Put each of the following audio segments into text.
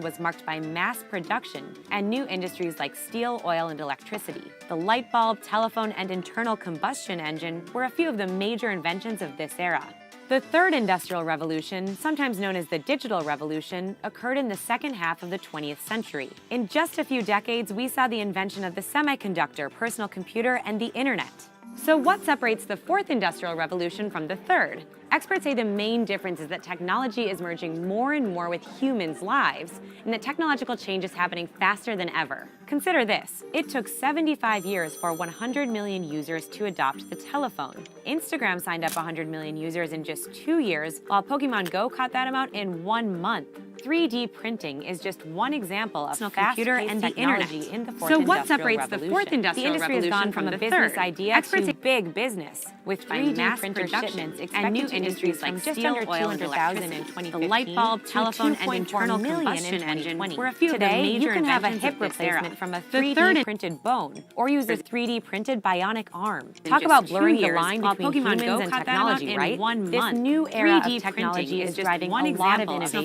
was marked by mass production and new industries like steel, oil, and electricity. The light bulb, telephone, and internal combustion engine were a few of the major inventions of this era. The third industrial revolution, sometimes known as the digital revolution, occurred in the second half of the 20th century. In just a few decades, we saw the invention of the semiconductor, personal computer, and the internet. So what separates the fourth industrial revolution from the third? Experts say the main difference is that technology is merging more and more with humans' lives, and that technological change is happening faster than ever. Consider this. It took 75 years for 100 million users to adopt the telephone. Instagram signed up 100 million users in just 2 years, while Pokemon Go caught that amount in 1 month. 3D printing is just one example of computer and the internet in the fourth industrial revolution. So what separates the fourth industrial revolution? The industry has gone from a business idea to big business, with 3D printer shipments and new industries like steel, oil, and electricity. The light bulb, telephone, and internal combustion engine were a few of the major inventions of this era. From a 3D printed bone, or use a 3D printed bionic arm. Talk about blurring the line between humans and technology, right? This new era of technology is driving a lot of innovation.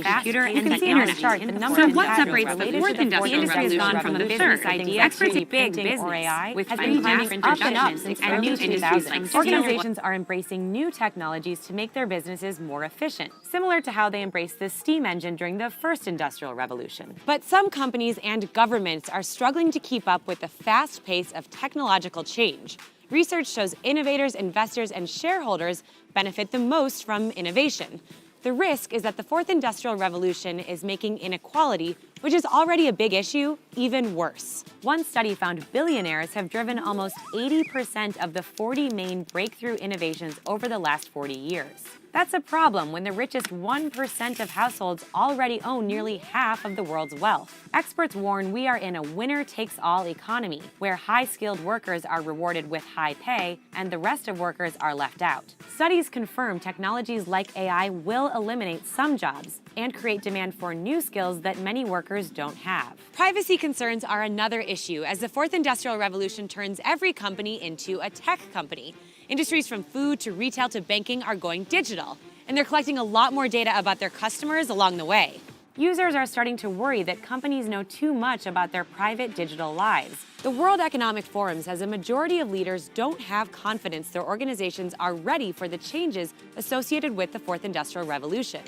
You can see in this chart the number of what separates the fourth industrial revolution has gone from the business idea to big business, or AI, with 3D printed up and up since and new industries like organizations are embracing new technologies to make their businesses more efficient, similar to how they embraced the steam engine during the first industrial revolution. But some companies and governments are struggling to keep up with the fast pace of technological change. Research shows innovators, investors, and shareholders benefit the most from innovation. The risk is that the fourth industrial revolution is making inequality, which is already a big issue, even worse. One study found billionaires have driven almost 80% of the 40 main breakthrough innovations over the last 40 years. That's a problem when the richest 1% of households already own nearly half of the world's wealth. Experts warn we are in a winner-takes-all economy, where high-skilled workers are rewarded with high pay and the rest of workers are left out. Studies confirm technologies like AI will eliminate some jobs and create demand for new skills that many workers don't have. Privacy concerns are another issue as the fourth industrial revolution turns every company into a tech company. Industries from food to retail to banking are going digital, and they're collecting a lot more data about their customers along the way. Users are starting to worry that companies know too much about their private digital lives. The World Economic Forum says a majority of leaders don't have confidence their organizations are ready for the changes associated with the fourth industrial revolution.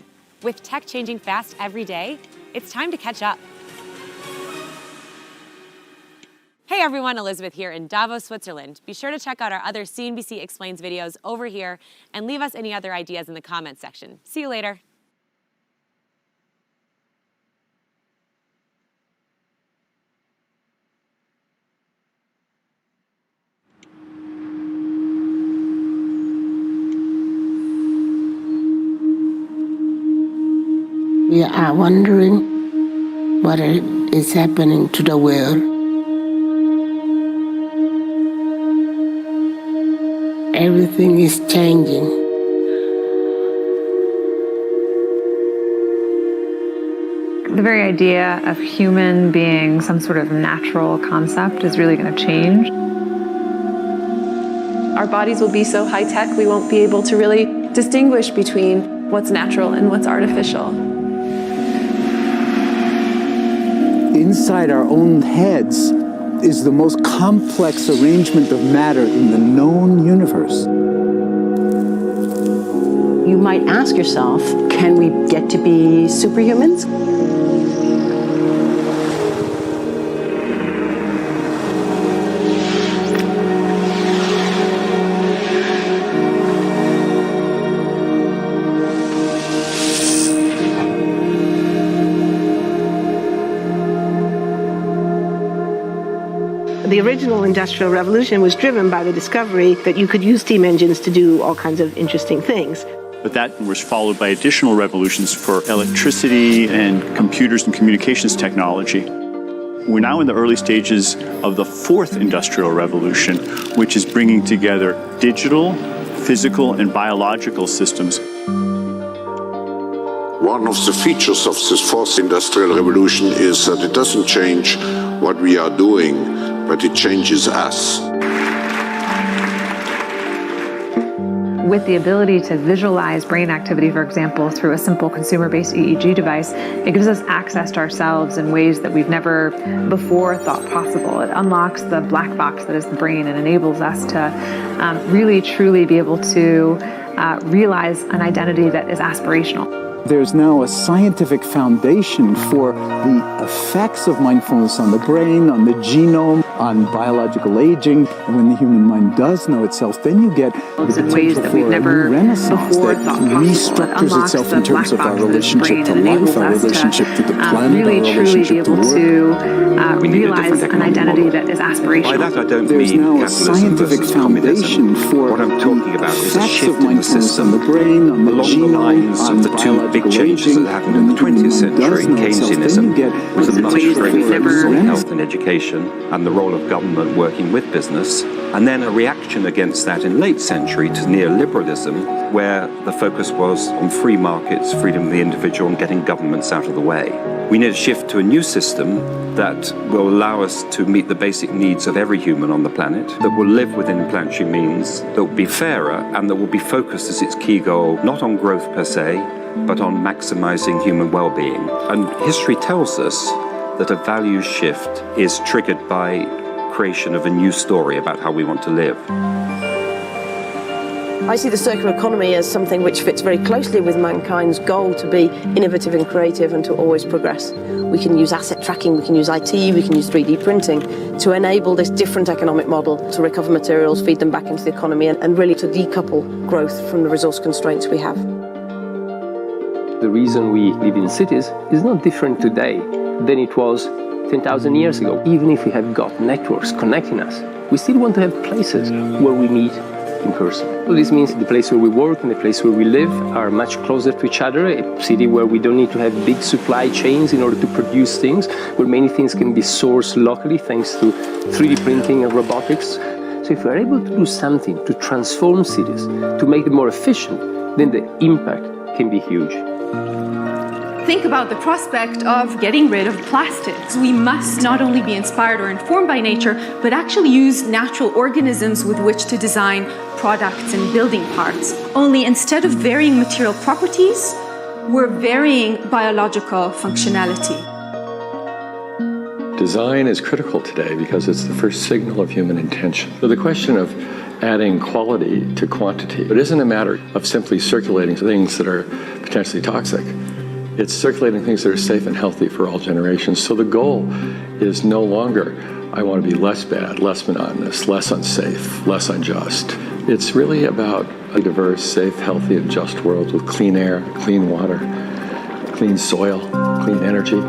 With tech changing fast every day, it's time to catch up. Hey everyone, Elizabeth here in Davos, Switzerland. Be sure to check out our other CNBC Explains videos over here and leave us any other ideas in the comments section. See you later. We are wondering what is happening to the world. Everything is changing. The very idea of human being some sort of natural concept is really going to change. Our bodies will be so high-tech, we won't be able to really distinguish between what's natural and what's artificial. Inside our own heads is the most complex arrangement of matter in the known universe. You might ask yourself, can we get to be superhumans? The original Industrial Revolution was driven by the discovery that you could use steam engines to do all kinds of interesting things. But that was followed by additional revolutions for electricity and computers and communications technology. We're now in the early stages of the fourth industrial revolution, which is bringing together digital, physical, and biological systems. One of the features of this fourth industrial revolution is that it doesn't change what we are doing, but it changes us. with the ability to visualize brain activity, for example, through a simple consumer-based EEG device, it gives us access to ourselves in ways that we've never before thought possible. It unlocks the black box that is the brain and enables us to really, truly be able to realize an identity that is aspirational. There's now a scientific foundation for the effects of mindfulness on the brain, on the genome, on biological aging. And when the human mind does know itself, then you get the in ways potential that we've for a never new renaissance before that thought possible. restructures itself in terms of our relationship to life, our relationship to the planet, really, our truly be relationship to able work. to realize an identity that is aspirational. By that I don't There's mean now a capitalism scientific versus foundation communism. for What I'm talking about is a effects shift of in the mindfulness system on the brain, on the along genome, the lines on of the two big biological changes aging. that happened in the 20th century. Keynesianism was a much greater on health and education and the role of government working with business, and then a reaction against that in late century to neoliberalism, where the focus was on free markets, freedom of the individual, and getting governments out of the way. We need to shift to a new system that will allow us to meet the basic needs of every human on the planet, that will live within planetary means, that will be fairer, and that will be focused as its key goal, not on growth per se, but on maximizing human well-being. And history tells us that a values shift is triggered by creation of a new story about how we want to live. I see the circular economy as something which fits very closely with mankind's goal to be innovative and creative and to always progress. We can use asset tracking, we can use IT, we can use 3D printing to enable this different economic model to recover materials, feed them back into the economy, and really to decouple growth from the resource constraints we have. The reason we live in cities is not different today than it was 10,000 years ago. Even if we have got networks connecting us, we still want to have places where we meet in person. So this means the place where we work and the place where we live are much closer to each other, a city where we don't need to have big supply chains in order to produce things, where many things can be sourced locally thanks to 3D printing and robotics. So if we're able to do something to transform cities, to make them more efficient, then the impact can be huge. Think about the prospect of getting rid of plastics. We must not only be inspired or informed by nature, but actually use natural organisms with which to design products and building parts. Only instead of varying material properties, we're varying biological functionality. Design is critical today because it's the first signal of human intention. So the question of adding quality to quantity, it isn't a matter of simply circulating things that are potentially toxic. It's circulating things that are safe and healthy for all generations. So the goal is no longer, I want to be less bad, less monotonous, less unsafe, less unjust. It's really about a diverse, safe, healthy, and just world with clean air, clean water, clean soil, clean energy.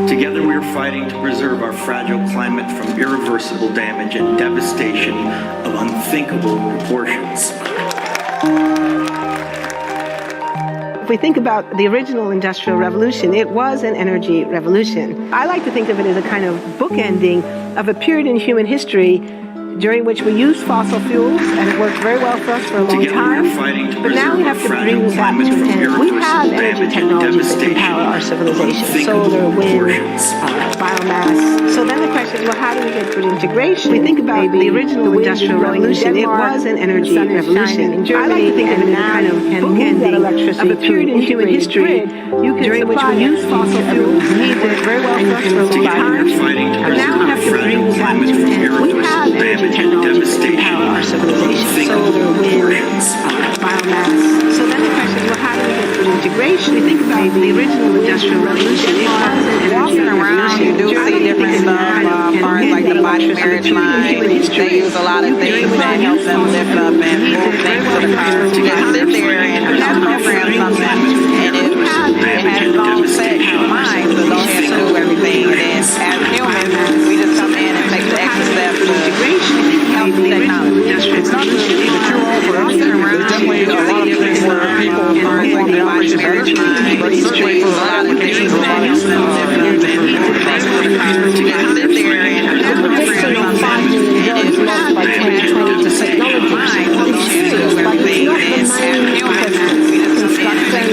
Together we are fighting to preserve our fragile climate from irreversible damage and devastation of unthinkable proportions. If we think about the original Industrial Revolution, it was an energy revolution. I like to think of it as a kind of bookending of a period in human history during which we used fossil fuels, and it worked very well for us for a long time. But now we have to bring that to an end. We have energy technologies that can power our civilization: solar, wind, biomass. So then the question is, well, how do we get good integration? We think about the original Industrial Revolution. It was an energy revolution. I like to think of it as a kind of bookending of a period in human history during which we used fossil fuels, and it worked very well for us for a long time. But now we have to bring that to an end. We have energy technologies that power our civilization: solar, wind, biomass. So then the question is, well, how do we get good integration? We think about the original Industrial Revolution. It was an energy revolution. You do see different stuff, parts like the body marriage line. They use a lot of things that help them lift up and move things to the car. To just sit there and program something, and it has its own set mind, so don't have to do everything. And then as humans, we just come in and take the extra step to help the technology. It's not just the cure for everything. There's definitely a lot of things where people perform the operation better, but certainly for a lot of things, robotics is a huge improvement. To just sit there and program something, and it's lost by 2020 to technology. It's serious, but it's not the main focus. Construction,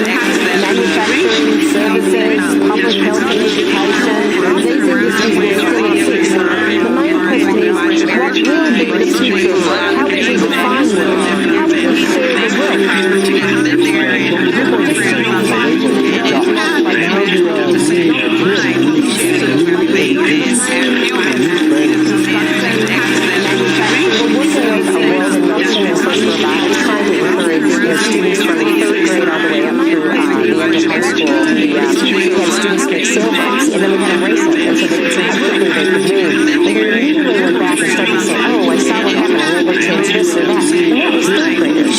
manufacturing, services, public health and education, these industries will still exist. The main question what will be the future of work? How will we define work? How will we share the wealth? Students from the third grade all the way up through the end of high school. We had students make sailboats, and then we had them race them, and so they could see how quickly they could move. And they immediately went back and started to say, oh, I saw what happened on World War II, this or that. And that was third graders.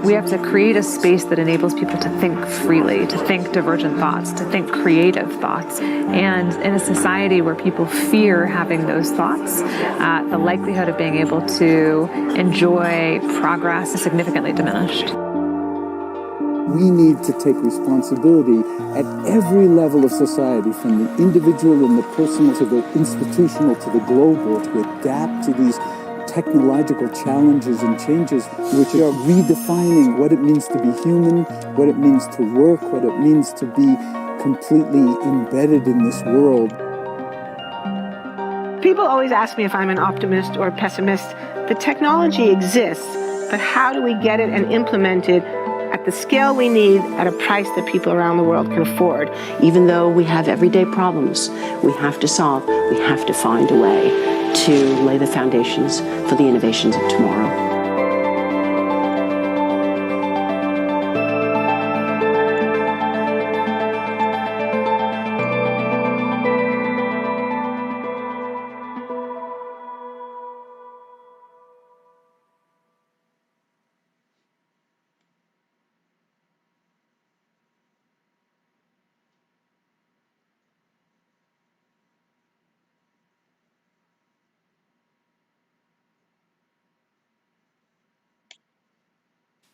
We have to create a space that enables people to think freely, to think divergent thoughts, to think creative thoughts. And in a society where people fear having those thoughts, the likelihood of being able to enjoy progress is significantly diminished. We need to take responsibility at every level of society, from the individual and the personal to the institutional to the global, to adapt to these technological challenges and changes, which are redefining what it means to be human, what it means to work, what it means to be completely embedded in this world. People always ask me if I'm an optimist or a pessimist. The technology exists, but how do we get it and implement it at the scale we need at a price that people around the world can afford? Even though we have everyday problems we have to solve, we have to find a way to lay the foundations for the innovations of tomorrow.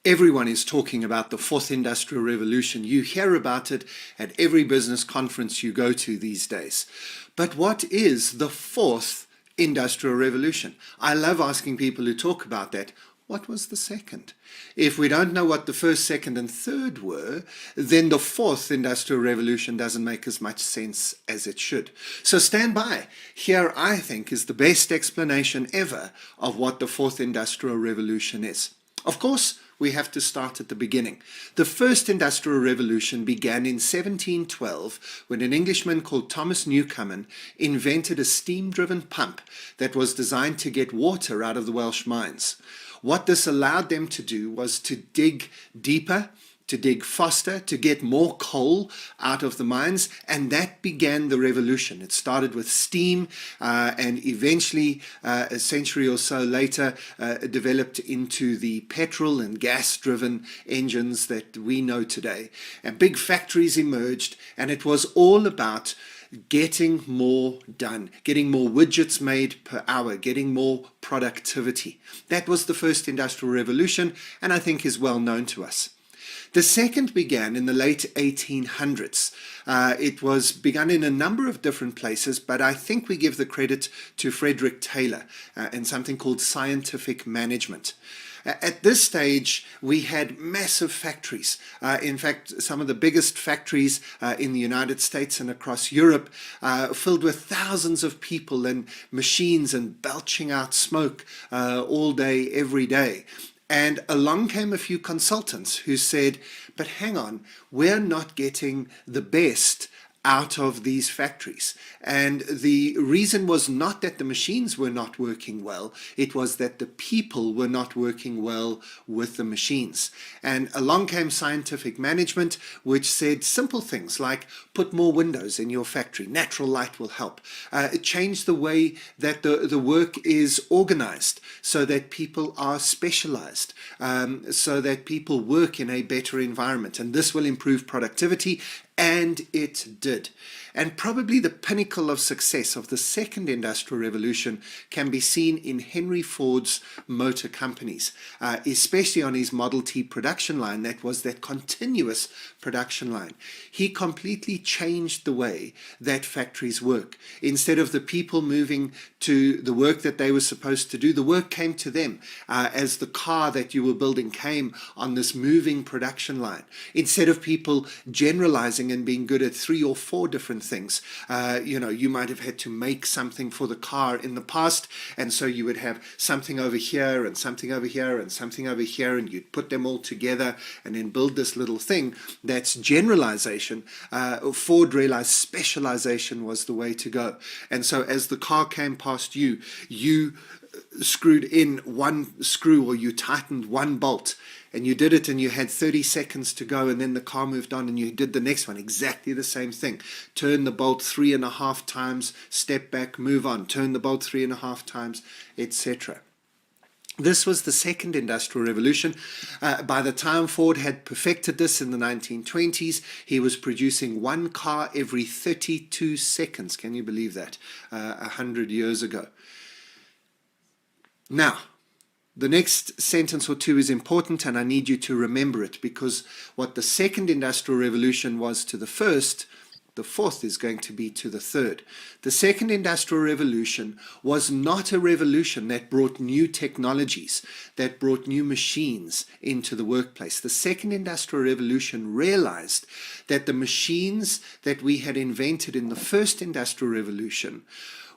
Everyone is talking about the fourth industrial revolution. You hear about it at every business conference you go to these days. But what is the fourth industrial revolution? I love asking people who talk about that, what was the second? If we don't know what the first, second, and third were, then the fourth industrial revolution doesn't make as much sense as it should. So stand by. Here, I think, is the best explanation ever of what the fourth industrial revolution is. Of course, we have to start at the beginning. The first industrial revolution began in 1712 when an Englishman called Thomas Newcomen invented a steam-driven pump that was designed to get water out of the Welsh mines. What this allowed them to do was to dig deeper, to dig faster, to get more coal out of the mines, and that began the revolution. It started with steam and eventually, a century or so later, developed into the petrol and gas-driven engines that we know today. And big factories emerged, and it was all about getting more done, getting more widgets made per hour, getting more productivity. That was the first industrial revolution, and I think is well known to us. The second began in the late 1800s. It was begun in a number of different places, but I think we give the credit to Frederick Taylor and something called scientific management. At this stage, we had massive factories. In fact, some of the biggest factories in the United States and across Europe, filled with thousands of people and machines and belching out smoke all day, every day. And along came a few consultants who said, but hang on, we're not getting the best out of these factories. And the reason was not that the machines were not working well, it was that the people were not working well with the machines. And along came scientific management, which said simple things like put more windows in your factory, natural light will help. Change the way that the work is organized so that people are specialized, so that people work in a better environment. And this will improve productivity. And it did. And probably the pinnacle of success of the second industrial revolution can be seen in Henry Ford's motor companies, especially on his Model T production line. That was that continuous production line. He completely changed the way that factories work. Instead of the people moving to the work that they were supposed to do, the work came to them as the car that you were building came on this moving production line. Instead of people generalizing and being good at 3 or 4 different things, you might have had to make something for the car in the past, and so you would have something over here and something over here and something over here, and you'd put them all together and then build this little thing. That's generalization. Ford realized specialization was the way to go. And so as the car came past you, you screwed in one screw or you tightened one bolt, and you did it and you had 30 seconds to go, and then the car moved on and you did the next one, exactly the same thing. Turn the bolt 3.5 times, step back, move on, turn the bolt 3.5 times, etc. This was the second industrial revolution. By the time Ford had perfected this in the 1920s, he was producing one car every 32 seconds. Can you believe that? 100 years ago. Now, the next sentence or two is important, and I need you to remember it, because what the second industrial revolution was to the first, the fourth is going to be to the third. The second industrial revolution was not a revolution that brought new technologies, that brought new machines into the workplace. The second industrial revolution realized that the machines that we had invented in the first industrial revolution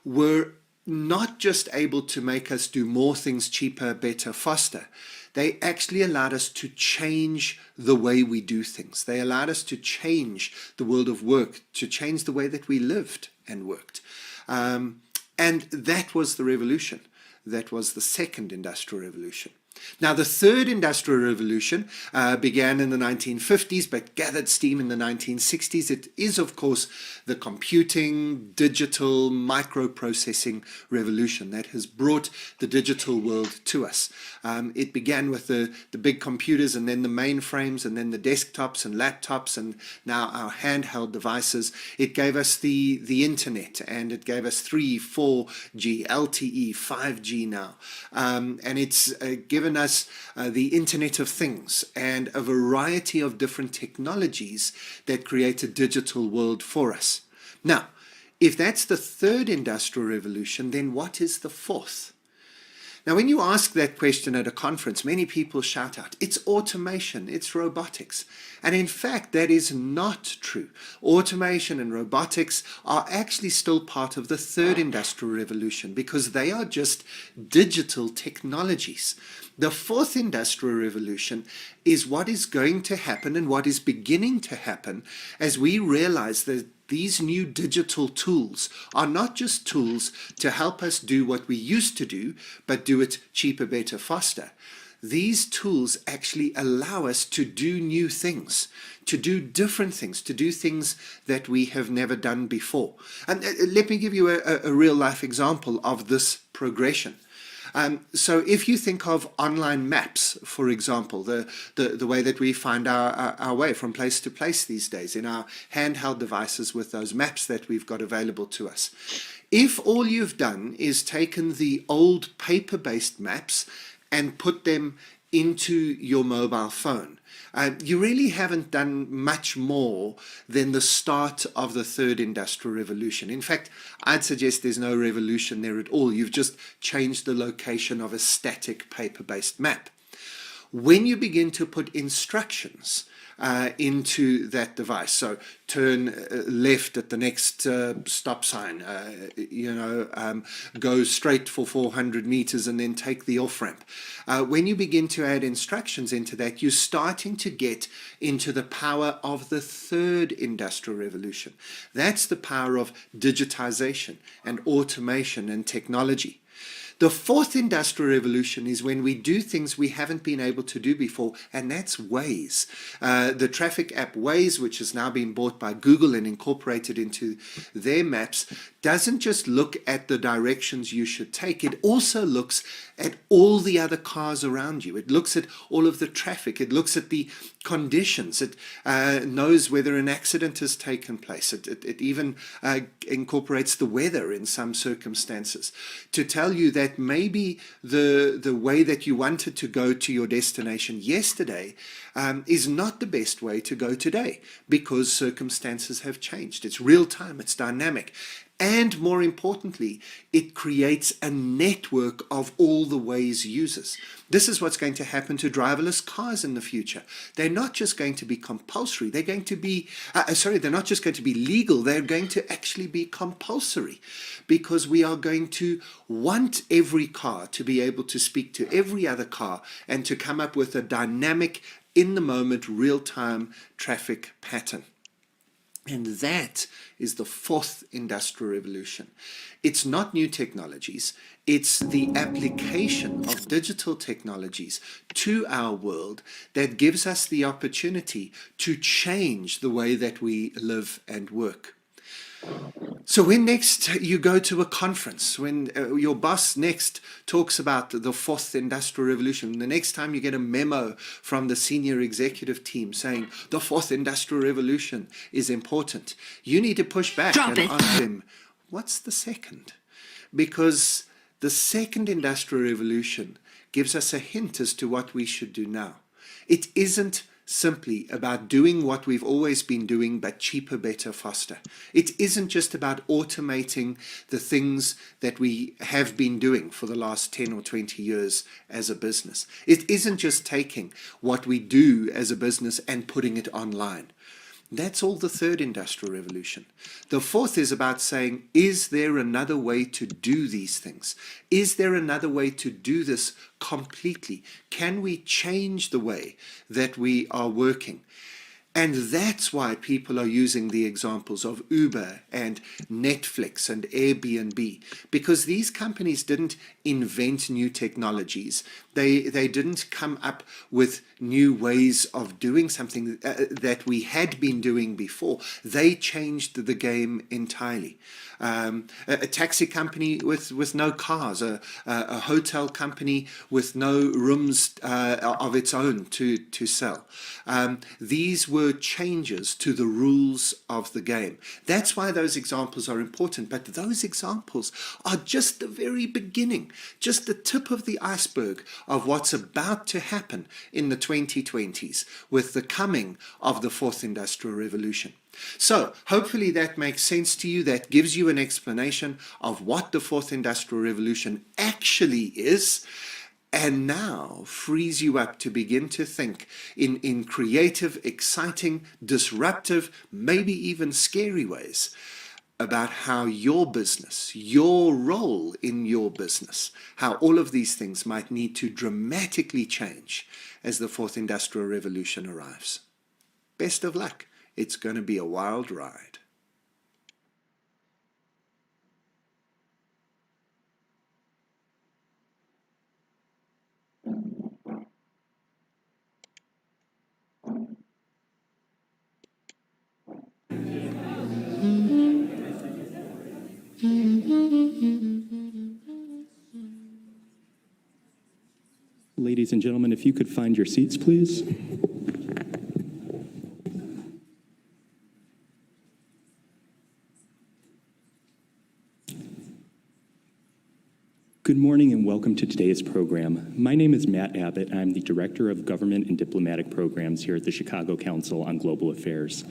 were not just able to make us do more things cheaper, better, faster. They actually allowed us to change the way we do things. They allowed us to change the world of work, to change the way that we lived and worked. And that was the revolution. That was the second industrial revolution. Now, the third industrial revolution began in the 1950s, but gathered steam in the 1960s. It is, of course, the computing, digital, microprocessing revolution that has brought the digital world to us. It began with the big computers, and then the mainframes, and then the desktops and laptops, and now our handheld devices. It gave us the internet, and it gave us 3, 4G, LTE, 5G now. And it's given given us the Internet of Things and a variety of different technologies that create a digital world for us. Now, if that's the third industrial revolution, then what is the fourth? Now, when you ask that question at a conference, many people shout out, it's automation, it's robotics. And in fact, that is not true. Automation and robotics are actually still part of the third industrial revolution because they are just digital technologies. The fourth industrial revolution is what is going to happen and what is beginning to happen as we realize that these new digital tools are not just tools to help us do what we used to do, but do it cheaper, better, faster. These tools actually allow us to do new things, to do different things, to do things that we have never done before. And let me give you a real life example of this progression. So if you think of online maps, for example, the way that we find our way from place to place these days in our handheld devices with those maps that we've got available to us. If all you've done is taken the old paper-based maps and put them into your mobile phone, you really haven't done much more than the start of the third industrial revolution. In fact, I'd suggest there's no revolution there at all. You've just changed the location of a static paper-based map. When you begin to put instructions into that device, so turn left at the next stop sign, go straight for 400 meters and then take the off-ramp. When you begin to add instructions into that, you're starting to get into the power of the third industrial revolution. That's the power of digitization and automation and technology. The fourth industrial revolution is when we do things we haven't been able to do before, and that's Waze. The traffic app Waze, which has now been bought by Google and incorporated into their maps, doesn't just look at the directions you should take, it also looks at all the other cars around you. It looks at all of the traffic. It looks at the conditions. It knows whether an accident has taken place. It even incorporates the weather in some circumstances to tell you that maybe the way that you wanted to go to your destination yesterday is not the best way to go today because circumstances have changed. It's real time. It's dynamic. And more importantly, it creates a network of all the Waze users. This is what's going to happen to driverless cars in the future. They're not just going to be compulsory. They're going to be, they're not just going to be legal. They're going to actually be compulsory because we are going to want every car to be able to speak to every other car and to come up with a dynamic, in the moment, real-time traffic pattern. And that is the fourth industrial revolution. It's not new technologies, it's the application of digital technologies to our world that gives us the opportunity to change the way that we live and work. So when next you go to a conference, when your boss next talks about the fourth industrial revolution, the next time you get a memo from the senior executive team saying the fourth industrial revolution is important, you need to push back and ask them, what's the second? Because the second industrial revolution gives us a hint as to what we should do now. It isn't simply about doing what we've always been doing, but cheaper, better, faster. It isn't just about automating the things that we have been doing for the last 10 or 20 years as a business. It isn't just taking what we do as a business and putting it online. That's all the third industrial revolution. The fourth is about saying, is there another way to do these things? Is there another way to do this completely? Can we change the way that we are working? And that's why people are using the examples of Uber and Netflix and Airbnb, because these companies didn't invent new technologies. They didn't come up with new ways of doing something that we had been doing before. They changed the game entirely. A taxi company with no cars, a hotel company with no rooms of its own to sell. These were were changes to the rules of the game. That's why those examples are important, but those examples are just the very beginning, just the tip of the iceberg of what's about to happen in the 2020s with the coming of the fourth industrial revolution. So hopefully that makes sense to you. That gives you an explanation of what the fourth industrial revolution actually is, and now frees you up to begin to think in creative, exciting, disruptive, maybe even scary ways about how your business, your role in your business, how all of these things might need to dramatically change as the fourth industrial revolution arrives. Best of luck. It's going to be a wild ride. Ladies and gentlemen, if you could find your seats, please. Good morning and welcome to today's program. My name is Matt Abbott, and I'm the Director of Government and Diplomatic Programs here at the Chicago Council on Global Affairs.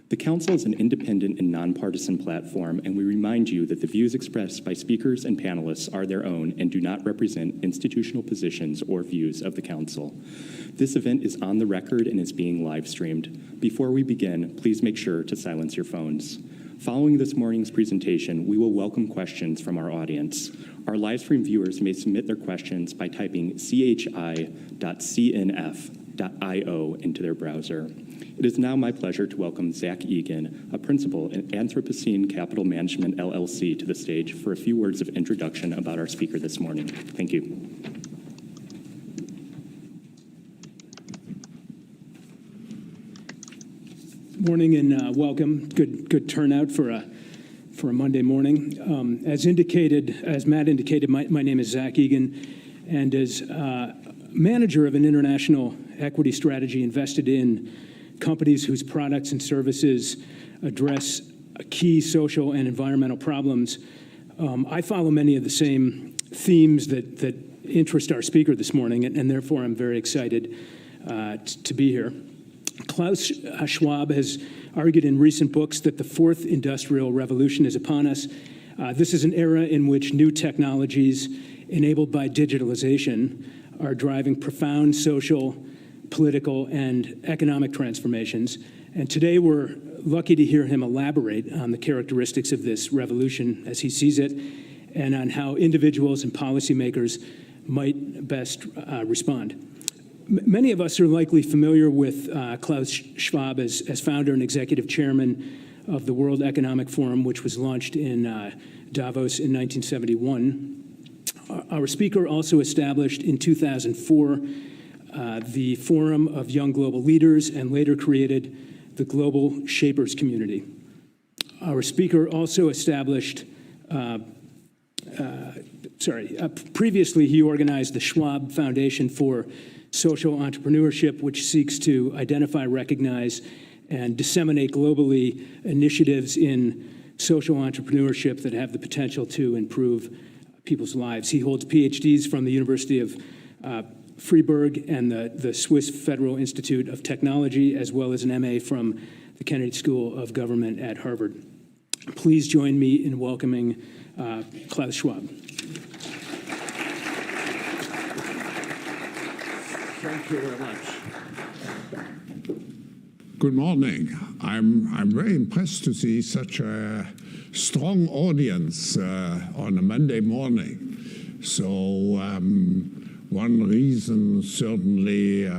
The Council is an independent and nonpartisan platform, and we remind you that the views expressed by speakers and panelists are their own and do not represent institutional positions or views of the Council. This event is on the record and is being live streamed. Before we begin, please make sure to silence your phones. Following this morning's presentation, we will welcome questions from our audience. Our live stream viewers may submit their questions by typing chi.cnf.io into their browser. It is now my pleasure to welcome Zach Egan, a principal at Anthropocene Capital Management, LLC, to the stage for a few words of introduction about our speaker this morning. Thank you. Morning and welcome. Good turnout for a Monday morning. As Matt indicated, my name is Zach Egan, and as manager of an international equity strategy invested in companies whose products and services address key social and environmental problems, I follow many of the same themes that interest our speaker this morning, and therefore I'm very excited to be here. Klaus Schwab has argued in recent books that the fourth industrial revolution is upon us. This is an era in which new technologies enabled by digitalization are driving profound social, political, and economic transformations. And today we're lucky to hear him elaborate on the characteristics of this revolution as he sees it, and on how individuals and policymakers might best respond. Many of us are likely familiar with Klaus Schwab as founder and executive chairman of the World Economic Forum, which was launched in Davos in 1971. Our speaker also established in 2004 the Forum of Young Global Leaders and later created the Global Shapers Community. Our speaker also established previously he organized the Schwab Foundation for Social Entrepreneurship, which seeks to identify, recognize, and disseminate globally initiatives in social entrepreneurship that have the potential to improve people's lives. He holds PhDs from the University of Freiburg and the Swiss Federal Institute of Technology, as well as an MA from the Kennedy School of Government at Harvard. Please join me in welcoming Klaus Schwab. Thank you very much. Good morning. I'm very impressed to see such a strong audience on a Monday morning. So one reason certainly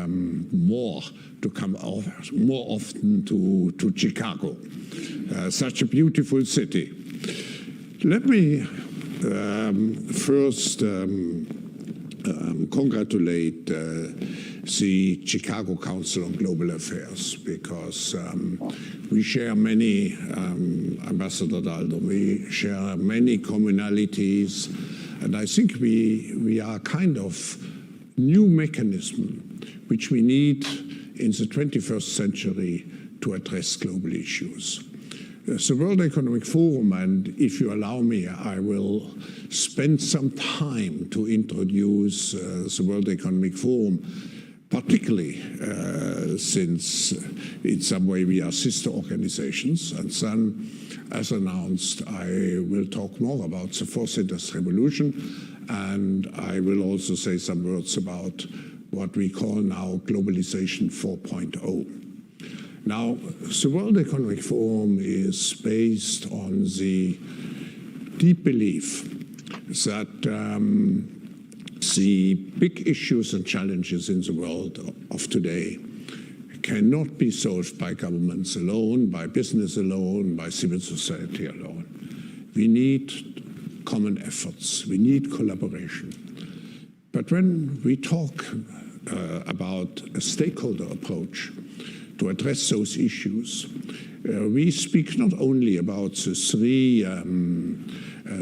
more to come more often to Chicago, such a beautiful city. Let me first congratulate the Chicago Council on Global Affairs, because we share many, Ambassador Daldo, we share many commonalities, and I think we are kind of new mechanism which we need in the 21st century to address global issues. The World Economic Forum, and if you allow me, I will spend some time to introduce the World Economic Forum, particularly since in some way we are sister organizations. And then, as announced, I will talk more about the fourth industrial revolution, and I will also say some words about what we call now globalization 4.0. Now, the World Economic Forum is based on the deep belief that the big issues and challenges in the world of today cannot be solved by governments alone, by business alone, by civil society alone. We need common efforts. We need collaboration. But when we talk about a stakeholder approach to address those issues, we speak not only about the three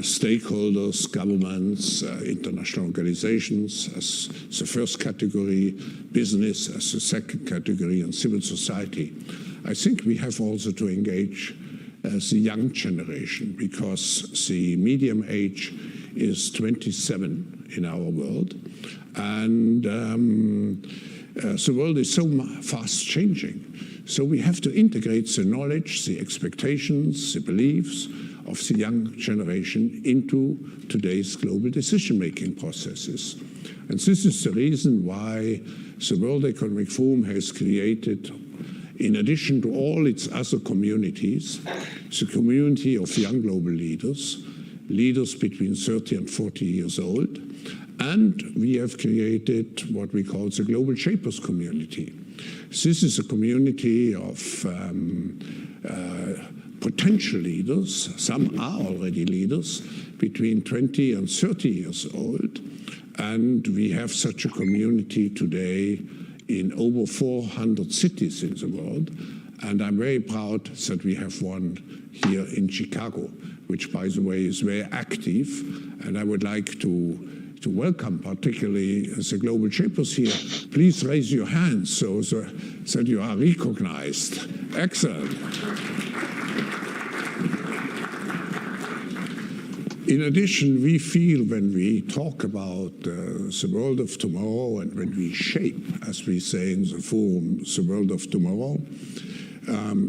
stakeholders, governments, international organizations as the first category, business as the second category, and civil society. I think we have also to engage the young generation, because the medium age is 27 in our world, and the world is so fast changing. So we have to integrate the knowledge, the expectations, the beliefs of the young generation into today's global decision-making processes. And this is the reason why the World Economic Forum has created, in addition to all its other communities, the community of young global leaders, leaders between 30 and 40 years old. And we have created what we call the Global Shapers community. This is a community of potential leaders. Some are already leaders, between 20 and 30 years old. And we have such a community today in over 400 cities in the world. And I'm very proud that we have one here in Chicago, which, by the way, is very active. And I would like to welcome particularly the Global Shapers here. Please raise your hands so that you are recognized. Excellent. In addition, we feel when we talk about the world of tomorrow and when we shape, as we say in the forum, the world of tomorrow,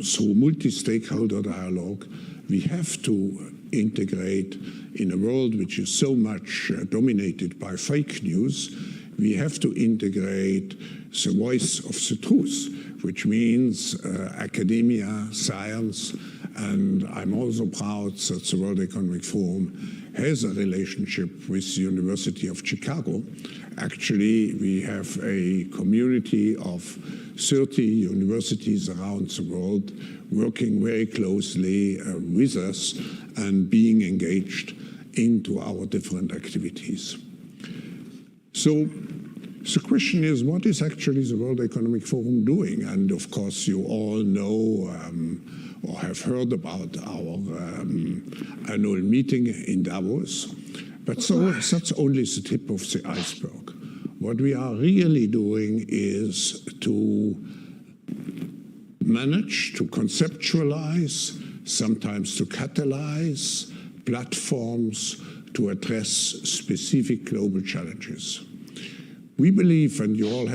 through multi-stakeholder dialogue, we have to integrate in a world which is so much dominated by fake news. We have to integrate the voice of the truth, which means academia, science, and I'm also proud that the World Economic Forum has a relationship with the University of Chicago. Actually, we have a community of 30 universities around the world working very closely with us and being engaged into our different activities. So the question is, what is actually the World Economic Forum doing? And of course, you all know or have heard about our annual meeting in Davos. But so that's only the tip of the iceberg. What we are really doing is to manage to conceptualize, sometimes to catalyze platforms to address specific global challenges. We believe, and you all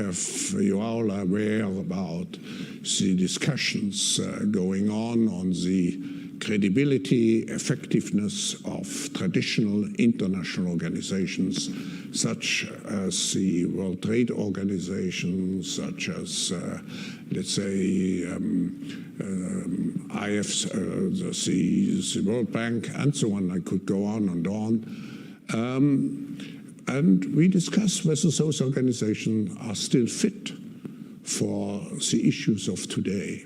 are aware about the discussions going on the credibility, effectiveness of traditional international organizations, such as the World Trade Organization, such as, let's say, the World Bank, and so on. I could go on and on. And we discuss whether those organizations are still fit for the issues of today.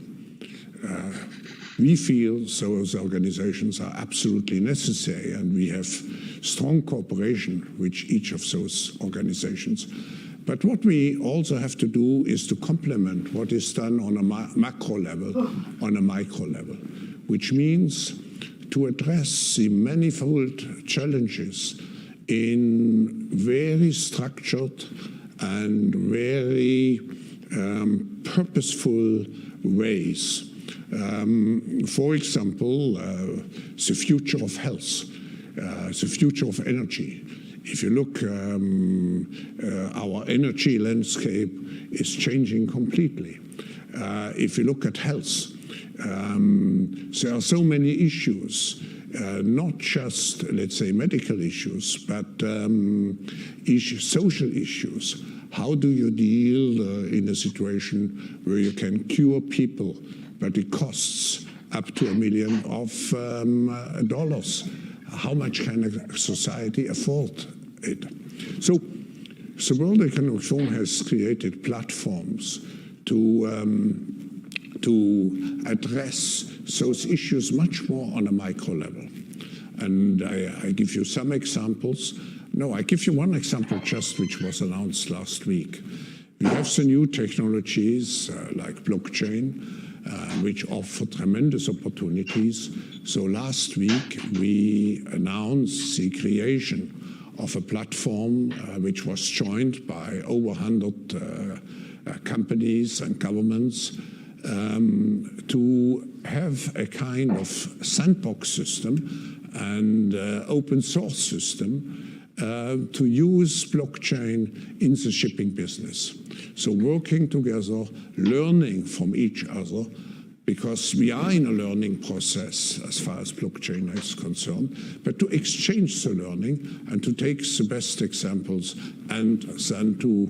We feel those organizations are absolutely necessary, and we have strong cooperation with each of those organizations. But what we also have to do is to complement what is done on a macro level, on a micro level, which means to address the manifold challenges in very structured and very purposeful ways For example, the future of health, the future of energy. If you look, our energy landscape is changing completely. If you look at health, there are so many issues, not just, let's say, medical issues, but social issues. How do you deal in a situation where you can cure people, but it costs up to $1 million? How much can a society afford it? So the World Economic Forum has created platforms to address those issues much more on a micro level. And I give you some examples. No, I give you one example just which was announced last week. We have the new technologies like blockchain, which offer tremendous opportunities. So last week we announced the creation of a platform which was joined by over 100 companies and governments to have a kind of sandbox system and open source system to use blockchain in the shipping business. So working together, learning from each other, because we are in a learning process as far as blockchain is concerned, but to exchange the learning and to take the best examples and then to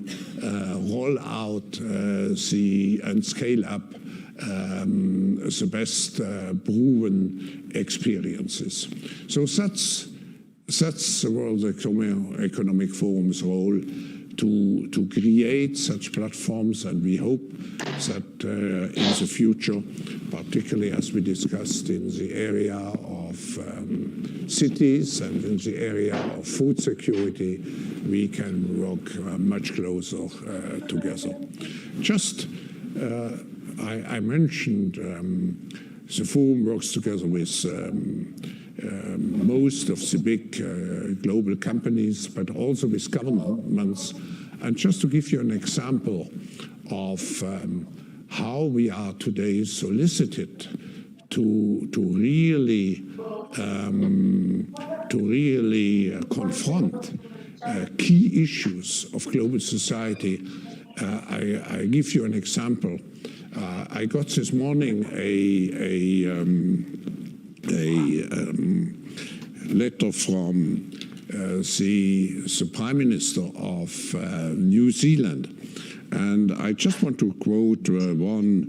roll out and scale up the best proven experiences. So that's the World Economic Forum's role, to create such platforms, and we hope that in the future, particularly as we discussed in the area of cities and in the area of food security, we can work much closer together. Just, I mentioned the forum works together with most of the big global companies, but also with governments. And just to give you an example of how we are today solicited to really confront key issues of global society, I give you an example. I got this morning a letter from the Prime Minister of New Zealand, and I just want to quote one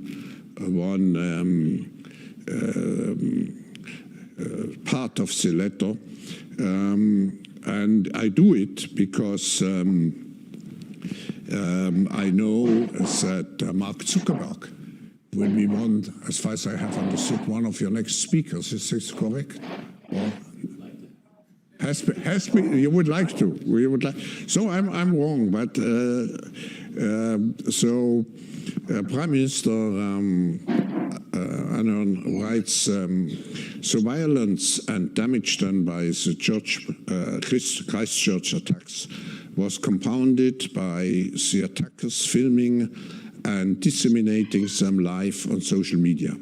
part of the letter, and I do it because I know that Mark Zuckerberg will be one, as far as I have understood, one of your next speakers. Is this correct? Or has been, you would like to. We would like. So I'm wrong, but Prime Minister Ardern writes, surveillance and damage done by the Christchurch attacks was compounded by the attackers filming and disseminating them live on social media,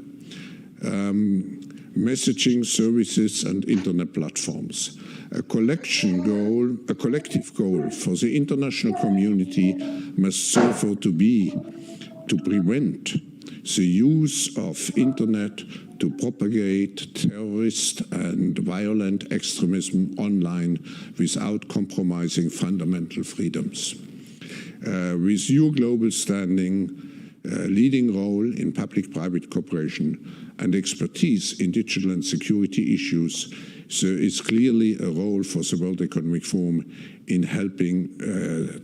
messaging services and internet platforms. A collective goal for the international community must therefore be to prevent the use of internet to propagate terrorist and violent extremism online without compromising fundamental freedoms. With your global standing, leading role in public-private cooperation, and expertise in digital and security issues, there is clearly a role for the World Economic Forum in helping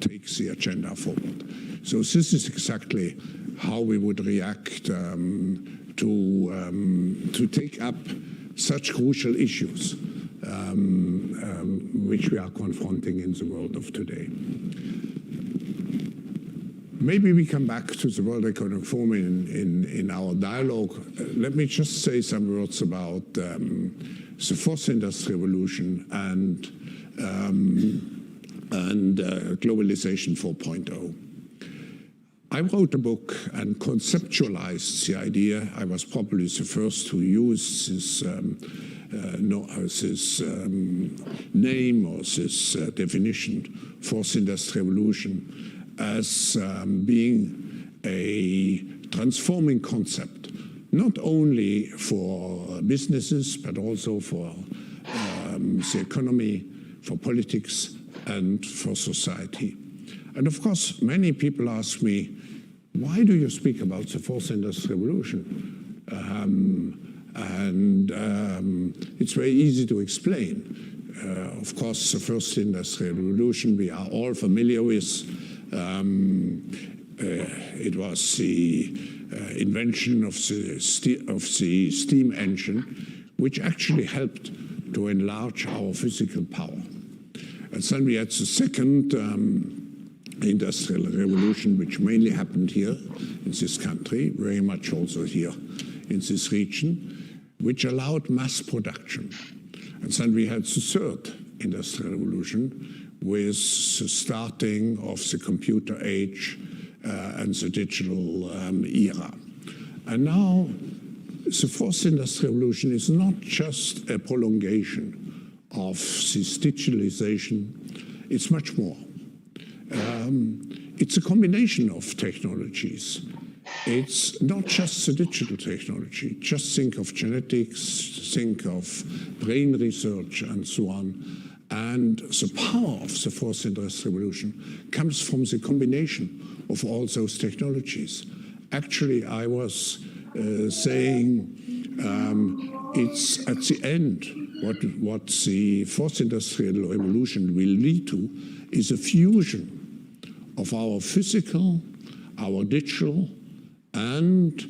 take the agenda forward. So this is exactly how we would react to take up such crucial issues which we are confronting in the world of today. Maybe we come back to the World Economic Forum in our dialogue. Let me just say some words about the fourth industrial revolution and globalization 4.0. I wrote a book and conceptualized the idea. I was probably the first to use this name or this definition, Fourth Industrial Revolution, as being a transforming concept, not only for businesses, but also for the economy, for politics, and for society. And of course, many people ask me, why do you speak about the Fourth Industrial Revolution? It's very easy to explain. Of course, the First Industrial Revolution we are all familiar with. It was the invention of the steam engine, which actually helped to enlarge our physical power. And then we had the second industrial revolution, which mainly happened here in this country, very much also here in this region, which allowed mass production. And then we had the third industrial revolution with the starting of the computer age and the digital era. And now the fourth industrial revolution is not just a prolongation of this digitalization, it's much more. It's a combination of technologies. It's not just the digital technology. Just think of genetics, think of brain research, and so on. And the power of the fourth industrial revolution comes from the combination of all those technologies. Actually, I was saying it's at the end what the fourth industrial revolution will lead to is a fusion of our physical, our digital, and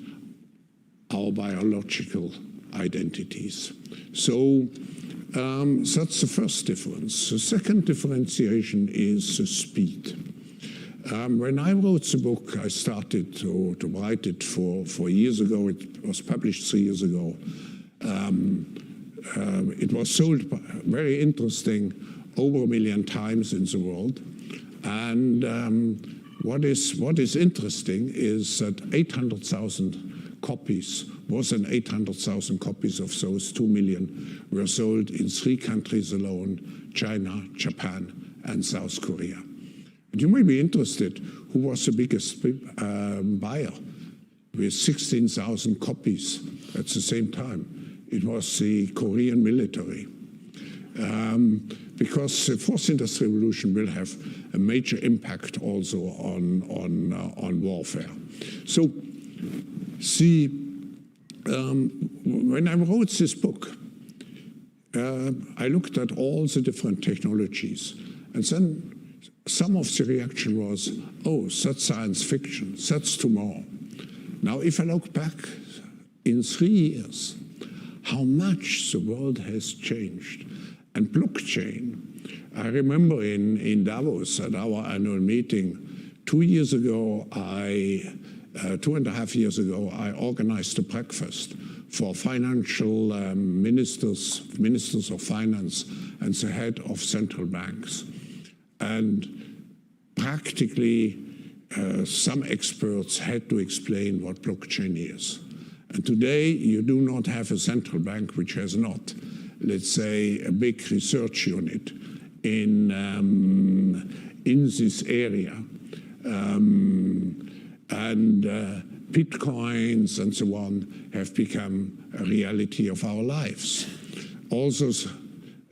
our biological identities. So that's the first difference. The second differentiation is the speed. When I wrote the book, I started to write it 4 years ago. It was published 3 years ago. It was sold, very interesting, over 1 million times in the world. And what is interesting is that 800,000 copies, more than 800,000 copies of those 2 million were sold in 3 countries alone: China, Japan, and South Korea. You may be interested, who was the biggest buyer with 16,000 copies at the same time? It was the Korean military. Because the fourth industrial revolution will have a major impact also on warfare. So, when I wrote this book, I looked at all the different technologies, and then some of the reaction was, oh, that's science fiction, that's tomorrow. Now, if I look back in 3 years, how much the world has changed. And blockchain, I remember in Davos at our annual meeting 2 years ago, 2.5 years ago, I organized a breakfast for financial ministers of finance, and the head of central banks. And practically, some experts had to explain what blockchain is. And today, you do not have a central bank which has not, let's say, a big research unit in this area. Bitcoins and so on have become a reality of our lives. Also,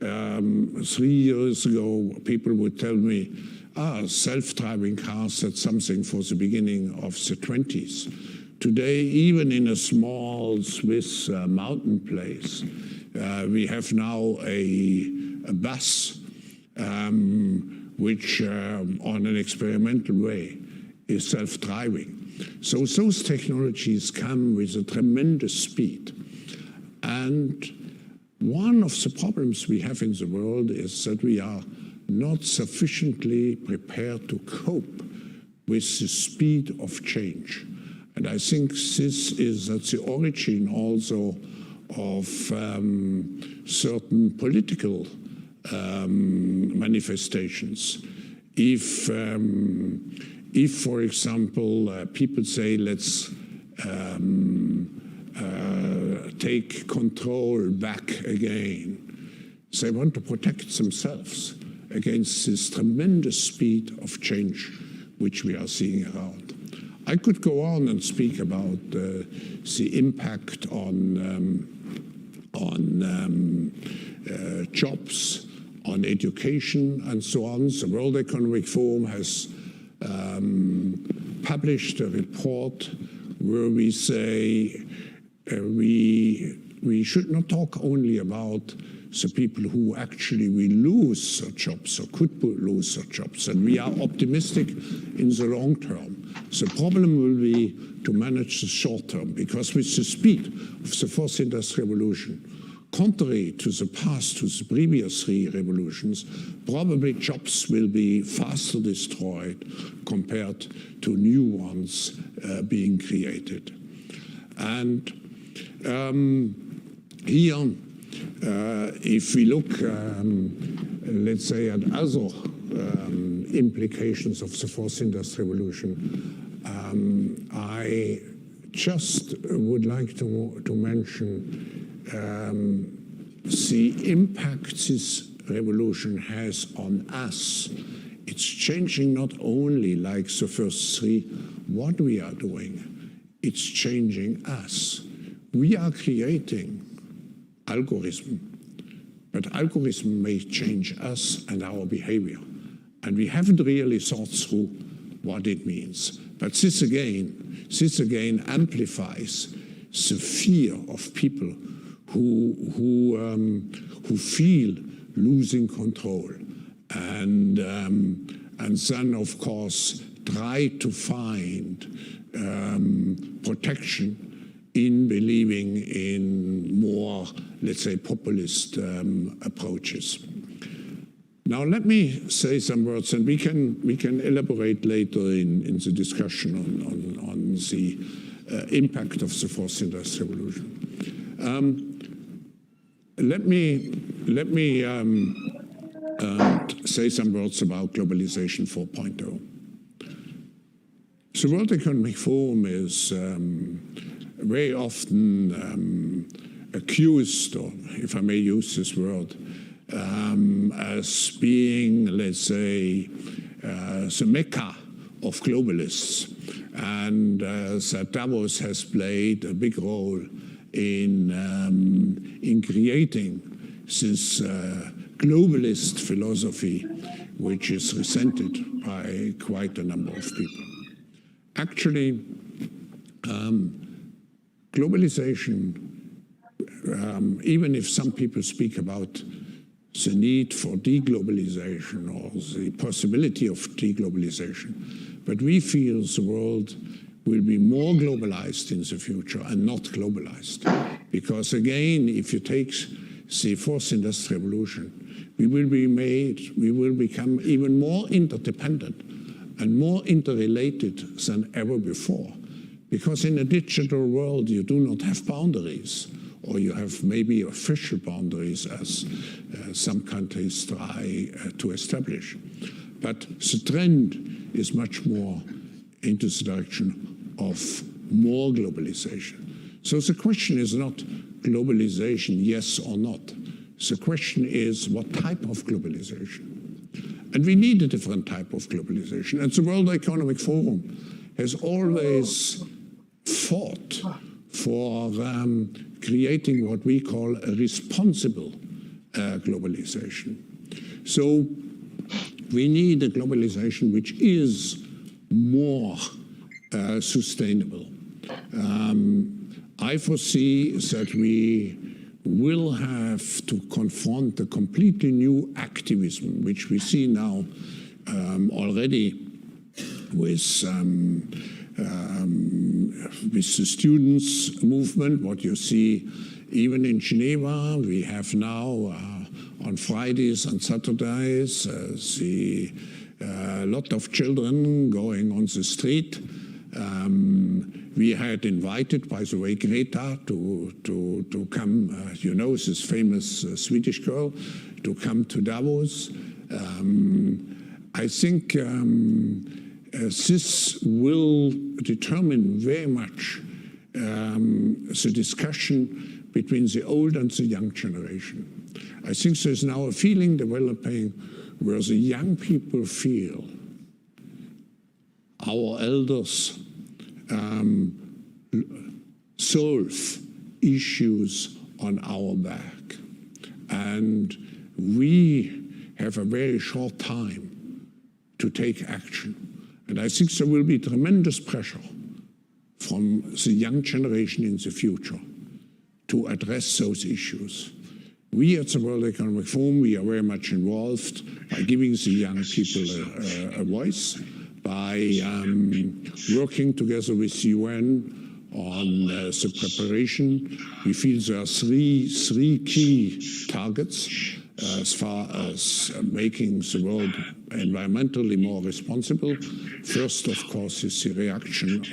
3 years ago, people would tell me, self-driving cars, that's something for the beginning of the 20s. Today, even in a small Swiss mountain place, we have now a bus which, on an experimental way, is self-driving. So those technologies come with a tremendous speed. And one of the problems we have in the world is that we are not sufficiently prepared to cope with the speed of change. And I think this is at the origin also of certain political if, for example, people say, let's take control back again, they want to protect themselves against this tremendous speed of change which we are seeing around. I could go on and speak about the impact on jobs, on education, and so on. The World Economic Forum has published a report where we say we should not talk only about the people who actually will lose their jobs or could lose their jobs, and we are optimistic in the long term. The problem will be to manage the short term, because with the speed of the fourth industrial revolution, contrary to the past, to the previous three revolutions, probably jobs will be faster destroyed compared to new ones being created. And here, if we look, let's say, at other implications of the fourth industrial revolution, I just would like to mention the impact this revolution has on us. It's changing not only, like the first three, what we are doing, it's changing us. We are creating algorithm, but algorithm may change us and our behavior. And we haven't really thought through what it means. But this again amplifies the fear of people who feel losing control, and then of course try to find protection in believing in more, let's say, populist approaches. Now let me say some words, and we can elaborate later in the discussion on the impact of the fourth industrial revolution. Let me say some words about globalization 4.0. The World Economic Forum is very often accused, or if I may use this word, as being, let's say, the Mecca of globalists, and that Davos has played a big role in creating this globalist philosophy, which is resented by quite a number of people. Actually, globalization, even if some people speak about the need for deglobalization or the possibility of deglobalization, but we feel the world will be more globalized in the future and not globalized. Because again, if you take the fourth industrial revolution, we will become even more interdependent and more interrelated than ever before. Because in a digital world, you do not have boundaries, or you have maybe official boundaries, as some countries try to establish. But the trend is much more into the direction of more globalization. So the question is not globalization, yes or not. The question is what type of globalization. And we need a different type of globalization. And the World Economic Forum has always fought for creating what we call a responsible globalization. So we need a globalization which is more sustainable. I foresee that we will have to confront a completely new activism, which we see now already with the students' movement, what you see even in Geneva. We have now on Fridays and Saturdays a lot of children going on the street. We had invited, by the way, Greta to come, you know, this famous Swedish girl, to come to Davos. I think this will determine very much the discussion between the old and the young generation. I think there's now a feeling developing where the young people feel our elders solve issues on our back. And we have a very short time to take action. And I think there will be tremendous pressure from the young generation in the future to address those issues. We at the World Economic Forum, we are very much involved by giving the young people a voice, by working together with the UN on the preparation. We feel there are three key targets as far as making the world environmentally more responsible. First, of course, is the reduction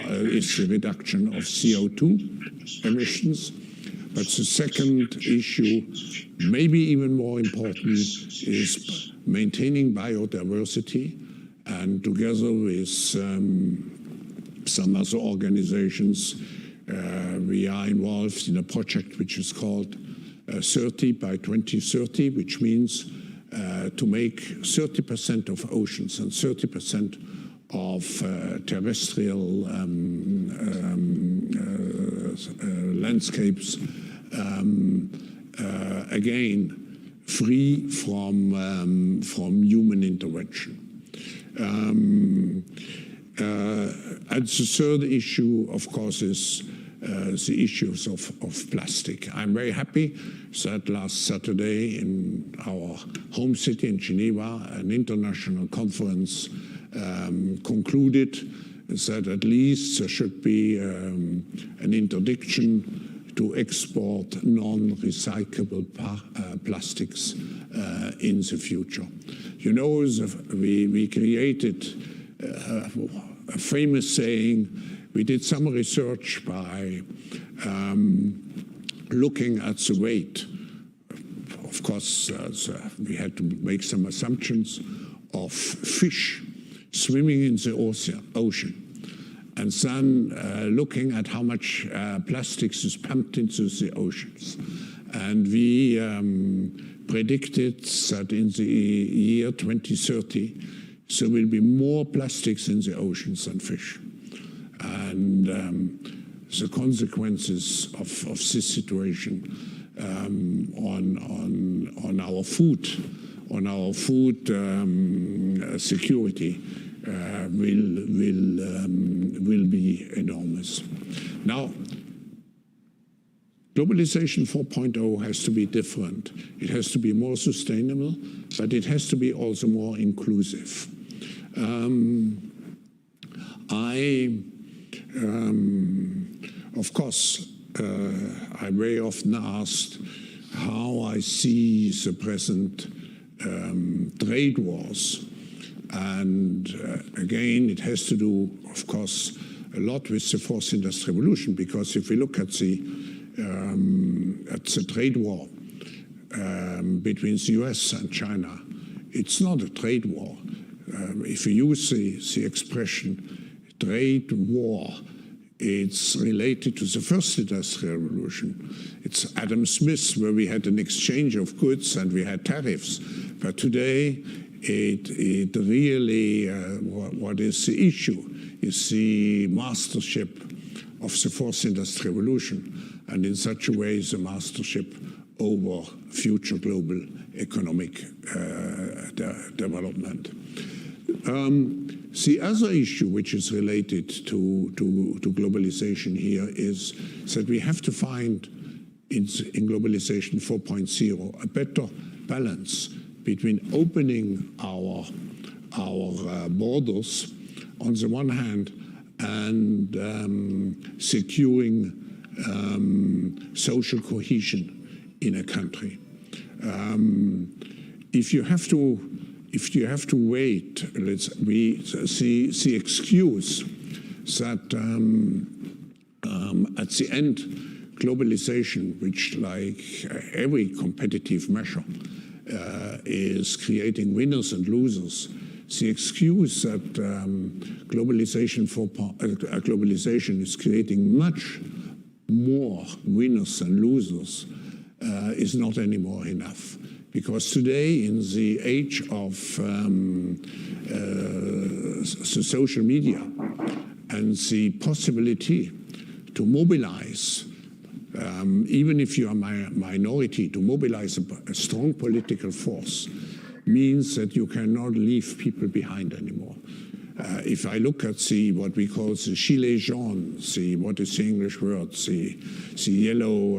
of CO2 emissions. But the second issue, maybe even more important, is maintaining biodiversity. And together with some other organizations, we are involved in a project which is called 30 by 2030, which means to make 30% of oceans and 30% of terrestrial landscapes again free from human intervention. And the third issue, of course, is the issues of plastic. I'm very happy that last Saturday in our home city in Geneva, an international conference concluded that at least there should be an interdiction to export non-recyclable plastics in the future. You know, we created a famous saying. We did some research by looking at the weight. Of course, we had to make some assumptions of fish swimming in the ocean. And then looking at how much plastics is pumped into the oceans. And we predicted that in the year 2030, there will be more plastics in the oceans than fish. And the consequences of this situation on our food security will be enormous. Now, globalization 4.0 has to be different. It has to be more sustainable, but it has to be also more inclusive. Of course, I'm very often asked how I see the present trade wars. And again, it has to do, of course, a lot with the fourth industrial revolution, because if we look at the trade war between the US and China, it's not a trade war. If you use the expression trade war, it's related to the first industrial revolution. It's Adam Smith, where we had an exchange of goods and we had tariffs. But today, it really, what is the issue, is the mastership of the fourth industrial revolution, and in such a way, the mastership over future global economic development. The other issue which is related to globalization here is that we have to find in globalization 4.0 a better balance between opening our borders on the one hand and securing social cohesion in a country. If you have to wait, we see the excuse that at the end, globalization, which like every competitive measure is creating winners and losers, The excuse that globalization is creating much more winners and losers is not anymore enough. Because today, in the age of social media and the possibility to mobilize, even if you are a minority, to mobilize a strong political force means that you cannot leave people behind anymore. If I look at what we call the gilets jaunes, what is the English word, the yellow,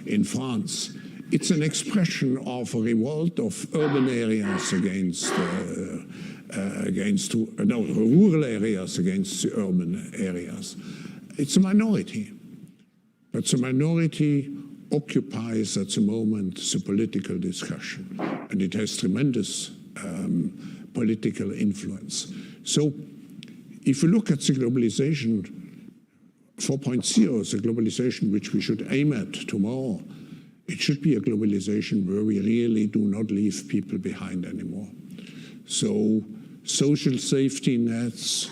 in France, it's an expression of a revolt of urban areas rural areas against the urban areas. It's a minority, but the minority occupies at the moment the political discussion, and it has tremendous political influence. So if you look at the globalization 4.0, the globalization which we should aim at tomorrow, it should be a globalization where we really do not leave people behind anymore. So social safety nets,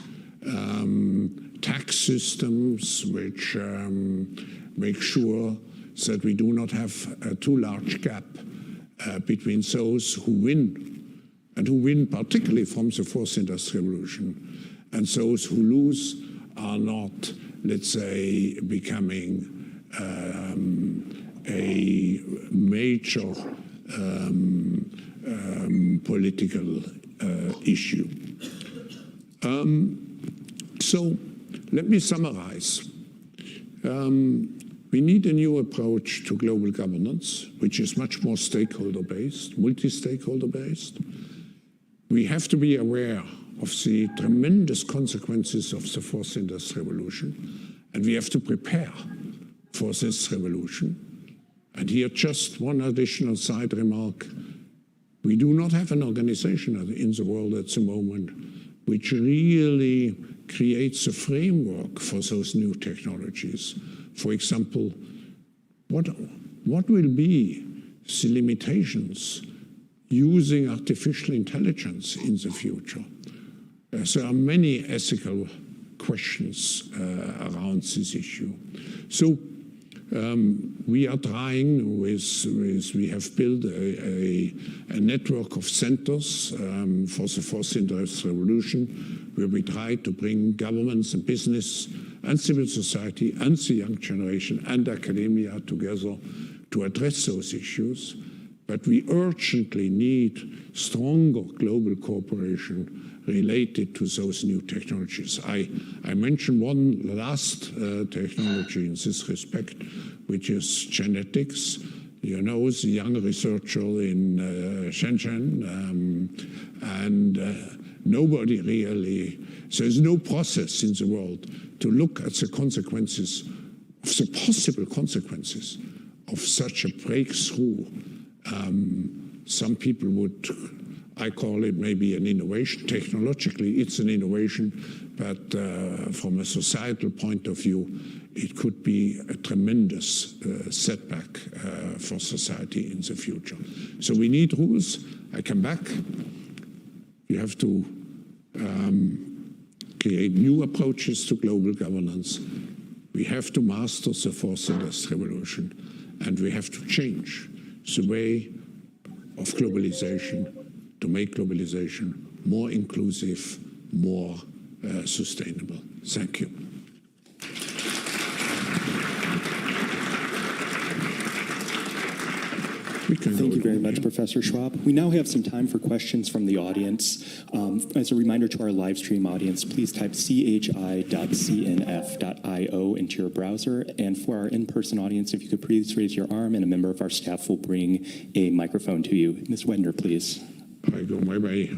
tax systems which make sure that we do not have a too large gap between those who win, and who win particularly from the fourth industrial revolution, and those who lose are not, let's say, becoming a major political issue. So let me summarize. We need a new approach to global governance, which is much more stakeholder-based, multi-stakeholder-based. We have to be aware of the tremendous consequences of the fourth industrial revolution, and we have to prepare for this revolution. And here just one additional side remark. We do not have an organization in the world at the moment which really creates a framework for those new technologies. For example, what will be the limitations using artificial intelligence in the future? There are many ethical questions around this issue. So we are trying we have built a network of centers for the fourth industrial revolution, where we try to bring governments and business and civil society and the young generation and academia together to address those issues. But we urgently need stronger global cooperation related to those new technologies. I mentioned one last technology in this respect, which is genetics. You know, the young researcher in Shenzhen, and nobody really, there's no process in the world to look at the consequences, of the possible consequences of such a breakthrough. Some people would, I call it maybe an innovation. Technologically, it's an innovation, but from a societal point of view, it could be a tremendous setback for society in the future. So we need rules. I come back. You have to create new approaches to global governance. We have to master the fourth industrial revolution, and we have to change the way of globalization to make globalization more inclusive, more sustainable. Thank you. Thank you very much, Professor Schwab. We now have some time for questions from the audience. As a reminder to our live stream audience, please type chi.cnf.io into your browser. And for our in-person audience, if you could please raise your arm, and a member of our staff will bring a microphone to you. Ms. Wender, please. I go my way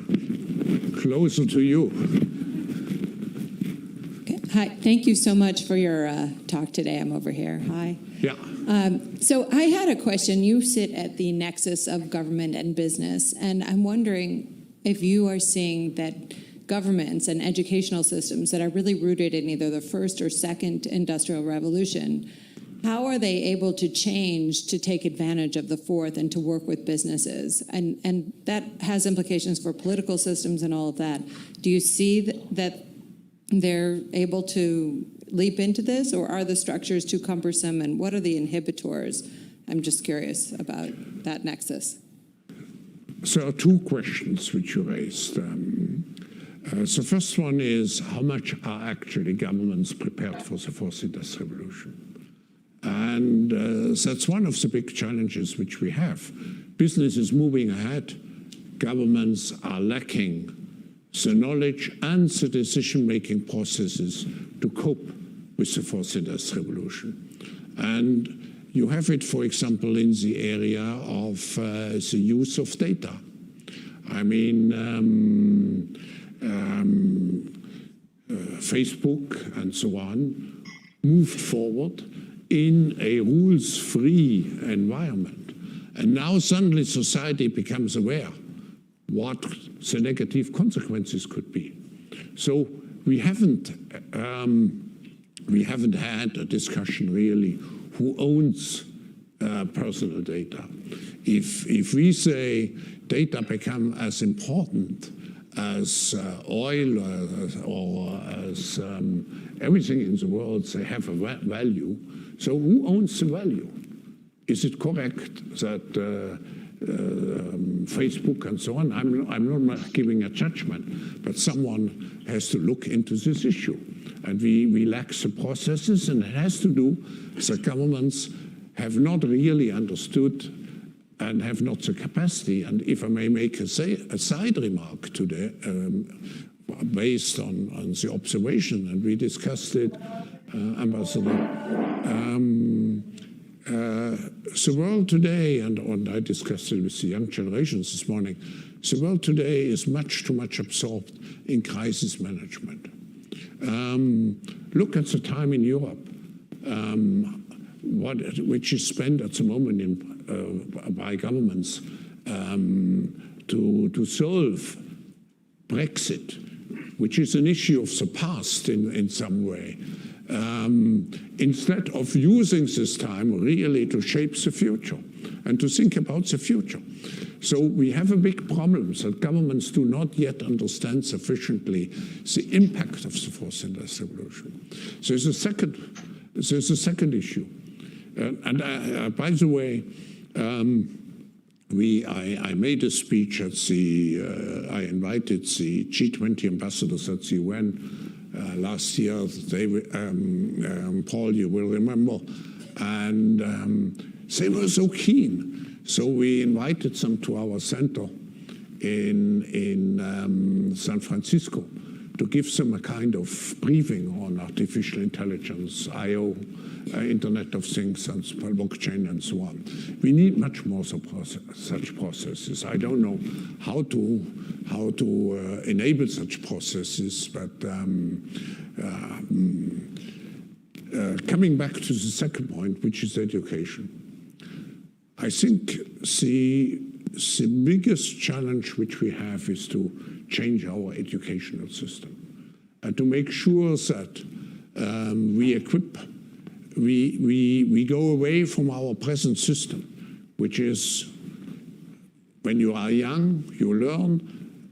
closer to you. Okay. Hi, thank you so much for your talk today. I'm over here. Hi. Yeah. So I had a question. You sit at the nexus of government and business, and I'm wondering if you are seeing that governments and educational systems that are really rooted in either the first or second industrial revolution how are they able to change to take advantage of the fourth and to work with businesses? And that has implications for political systems and all of that. Do you see that they're able to leap into this, or are the structures too cumbersome, and what are the inhibitors? I'm just curious about that nexus. So 2 questions which you raised. The first one is, how much are actually governments prepared for the fourth industrial revolution? And that's one of the big challenges which we have. Business is moving ahead. Governments are lacking the knowledge and the decision-making processes to cope with the fourth industrial revolution. And you have it, for example, in the area of the use of data. I mean, Facebook and so on moved forward in a rules-free environment. And now suddenly society becomes aware what the negative consequences could be. So we haven't had a discussion really who owns personal data. If we say data become as important as oil or as everything in the world, they have a value. So who owns the value? Is it correct that Facebook and so on, I'm not giving a judgment, but someone has to look into this issue. And we lack the processes, and it has to do that governments have not really understood and have not the capacity. And if I may make a side remark today, based on the observation, and we discussed it, Ambassador, the world today, and I discussed it with the young generations this morning, the world today is much too much absorbed in crisis management. Look at the time in Europe, which is spent at the moment by governments to solve Brexit, which is an issue of the past in some way. Instead of using this time really to shape the future and to think about the future. So we have a big problem that governments do not yet understand sufficiently the impact of the fourth industrial revolution. So there's a second issue. By the way, I made a speech at I invited the G20 ambassadors at the UN last year. Paul, you will remember, and they were so keen. So we invited them to our center in San Francisco to give them a kind of briefing on artificial intelligence, I/O, Internet of Things, and blockchain, and so on. We need much more such processes. I don't know how to enable such processes, but coming back to the second point, which is education. I think the biggest challenge which we have is to change our educational system and to make sure that we go away from our present system, which is when you are young, you learn,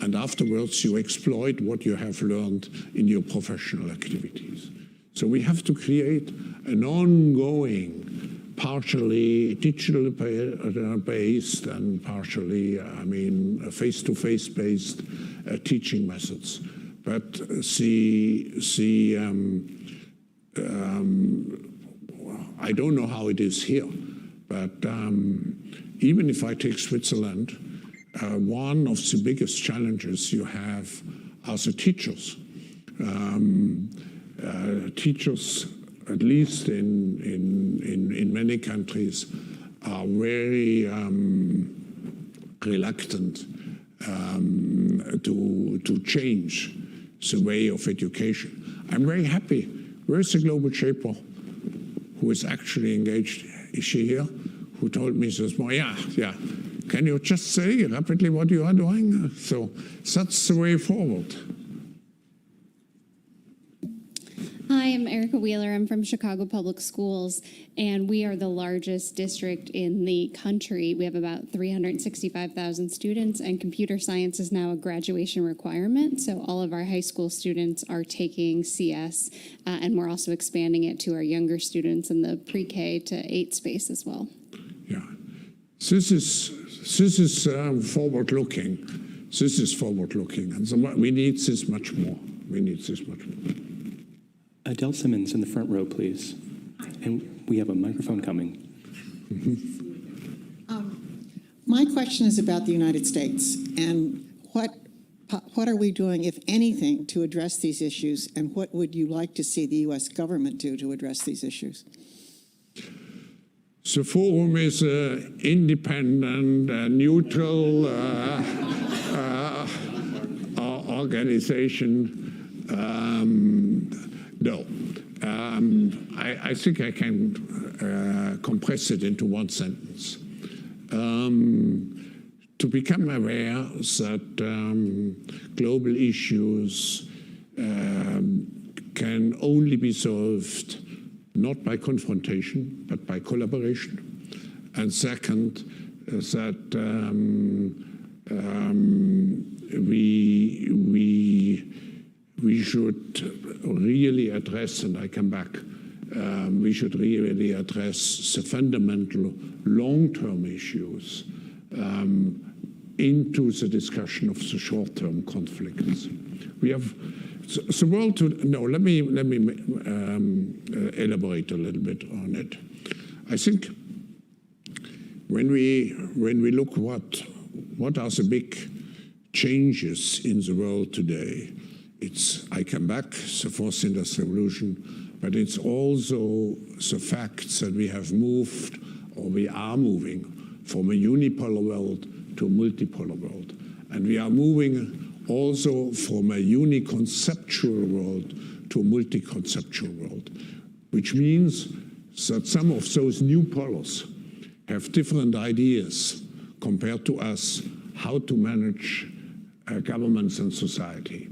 and afterwards you exploit what you have learned in your professional activities. So we have to create an ongoing, partially digital based and partially, face-to-face based teaching methods. But I don't know how it is here, but even if I take Switzerland, one of the biggest challenges you have are the teachers. Teachers, at least in many countries, are very reluctant to change the way of education. I'm very happy. Where's the global shaper who is actually engaged? Is she here? Who told me this morning, yeah. Can you just say rapidly what you are doing? So that's the way forward. Hi, I'm Erica Wheeler. I'm from Chicago Public Schools, and we are the largest district in the country. We have about 365,000 students, and computer science is now a graduation requirement. So all of our high school students are taking CS, and we're also expanding it to our younger students in the pre-K to 8 space as well. Yeah, this is forward-looking. This is forward-looking, and so we need this much more. We need this much more. Adele Simmons in the front row, please. And we have a microphone coming. My question is about the United States and what are we doing, if anything, to address these issues, and what would you like to see the U.S. government do to address these issues? The forum is an independent, neutral organization. No, I think I can compress it into one sentence. To become aware that global issues can only be solved not by confrontation, but by collaboration. And second, that we should really address, and I come back, we should really address the fundamental long-term issues into the discussion of the short-term conflicts. We have the world to no. Let me elaborate a little bit on it. I think when we look what are the big changes in the world today, I come back, the fourth industrial revolution, but it's also the fact that we have moved, or we are moving, from a unipolar world to a multipolar world. And we are moving also from a uniconceptual world to a multi-conceptual world, which means that some of those new poles have different ideas compared to us how to manage governments and society.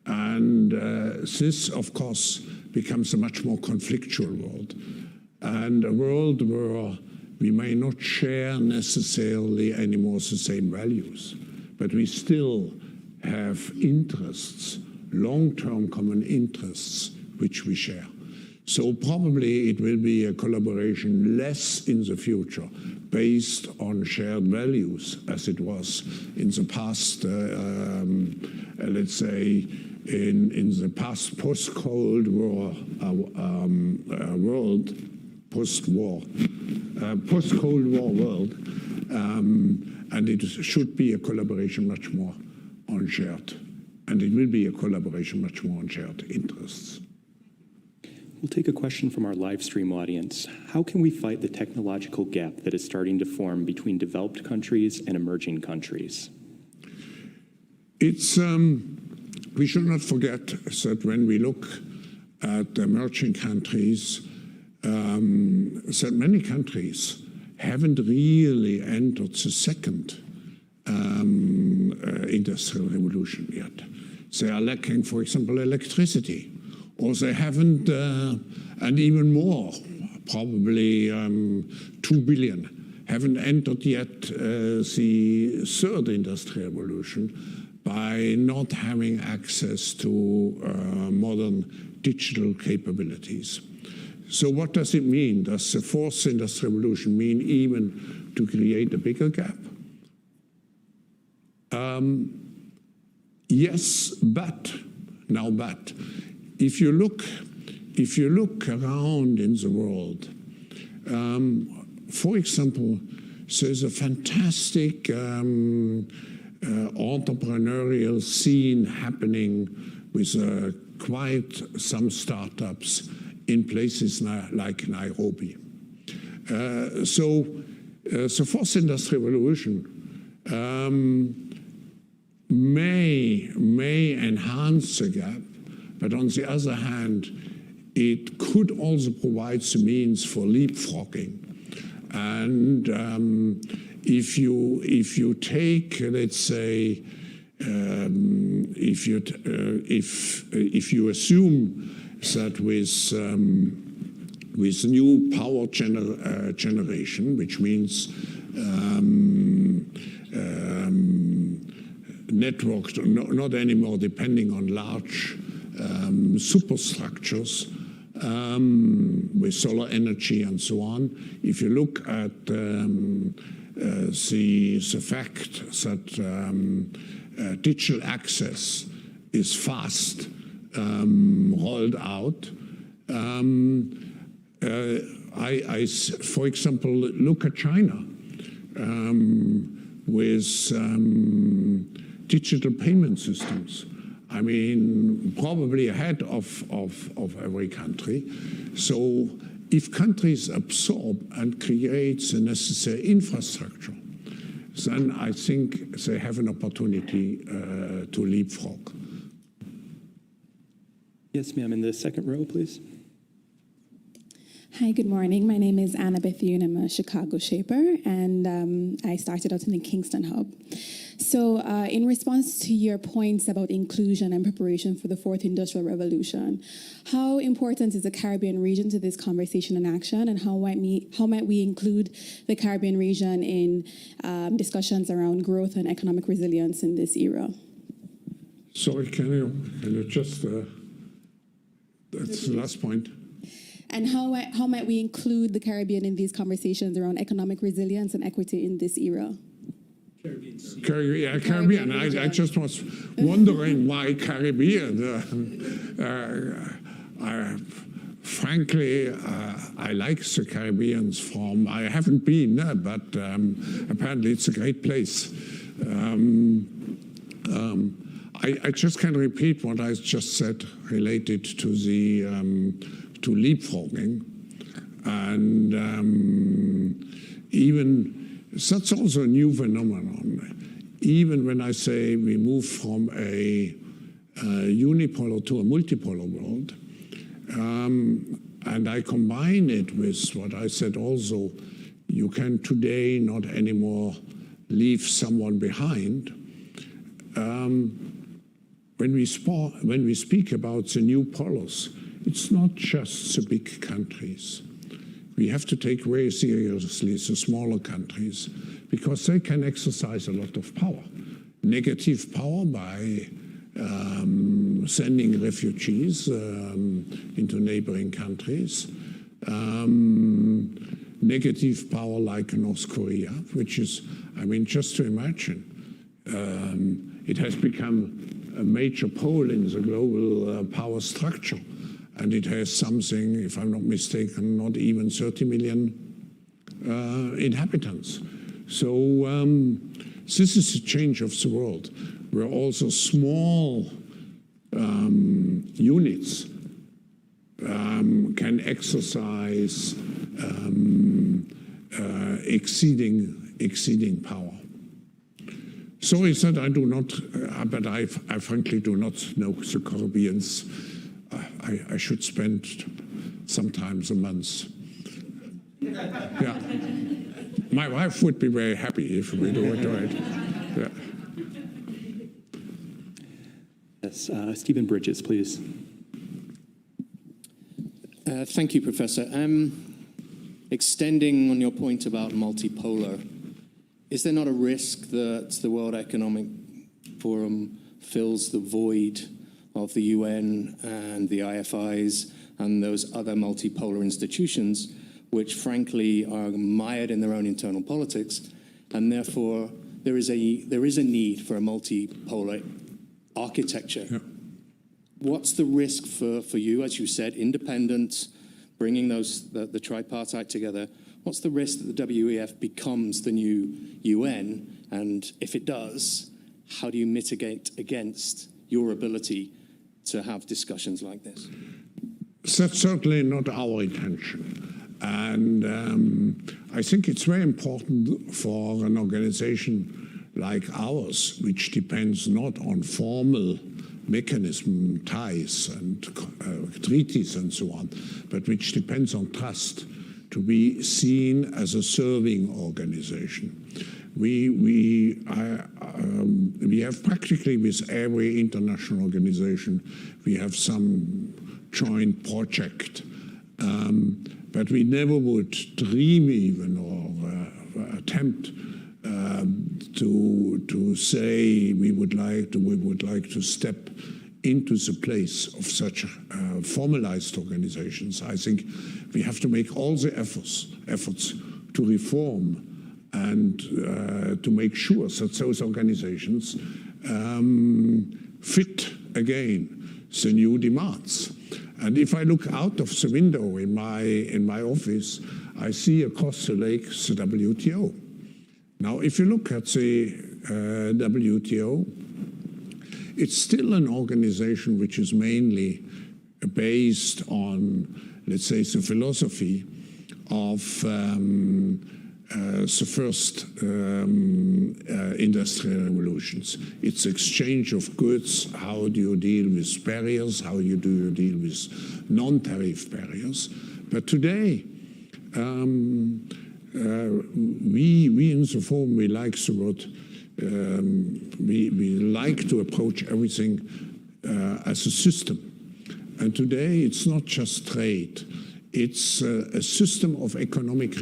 And this, of course, becomes a much more conflictual world, and a world where we may not share necessarily anymore the same values, but we still have interests, long-term common interests, which we share. So probably it will be a collaboration less in the future based on shared values as it was in the past, let's say, in the past post-Cold War world, post-Cold War world, and it should be a collaboration much more on shared, and it will be a collaboration much more on shared interests. We'll take a question from our live stream audience. How can we fight the technological gap that is starting to form between developed countries and emerging countries? It's we should not forget that when we look at emerging countries, that many countries haven't really entered the second industrial revolution yet. They are lacking, for example, electricity, or they haven't, and even more, probably 2 billion, haven't entered yet the third industrial revolution by not having access to modern digital capabilities. So what does it mean? Does the fourth industrial revolution mean even to create a bigger gap? Yes, but if you look around in the world, for example, there's a fantastic entrepreneurial scene happening with quite some startups in places like Nairobi. So the fourth industrial revolution may enhance the gap, but on the other hand, it could also provide the means for leapfrogging. And if you take, let's say, if you assume that with new power generation, which means networks not anymore depending on large superstructures with solar energy and so on. If you look at the fact that digital access is fast rolled out, I, for example, look at China with digital payment systems. I mean, probably ahead of every country. So if countries absorb and create the necessary infrastructure, then I think they have an opportunity to leapfrog. Yes, ma'am, in the second row, please. Hi, good morning. My name is Anna Bethune. I'm a Chicago shaper, and I started out in the Kingston hub. So in response to your points about inclusion and preparation for the fourth industrial revolution, how important is the Caribbean region to this conversation and action, and how might we include the Caribbean region in discussions around growth and economic resilience in this era? Sorry, can you just, that's the last point. And how might we include the Caribbean in these conversations around economic resilience and equity in this era? Caribbean. I just was wondering why Caribbean. Frankly, I like the Caribbean's form. I haven't been, but apparently it's a great place. I just can repeat what I just said related to the to leapfrogging, and even that's also a new phenomenon. Even when I say we move from a unipolar to a multipolar world, and I combine it with what I said also, you can today not anymore leave someone behind. When we speak about the new polars, it's not just the big countries. We have to take very seriously the smaller countries, because they can exercise a lot of power. Negative power by sending refugees into neighboring countries. Negative power like North Korea, which is, I mean, just to imagine, it has become a major pole in the global power structure. And it has something, if I'm not mistaken, not even 30 million inhabitants. So this is a change of the world, where also small units can exercise exceeding power. Sorry that I do not, but I frankly do not know the Caribbeans. I should spend sometimes a month. Yeah. My wife would be very happy if we do it. Yeah. Yes, Stephen Bridges, please. Thank you, Professor. Extending on your point about multipolar, is there not a risk that the World Economic Forum fills the void of the UN and the IFIs and those other multipolar institutions, which frankly are mired in their own internal politics, and therefore there is a need for a multipolar architecture? Yeah. What's the risk for you, as you said, independent, bringing the tripartite together? What's the risk that the WEF becomes the new UN? And if it does, how do you mitigate against your ability to have discussions like this? That's certainly not our intention. And I think it's very important for an organization like ours, which depends not on formal mechanism, ties and treaties and so on, but which depends on trust, to be seen as a serving organization. We have practically with every international organization, we have some joint project. But we never would dream even or attempt to say we would like to step into the place of such formalized organizations. I think we have to make all the efforts to reform and to make sure that those organizations fit again the new demands. And if I look out of the window in my office, I see across the lake the WTO. Now, if you look at the WTO, it's still an organization which is mainly based on, let's say, the philosophy of the first industrial revolutions. It's exchange of goods. How do you deal with barriers? How do you deal with non-tariff barriers? But today, we in the forum, we like the word, we like to approach everything as a system. And today, it's not just trade. It's a system of economic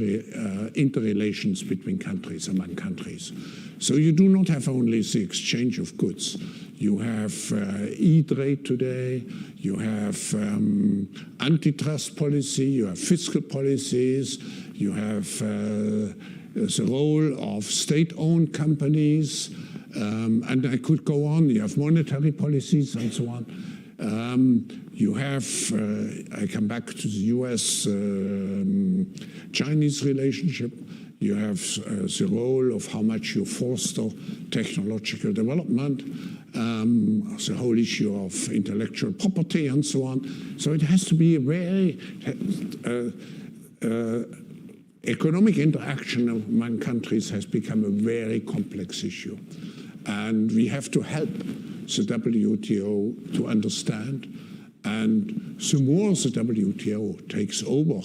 interrelations between countries, among countries. So you do not have only the exchange of goods. You have e-trade today, you have antitrust policy, you have fiscal policies, you have the role of state-owned companies, and I could go on. You have monetary policies and so on. You have, I come back to the US-Chinese relationship. You have the role of how much you foster technological development, the whole issue of intellectual property and so on. So it has to be a very economic interaction among countries has become a very complex issue. And we have to help the WTO to understand. And the more the WTO takes over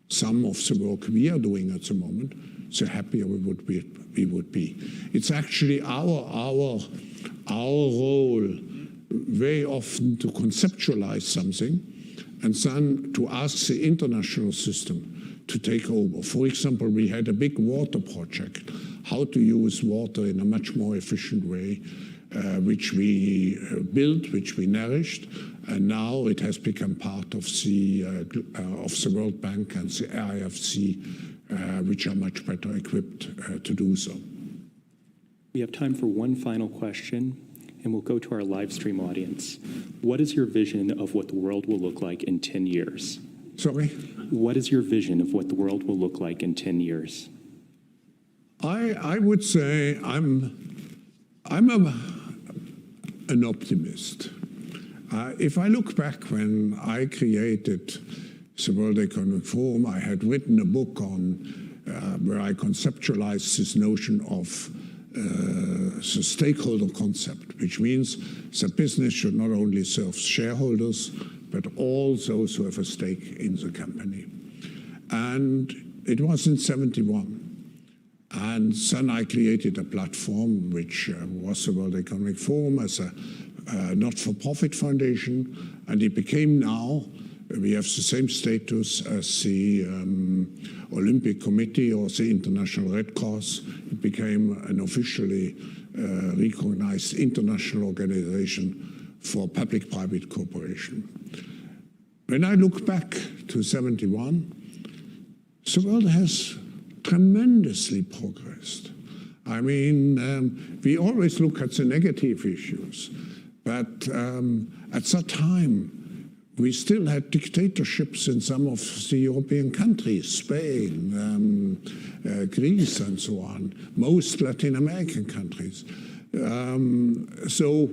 some of the work we are doing at the moment, the happier we would be. It's actually our role very often to conceptualize something and then to ask the international system to take over. For example, we had a big water project, how to use water in a much more efficient way, which we built, which we nourished, and now it has become part of the World Bank and the IFC, which are much better equipped to do so. We have time for one final question, and we'll go to our live stream audience. What is your vision of what the world will look like in 10 years? Sorry? What is your vision of what the world will look like in 10 years? I would say I'm an optimist. If I look back when I created the World Economic Forum, I had written a book on where I conceptualized this notion of the stakeholder concept, which means that business should not only serve shareholders, but all those who have a stake in the company. And it was in '71. And then I created a platform, which was the World Economic Forum as a not-for-profit foundation, and it became now, we have the same status as the Olympic Committee or the International Red Cross. It became an officially recognized international organization for public-private cooperation. When I look back to '71, the world has tremendously progressed. I mean, we always look at the negative issues, but at that time, we still had dictatorships in some of the European countries, Spain, Greece, and so on, most Latin American countries. So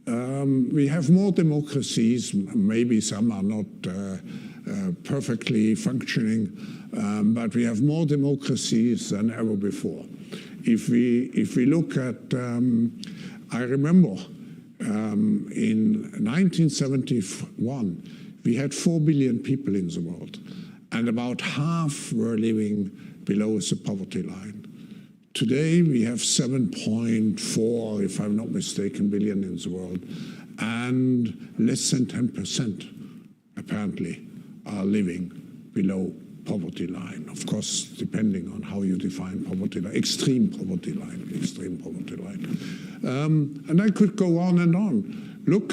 we have more democracies. Maybe some are not perfectly functioning, but we have more democracies than ever before. If we look at, I remember in 1971, we had 4 billion people in the world, and about half were living below the poverty line. Today, we have 7.4, if I'm not mistaken, billion in the world, and less than 10% apparently are living below poverty line. Of course, depending on how you define poverty line, extreme poverty line. And I could go on and on. Look,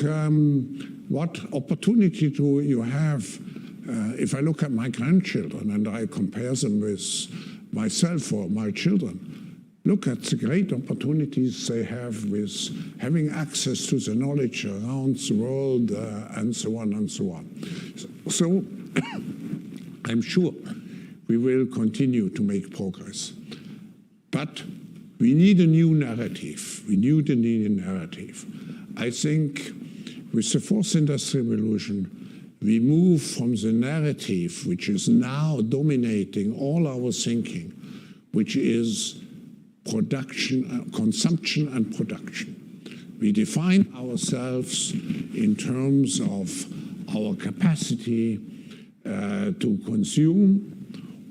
what opportunity do you have if I look at my grandchildren and I compare them with myself or my children? Look at the great opportunities they have with having access to the knowledge around the world and so on and so on. So I'm sure we will continue to make progress. But we need a new narrative. I think with the fourth industrial revolution, we move from the narrative which is now dominating all our thinking, which is production, consumption and production. We define ourselves in terms of our capacity to consume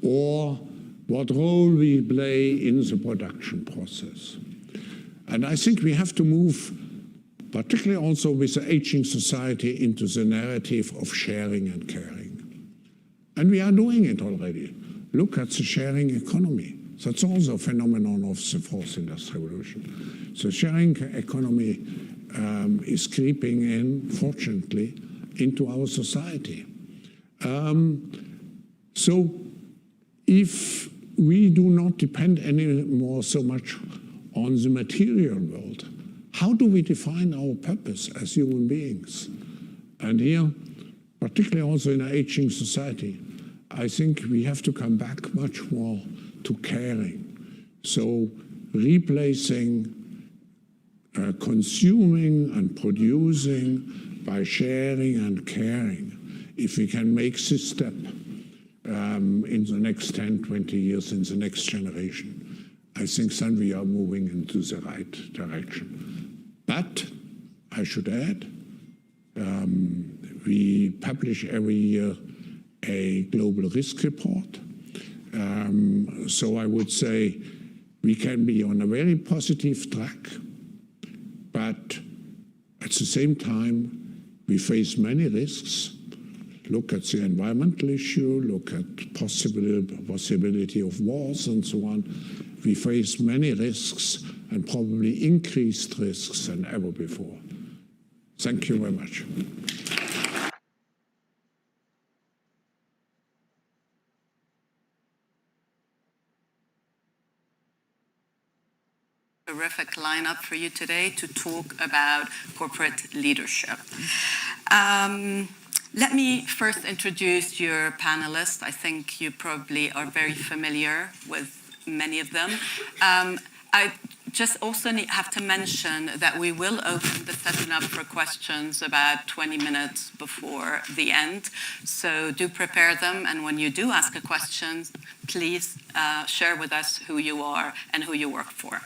or what role we play in the production process. And I think we have to move, particularly also with the aging society, into the narrative of sharing and caring. And we are doing it already. Look at the sharing economy. That's also a phenomenon of the fourth industrial revolution. The sharing economy is creeping in, fortunately, into our society. So if we do not depend anymore so much on the material world, how do we define our purpose as human beings? And here, particularly also in an aging society, I think we have to come back much more to caring. So replacing consuming and producing by sharing and caring. If we can make this step in the next 10, 20 years, in the next generation, I think then we are moving into the right direction. But I should add, we publish every year a global risk report. So I would say we can be on a very positive track, but at the same time, we face many risks. Look at the environmental issue, look at possibility of wars and so on. We face many risks and probably increased risks than ever before. Thank you very much. Terrific lineup for you today to talk about corporate leadership. Let me first introduce your panelists. I think you probably are very familiar with many of them. I just also have to mention that we will open the session up for questions about 20 minutes before the end. So do prepare them, and when you do ask a question, please share with us who you are and who you work for.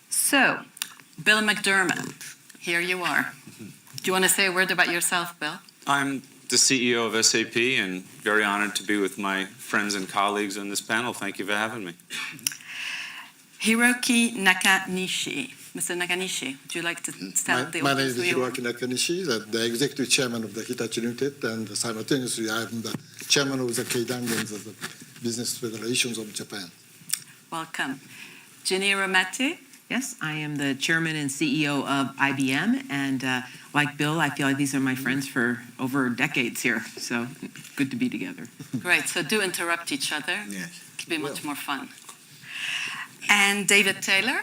So, Bill McDermott, here you are. Do you want to say a word about yourself, Bill? I'm the CEO of SAP and very honored to be with my friends and colleagues on this panel. Thank you for having me. Hiroki Nakanishi. Mr. Nakanishi, would you like to tell the My name audience is who you are? Hiroki Nakanishi, the executive chairman of the Hitachi Limited, and simultaneously I am the chairman of the Keidangans of the Business Federations of Japan. Welcome. Ginny Rometty. Yes, I am the chairman and CEO of IBM, and like Bill, I feel like these are my friends for over decades here, so good to be together. Great, so do interrupt each other. Yes. It'll be much more fun. And David Taylor.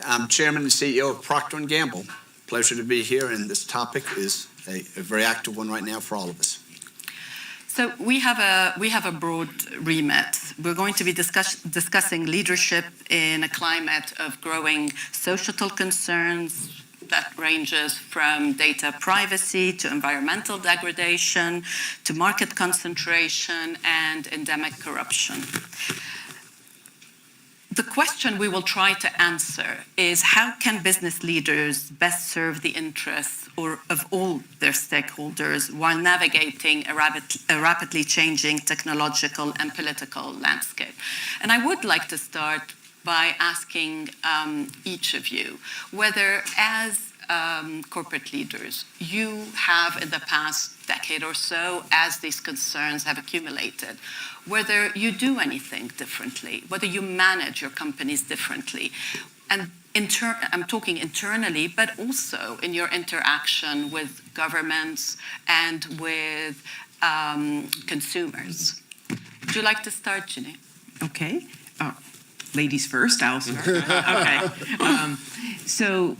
I'm chairman and CEO of Procter & Gamble. Pleasure to be here, and this topic is a very active one right now for all of us. So we have a broad remit. We're going to be discussing leadership in a climate of growing societal concerns that ranges from data privacy to environmental degradation to market concentration and endemic corruption. The question we will try to answer is how can business leaders best serve the interests of all their stakeholders while navigating a rapidly changing technological and political landscape? And I would like to start by asking each of you whether, as corporate leaders, you have in the past decade or so, as these concerns have accumulated, whether you do anything differently, whether you manage your companies differently. And I'm talking internally, but also in your interaction with governments and with consumers. Would you like to start, Ginny? Okay. Ladies first, I'll start. Okay. So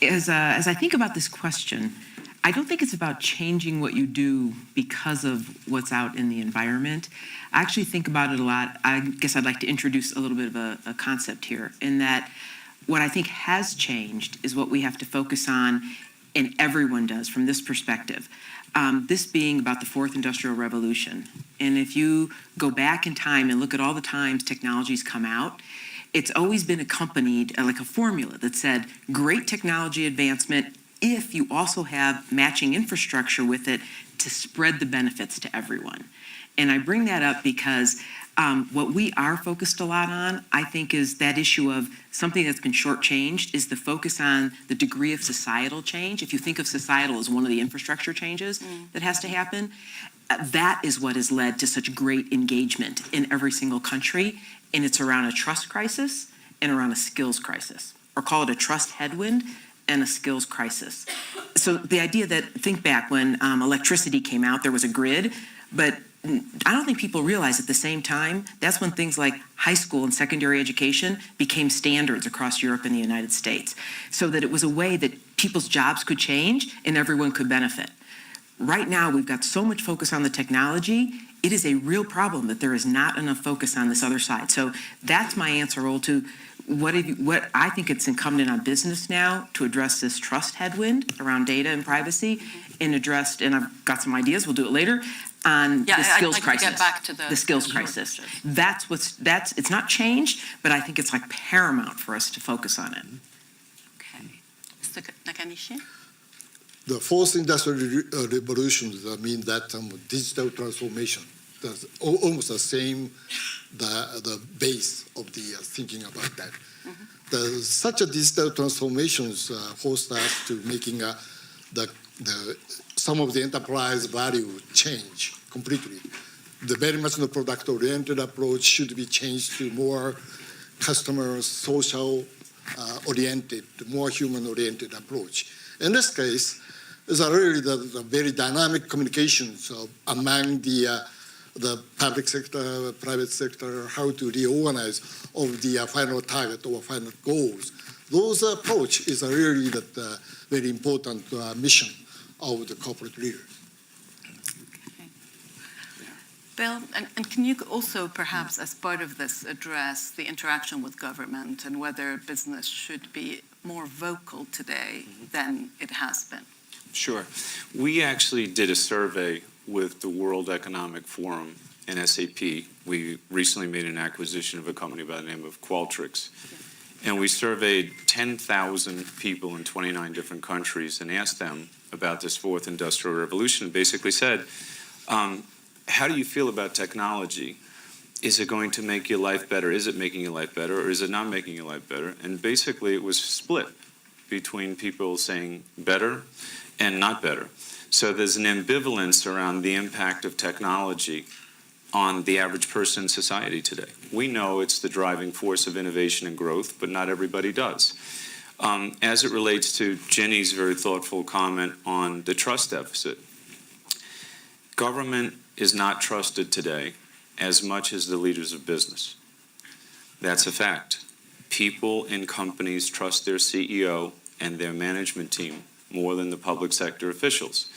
as I think about this question, I don't think it's about changing what you do because of what's out in the environment. I actually think about it a lot. I guess I'd like to introduce a little bit of a concept here, in that what I think has changed is what we have to focus on, and everyone does from this perspective. This being about the fourth industrial revolution. And if you go back in time and look at all the times technology's come out, it's always been accompanied like a formula that said great technology advancement if you also have matching infrastructure with it to spread the benefits to everyone. And I bring that up because what we are focused a lot on, I think, is that issue of something that's been shortchanged is the focus on the degree of societal change. If you think of societal as one of the infrastructure changes that has to happen, that is what has led to such great engagement in every single country. And it's around a trust crisis and around a skills crisis, or call it a trust headwind and a skills crisis. So the idea that, think back when electricity came out, there was a grid, but I don't think people realize at the same time, that's when things like high school and secondary education became standards across Europe and the United States, so that it was a way that people's jobs could change and everyone could benefit. Right now, we've got so much focus on the technology, it is a real problem that there is not enough focus on this other side. So that's my answer, Raul, to what I think it's incumbent on business now to address this trust headwind around data and privacy, and I've got some ideas, we'll do it later, on the skills crisis. To get back to the skills crisis. It's not changed, but I think it's like paramount for us to focus on it. Okay. Mr. Nakanishi? The fourth industrial revolution means that digital transformation. That's almost the same, the base of the thinking about that. Such a digital transformations forced us to making some of the enterprise value change completely. The very much the product-oriented approach should be changed to more customer, social oriented, more human-oriented approach. In this case, it's really the very dynamic communications among the public sector, private sector, how to reorganize of the final target or final goals. Those approach is really the very important mission of the corporate leader. Okay. Bill, and can you also perhaps, as part of this, address the interaction with government and whether business should be more vocal today than it has been? Sure. We actually did a survey with the World Economic Forum and SAP. We recently made an acquisition of a company by the name of Qualtrics. And we surveyed 10,000 people in 29 different countries and asked them about this fourth industrial revolution. Basically said, how do you feel about technology? Is it going to make your life better? Is it making your life better, or is it not making your life better? And basically it was split between people saying better and not better. So there's an ambivalence around the impact of technology on the average person in society today. We know it's the driving force of innovation and growth, but not everybody does. As it relates to Ginny's very thoughtful comment on the trust deficit, government is not trusted today as much as the leaders of business. That's a fact. People in companies trust their CEO and their management team more than the public sector officials.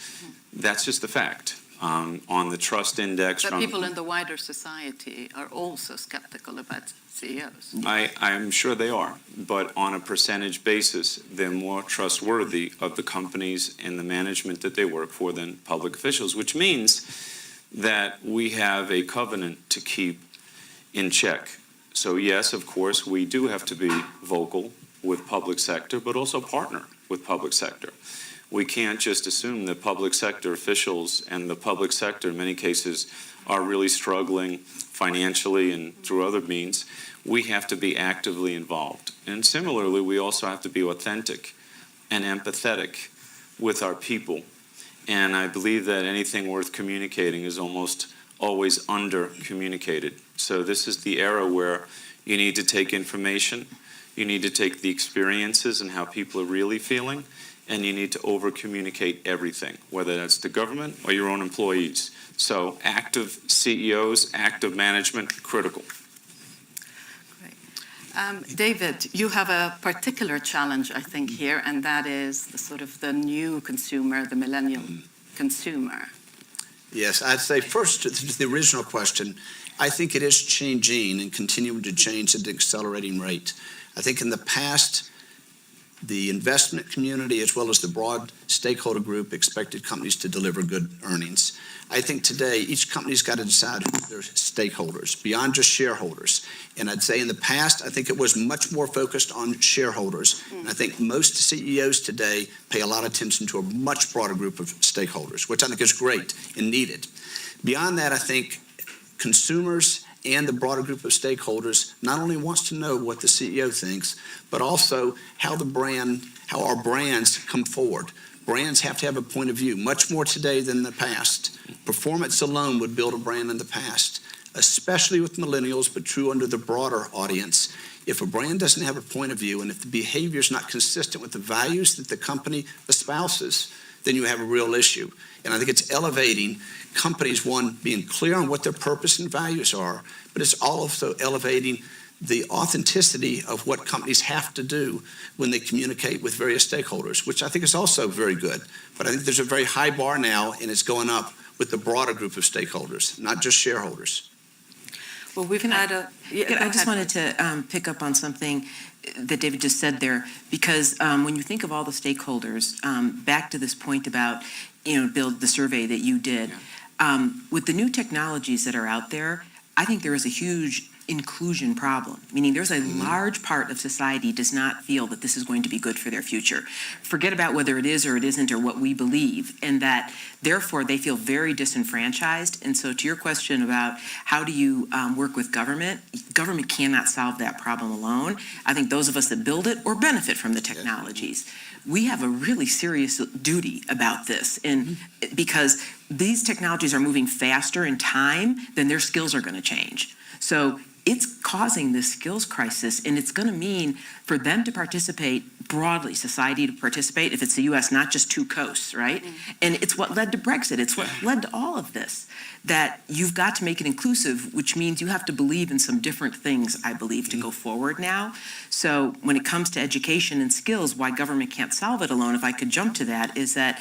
That's just a fact. On the trust index. But people in the wider society are also skeptical about CEOs. I'm sure they are, but on a percentage basis, they're more trustworthy of the companies and the management that they work for than public officials, which means that we have a covenant to keep in check. So yes, of course, we do have to be vocal with public sector, but also partner with public sector. We can't just assume that public sector officials and the public sector in many cases are really struggling financially and through other means. We have to be actively involved. And similarly, we also have to be authentic and empathetic with our people. And I believe that anything worth communicating is almost always under-communicated. So this is the era where you need to take information, you need to take the experiences and how people are really feeling, and you need to over-communicate everything, whether that's the government or your own employees. So active CEOs, active management, critical. David, you have a particular challenge, I think, here, and that is the sort of the new consumer, the millennial consumer. Yes, I'd say first to the original question, I think it is changing and continuing to change at an accelerating rate. I think in the past, the investment community as well as the broad stakeholder group expected companies to deliver good earnings. I think today each company's got to decide who their stakeholders, beyond just shareholders. And I'd say in the past, I think it was much more focused on shareholders. And I think most CEOs today pay a lot of attention to a much broader group of stakeholders, which I think is great and needed. Beyond that, I think consumers and the broader group of stakeholders not only wants to know what the CEO thinks, but also how our brands come forward. Brands have to have a point of view, much more today than in the past. Performance alone would build a brand in the past, especially with millennials, but true under the broader audience. If a brand doesn't have a point of view and if the behavior is not consistent with the values that the company espouses, then you have a real issue. And I think it's elevating companies, one, being clear on what their purpose and values are, but it's also elevating the authenticity of what companies have to do when they communicate with various stakeholders, which I think is also very good. But I think there's a very high bar now, and it's going up with the broader group of stakeholders, not just shareholders. Well, we've had a... I just wanted to pick up on something that David just said there, because when you think of all the stakeholders, back to this point about, Bill, the survey that you did, with the new technologies that are out there, I think there is a huge inclusion problem, meaning there's a large part of society does not feel that this is going to be good for their future. Forget about whether it is or it isn't or what we believe, and that therefore they feel very disenfranchised. And so to your question about how do you work with government cannot solve that problem alone. I think those of us that build it or benefit from the technologies, we have a really serious duty about this, and because these technologies are moving faster in time than their skills are going to change. So it's causing this skills crisis, and it's going to mean for them to participate broadly, society to participate, if it's the U.S., not just two coasts, right? And it's what led to Brexit. It's what led to all of this, that you've got to make it inclusive, which means you have to believe in some different things, I believe, to go forward now. So when it comes to education and skills, why government can't solve it alone, if I could jump to that, is that,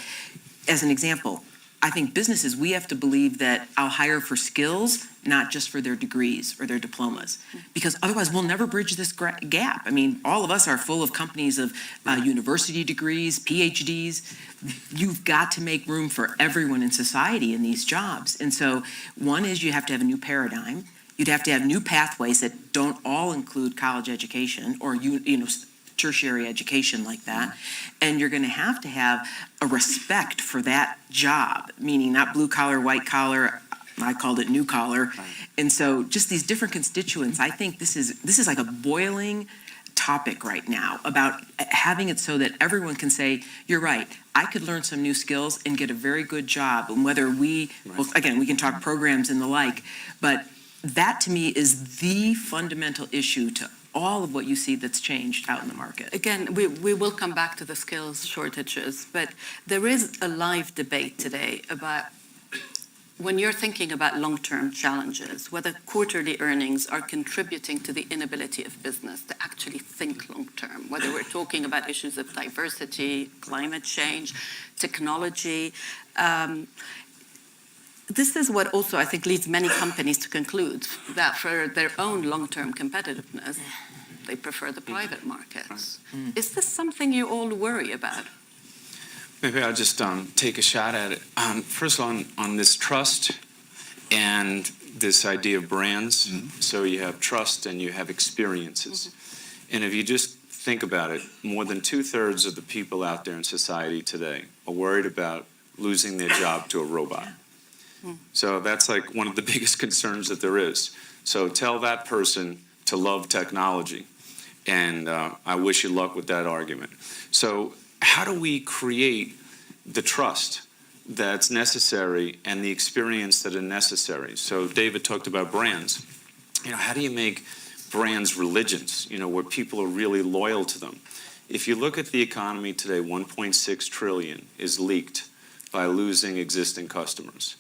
as an example, I think businesses, we have to believe that I'll hire for skills, not just for their degrees or their diplomas, because otherwise we'll never bridge this gap. I mean, all of us are full of companies of university degrees, PhDs. You've got to make room for everyone in society in these jobs. And so one is you have to have a new paradigm. You'd have to have new pathways that don't all include college education or tertiary education like that. And you're going to have a respect for that job, meaning not blue collar, white collar. I called it new collar. And so just these different constituents, I think this is like a boiling topic right now about having it so that everyone can say, you're right, I could learn some new skills and get a very good job. And whether well, again, we can talk programs and the like, but that to me is the fundamental issue to all of what you see that's changed out in the market. Again, we will come back to the skills shortages, but there is a live debate today about when you're thinking about long-term challenges, whether quarterly earnings are contributing to the inability of business to actually think long-term, whether we're talking about issues of diversity, climate change, technology. This is what also, I think, leads many companies to conclude that for their own long-term competitiveness, they prefer the private markets. Is this something you all worry about? Maybe I'll just take a shot at it. First of all, on this trust and this idea of brands. So you have trust and you have experiences. And if you just think about it, more than 2/3 of the people out there in society today are worried about losing their job to a robot. So that's like one of the biggest concerns that there is. So tell that person to love technology, and I wish you luck with that argument. So how do we create the trust that's necessary and the experience that are necessary? So David talked about brands. How do you make brands religions, where people are really loyal to them? If you look at the economy today, 1.6 trillion is leaked by losing existing customers.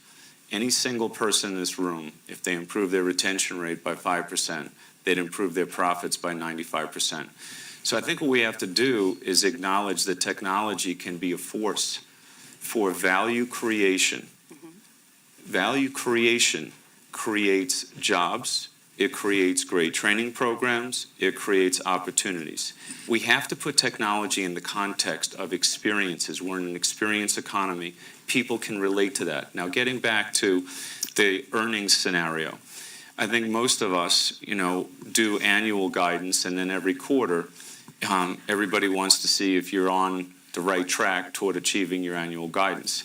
Any single person in this room, if they improve their retention rate by 5%, they'd improve their profits by 95%. So I think what we have to do is acknowledge that technology can be a force for value creation. Value creation creates jobs, it creates great training programs, it creates opportunities. We have to put technology in the context of experiences. We're in an experience economy. People can relate to that. Now, getting back to the earnings scenario, I think most of us, do annual guidance, and then every quarter, everybody wants to see if you're on the right track toward achieving your annual guidance.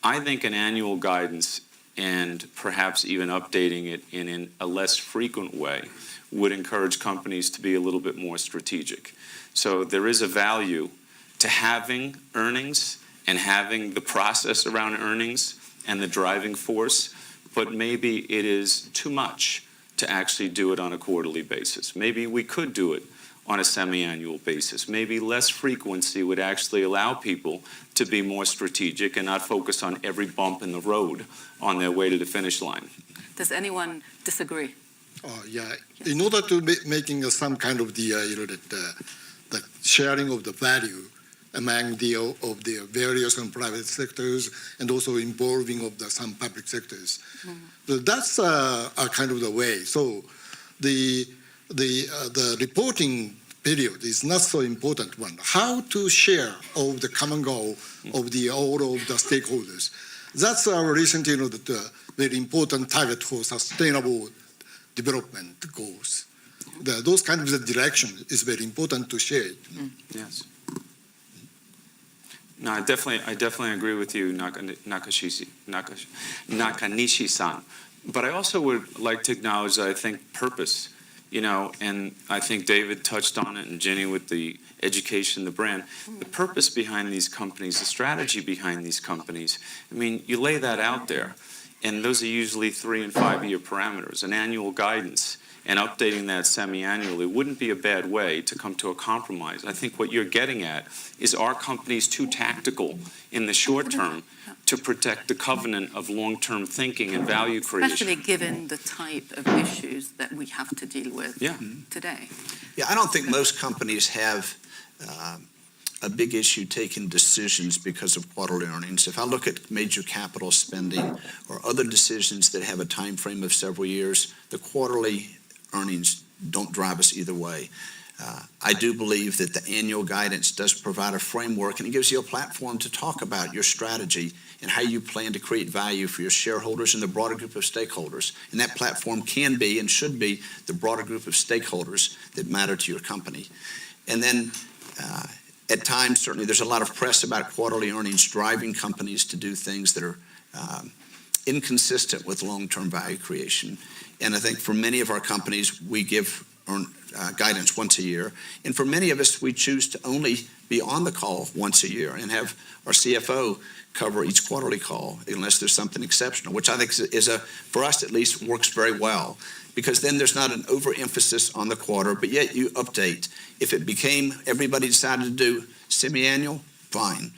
I think an annual guidance and perhaps even updating it in a less frequent way would encourage companies to be a little bit more strategic. So there is a value to having earnings and having the process around earnings and the driving force, but maybe it is too much to actually do it on a quarterly basis. Maybe we could do it on a semi-annual basis. Maybe less frequency would actually allow people to be more strategic and not focus on every bump in the road on their way to the finish line. Does anyone disagree? Yeah. In order to making some kind of the sharing of the value among the various and private sectors, and also involving of some public sectors, that's a kind of the way. So the reporting period is not so important one. How to share of the common goal of all of the stakeholders. That's our recent, the very important target for sustainable development goals. Those kind of the direction is very important to share it. Yes. No, I definitely agree with you, Nakanishi-san. But I also would like to acknowledge that I think purpose, and I think David touched on it, and Jenny with the education, the brand, the purpose behind these companies, the strategy behind these companies. I mean, you lay that out there, and those are usually 3- and 5-year parameters. An annual guidance and updating that semi-annually wouldn't be a bad way to come to a compromise. I think what you're getting at is, are companies too tactical in the short term to protect the covenant of long-term thinking and value creation? Especially given the type of issues that we have to deal with today. Yeah, I don't think most companies have a big issue taking decisions because of quarterly earnings. If I look at major capital spending or other decisions that have a time frame of several years, the quarterly earnings don't drive us either way. I do believe that the annual guidance does provide a framework, and it gives you a platform to talk about your strategy and how you plan to create value for your shareholders and the broader group of stakeholders. And that platform can be and should be the broader group of stakeholders that matter to your company. And then at times, certainly, there's a lot of press about quarterly earnings driving companies to do things that are inconsistent with long-term value creation. And I think for many of our companies, we give guidance once a year. And for many of us, we choose to only be on the call once a year and have our CFO cover each quarterly call unless there's something exceptional, which I think is for us at least, works very well. Because then there's not an overemphasis on the quarter, but yet you update. If it became, everybody decided to do semi-annual, fine.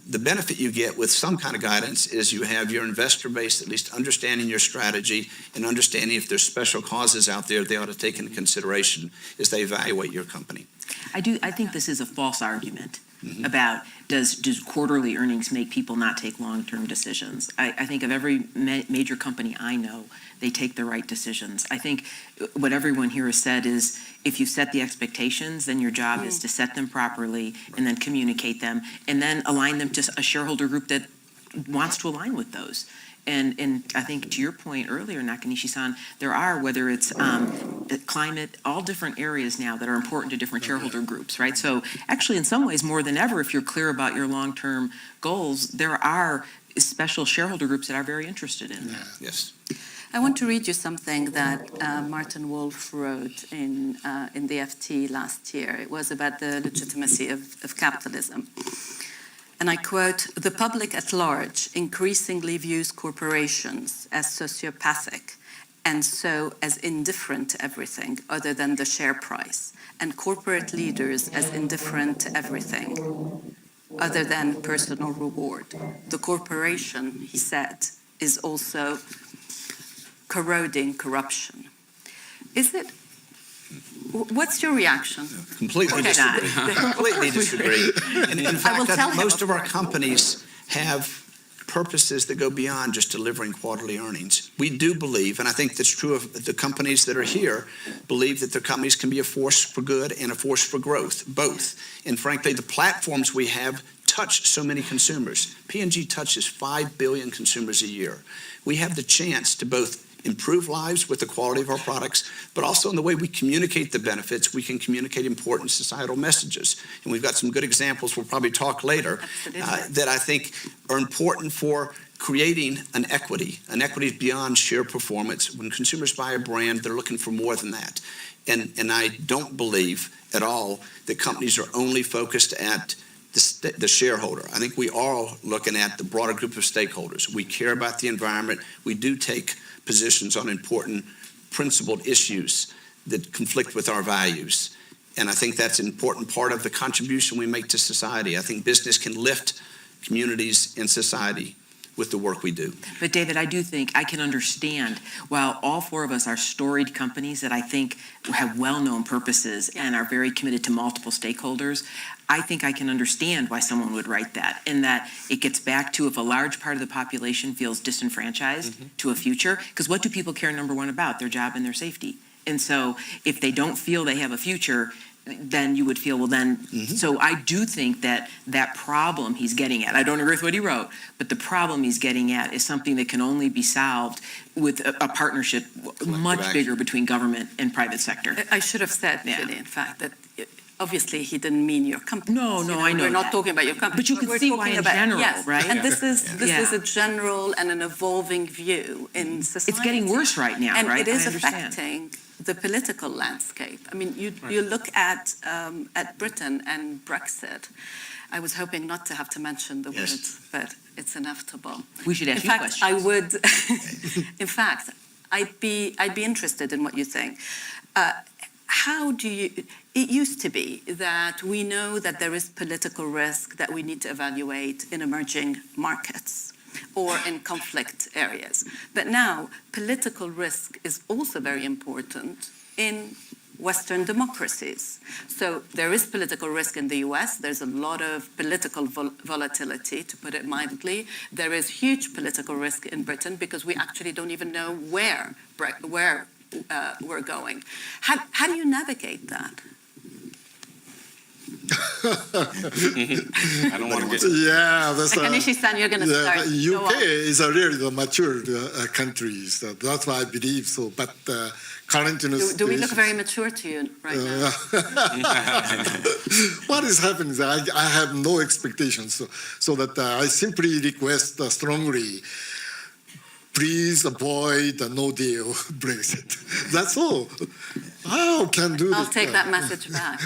The benefit you get with some kind of guidance is you have your investor base at least understanding your strategy and understanding if there's special causes out there they ought to take into consideration as they evaluate your company. I think this is a false argument about does quarterly earnings make people not take long-term decisions. I think of every major company I know, they take the right decisions. I think what everyone here has said is if you set the expectations, then your job is to set them properly and then communicate them and then align them to a shareholder group that wants to align with those. And I think to your point earlier, Nakanishi-san, there are, whether it's climate, all different areas now that are important to different shareholder groups, right? So actually, in some ways, more than ever, if you're clear about your long-term goals, there are special shareholder groups that are very interested in that. Yes. I want to read you something that Martin Wolf wrote in the FT last year. It was about the legitimacy of capitalism. And I quote, "The public at large increasingly views corporations as sociopathic and so as indifferent to everything other than the share price, and corporate leaders as indifferent to everything other than personal reward. The corporation," he said, "is also corroding corruption." Is it? What's your reaction? Completely disagree. Completely disagree. And in fact, I think most of our companies have purposes that go beyond just delivering quarterly earnings. We do believe, and I think that's true of the companies that are here, believe that their companies can be a force for good and a force for growth, both. And frankly, the platforms we have touch so many consumers. P&G touches 5 billion consumers a year. We have the chance to both improve lives with the quality of our products, but also in the way we communicate the benefits, we can communicate important societal messages. And we've got some good examples, we'll probably talk later, that I think are important for creating an equity beyond sheer performance. When consumers buy a brand, they're looking for more than that. And I don't believe at all that companies are only focused at the shareholder. I think we are looking at the broader group of stakeholders. We care about the environment. We do take positions on important principled issues that conflict with our values. And I think that's an important part of the contribution we make to society. I think business can lift communities and society with the work we do. But David, I do think I can understand, while all four of us are storied companies that I think have well-known purposes and are very committed to multiple stakeholders, I think I can understand why someone would write that, in that it gets back to if a large part of the population feels disenfranchised to a future, because what do people care, number one, about? Their job and their safety. And so if they don't feel they have a future, then you would feel, well then, so I do think that that problem he's getting at, I don't agree with what he wrote, but the problem he's getting at is something that can only be solved with a partnership much bigger between government and private sector. I should have said, really, in fact, that obviously he didn't mean your company. No, I know We're not that. talking about your company. But you can see why in general, yes. right? And this is a general and an evolving view in society. It's getting worse right now, and right? And it is I understand. affecting the political landscape. I mean, you look at Britain and Brexit. I was hoping not to have to mention the words, but it's inevitable. We should ask in you fact, questions. I would. In fact, I'd be interested in what you think. How do you? It used to be that we know that there is political risk that we need to evaluate in emerging markets or in conflict areas. But now, political risk is also very important in Western democracies. So there is political risk in the US. There's a lot of political volatility, to put it mildly. There is huge political risk in Britain because we actually don't even know where we're going. How do you navigate that? I don't want to get. Yeah, that's Kanishi-san, you're going to start. UK is a really the mature country. So that's why I believe so. But current do we look very mature to you right now? What is happening is I have no expectations. So that I simply request strongly, please avoid a no deal Brexit. That's all. How can do I'll this? take that message back.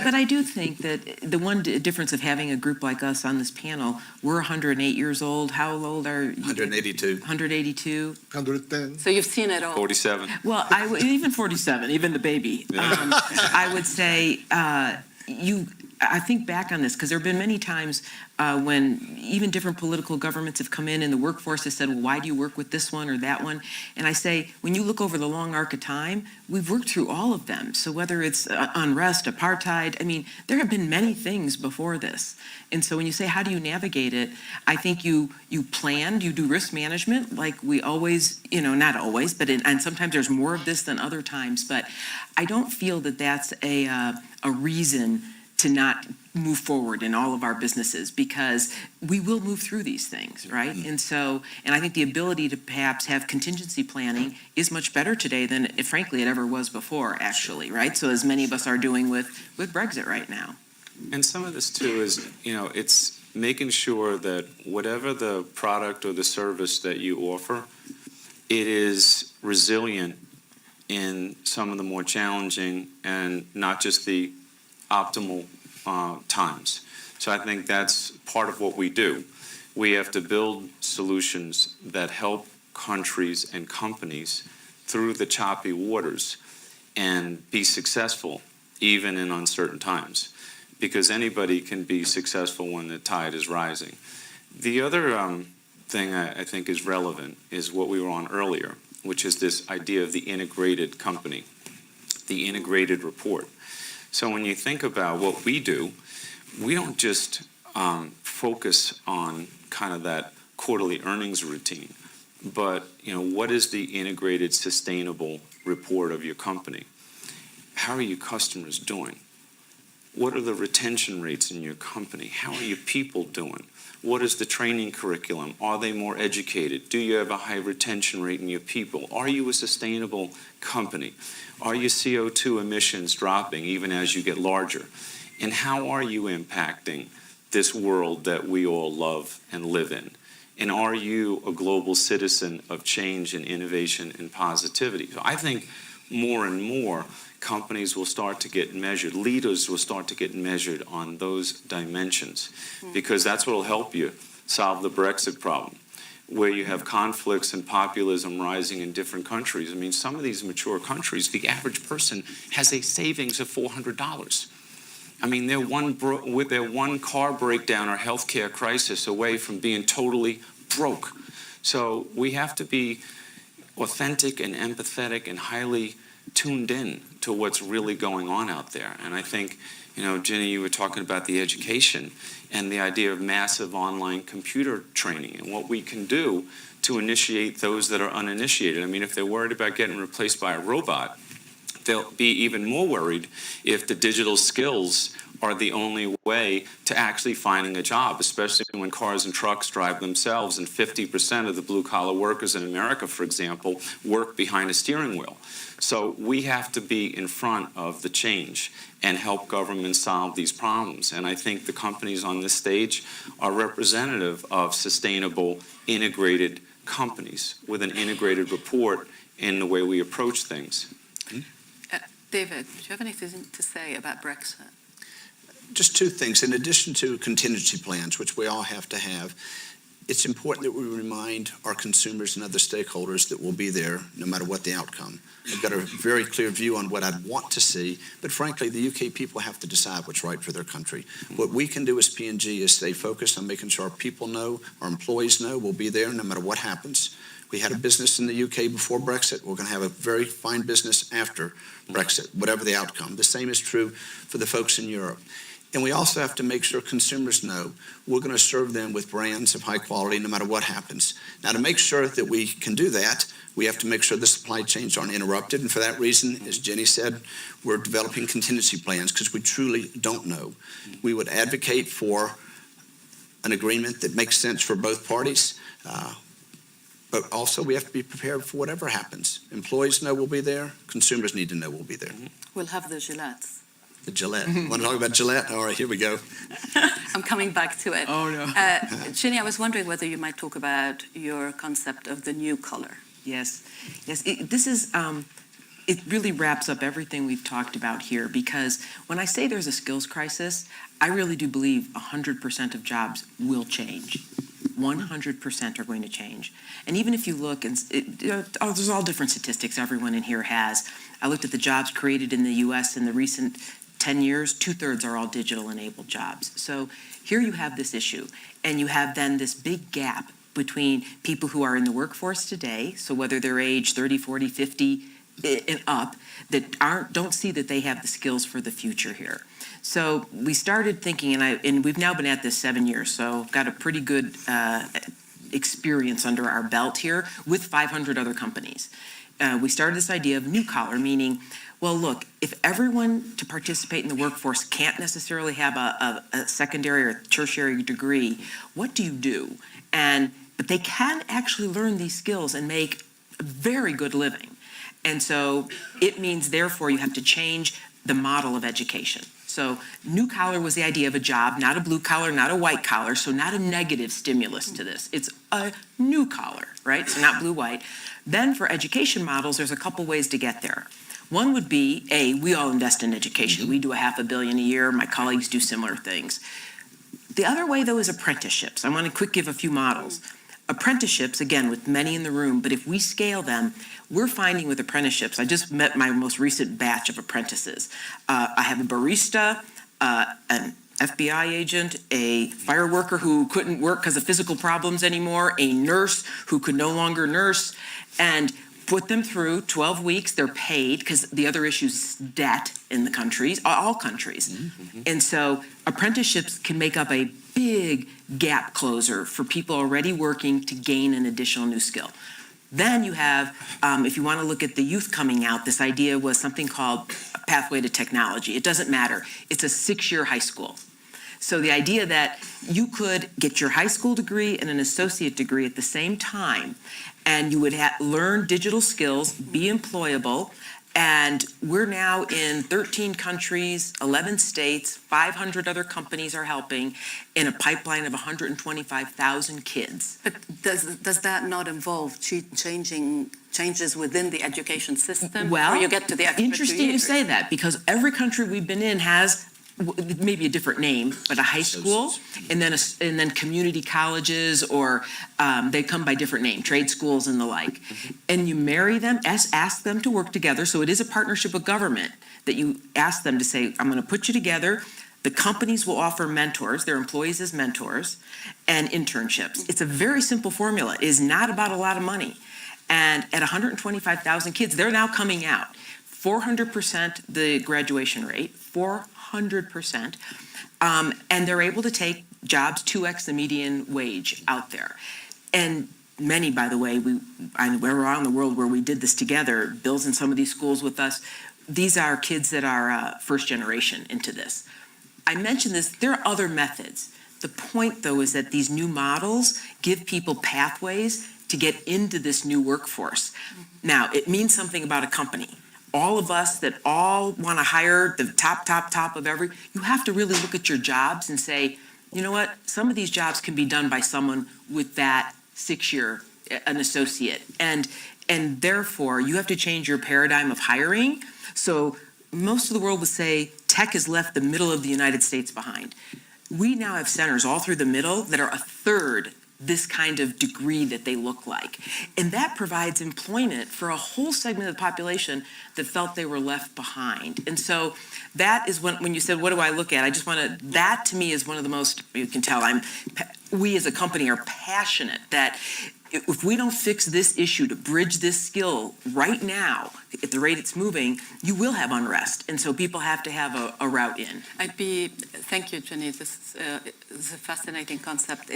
But I do think that the one difference of having a group like us on this panel, we're 108 years old. How old are you? 182. 182. 110. So you've seen it all. 47. Well, even 47, even the baby. I would say I think back on this because there have been many times when even different political governments have come in and the workforce has said, well, why do you work with this one or that one? And I say, when you look over the long arc of time, we've worked through all of them. So whether it's unrest, apartheid, I mean, there have been many things before this. And so when you say, how do you navigate it? I think you planned, you do risk management like we always, not always, but and sometimes there's more of this than other times. But I don't feel that that's a reason to not move forward in all of our businesses because we will move through these things, right? And I think the ability to perhaps have contingency planning is much better today than, frankly, it ever was before, actually, right? So as many of us are doing with Brexit right now. And some of this too is, making sure that whatever the product or the service that you offer, it is resilient in some of the more challenging and not just the optimal times. So I think that's part of what we do. We have to build solutions that help countries and companies through the choppy waters and be successful even in uncertain times, because anybody can be successful when the tide is rising. The other thing I think is relevant is what we were on earlier, which is this idea of the integrated company, the integrated report. So when you think about what we do, we don't just focus on kind of that quarterly earnings routine, but what is the integrated sustainable report of your company? How are your customers doing? What are the retention rates in your company? How are your people doing? What is the training curriculum? Are they more educated? Do you have a high retention rate in your people? Are you a sustainable company? Are your CO2 emissions dropping even as you get larger? And how are you impacting this world that we all love and live in? And are you a global citizen of change and innovation and positivity? So I think more and more companies will start to get measured, leaders will start to get measured on those dimensions, because that's what will help you solve the Brexit problem, where you have conflicts and populism rising in different countries. I mean, some of these mature countries, the average person has a savings of $400. I mean, with their one car breakdown or healthcare crisis away from being totally broke. So we have to be authentic and empathetic and highly tuned in to what's really going on out there. And I think, Ginny, you were talking about the education and the idea of massive online computer training and what we can do to initiate those that are uninitiated. I mean, if they're worried about getting replaced by a robot, they'll be even more worried if the digital skills are the only way to actually finding a job, especially when cars and trucks drive themselves and 50% of the blue-collar workers in America, for example, work behind a steering wheel. So we have to be in front of the change and help governments solve these problems. And I think the companies on this stage are representative of sustainable, integrated companies with an integrated report in the way we approach things. David, do you have anything to say about Brexit? Just two things. In addition to contingency plans, which we all have to have, it's important that we remind our consumers and other stakeholders that we'll be there no matter what the outcome. I've got a very clear view on what I'd want to see, but frankly, the UK people have to decide what's right for their country. What we can do as P&G is stay focused on making sure our people know, our employees know we'll be there no matter what happens. We had a business in the UK before Brexit. We're going to have a very fine business after Brexit, whatever the outcome. The same is true for the folks in Europe. And we also have to make sure consumers know we're going to serve them with brands of high quality no matter what happens. Now, to make sure that we can do that, we have to make sure the supply chains aren't interrupted. And for that reason, as Jenny said, we're developing contingency plans because we truly don't know. We would advocate for an agreement that makes sense for both parties. But also we have to be prepared for whatever happens. Employees know we'll be there. Consumers need to know we'll be there. We'll have the Gillettes. The Gillette. Want to talk about Gillette? All right, here we go. I'm coming back to it. Oh, no. Ginny, I was wondering whether you might talk about your concept of the new color. Yes. This is, it really wraps up everything we've talked about here, because when I say there's a skills crisis, I really do believe 100% of jobs will change. 100% are going to change. And even if you look, and there's all different statistics everyone in here has. I looked at the jobs created in the U.S. in the recent 10 years, 2/3 are all digital-enabled jobs. So here you have this issue, and you have then this big gap between people who are in the workforce today, so whether they're age 30, 40, 50 and up, that don't see that they have the skills for the future here. So we started thinking, and we've now been at this 7 years, so got a pretty good experience under our belt here with 500 other companies. We started this idea of new collar, meaning, well, look, if everyone to participate in the workforce can't necessarily have a secondary or tertiary degree, what do you do? But they can actually learn these skills and make a very good living. And so it means, therefore, you have to change the model of education. So new collar was the idea of a job, not a blue collar, not a white collar, so not a negative stimulus to this. It's a new collar, right? So not blue, white. Then for education models, there's a couple ways to get there. One would be, we all invest in education. We do $500 million a year. My colleagues do similar things. The other way, though, is apprenticeships. I want to give a few models. Apprenticeships, again, with many in the room, but if we scale them, we're finding with apprenticeships, I just met my most recent batch of apprentices. I have a barista, an FBI agent, a fire worker who couldn't work because of physical problems anymore, a nurse who could no longer nurse, and put them through 12 weeks. They're paid because the other issue is debt in the countries, all countries. And so apprenticeships can make up a big gap closer for people already working to gain an additional new skill. Then you have, if you want to look at the youth coming out, this idea was something called Pathway to Technology. It doesn't matter. It's a 6-year high school. So the idea that you could get your high school degree and an associate degree at the same time, and you would learn digital skills, be employable, and we're now in 13 countries, 11 states, 500 other companies are helping in a pipeline of 125,000 kids. But does that not involve changes within the education system? Well, before you get to the extra 2 interesting you years? say that, because every country we've been in has maybe a different name, but a high school, and then community colleges, or they come by different name, trade schools and the like. And you marry them, ask them to work together. So it is a partnership with government that you ask them to say, I'm going to put you together. The companies will offer mentors, their employees as mentors, and internships. It's a very simple formula. It is not about a lot of money. And at 125,000 kids, they're now coming out. 400% the graduation rate, 400%, and they're able to take jobs 2x the median wage out there. And many, by the way, we're around the world where we did this together. Bill's in some of these schools with us. These are kids that are first generation into this. I mentioned this, there are other methods. The point, though, is that these new models give people pathways to get into this new workforce. Now, it means something about a company. All of us that all want to hire the top of you have to really look at your jobs and say, you know what, some of these jobs can be done by someone with that 6-year, an associate. And therefore, you have to change your paradigm of hiring. So most of the world would say tech has left the middle of the United States behind. We now have centers all through the middle that are a third this kind of degree that they look like. And that provides employment for a whole segment of the population that felt they were left behind. And so that is when you said, what do I look at? That to me is one of the most, you can tell we as a company are passionate that if we don't fix this issue to bridge this skill right now, at the rate it's moving, you will have unrest. And so people have to have a route in. Thank you, Jenny. This is a fascinating concept.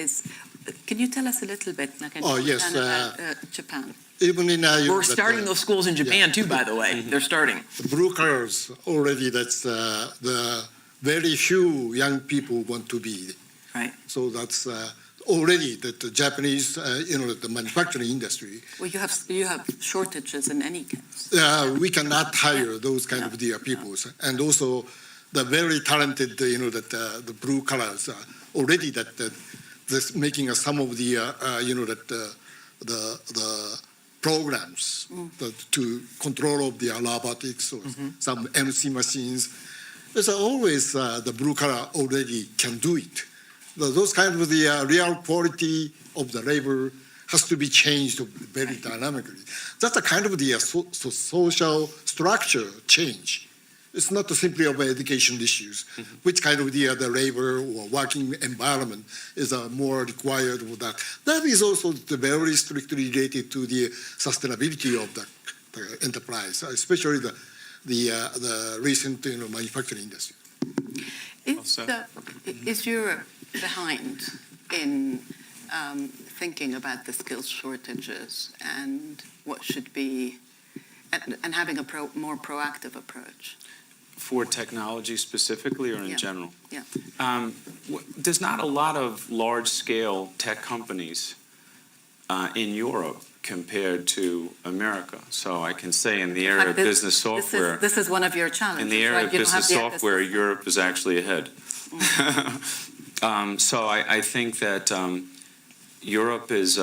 Can you tell us a little bit about Japan? Even in we're starting those schools in Japan too, by the way. They're starting. The blue collars already. That's the very few young people want to be. Right. So that's already that the Japanese, the manufacturing industry. Well, you have shortages in any case. We cannot hire those kind of people, and also the very talented, the blue collars already that's making some of the, the programs to control of the robotics or some MC machines. There's always the blue collar already can do it. Those kind of the real quality of the labor has to be changed very dynamically. That's a kind of the social structure change. It's not simply about education issues, which kind of the labor or working environment is more required of that. That is also very strictly related to the sustainability of the enterprise, especially the recent manufacturing industry. Is Europe behind in thinking about the skills shortages and what should be, and having a more proactive approach? For technology specifically or in general? Yeah. There's not a lot of large-scale tech companies in Europe compared to America. So I can say in the area of This- business software, This is one of your challenges. in the area right? of You don't have business the software, ecosystem. Europe is actually ahead. So I think that Europe is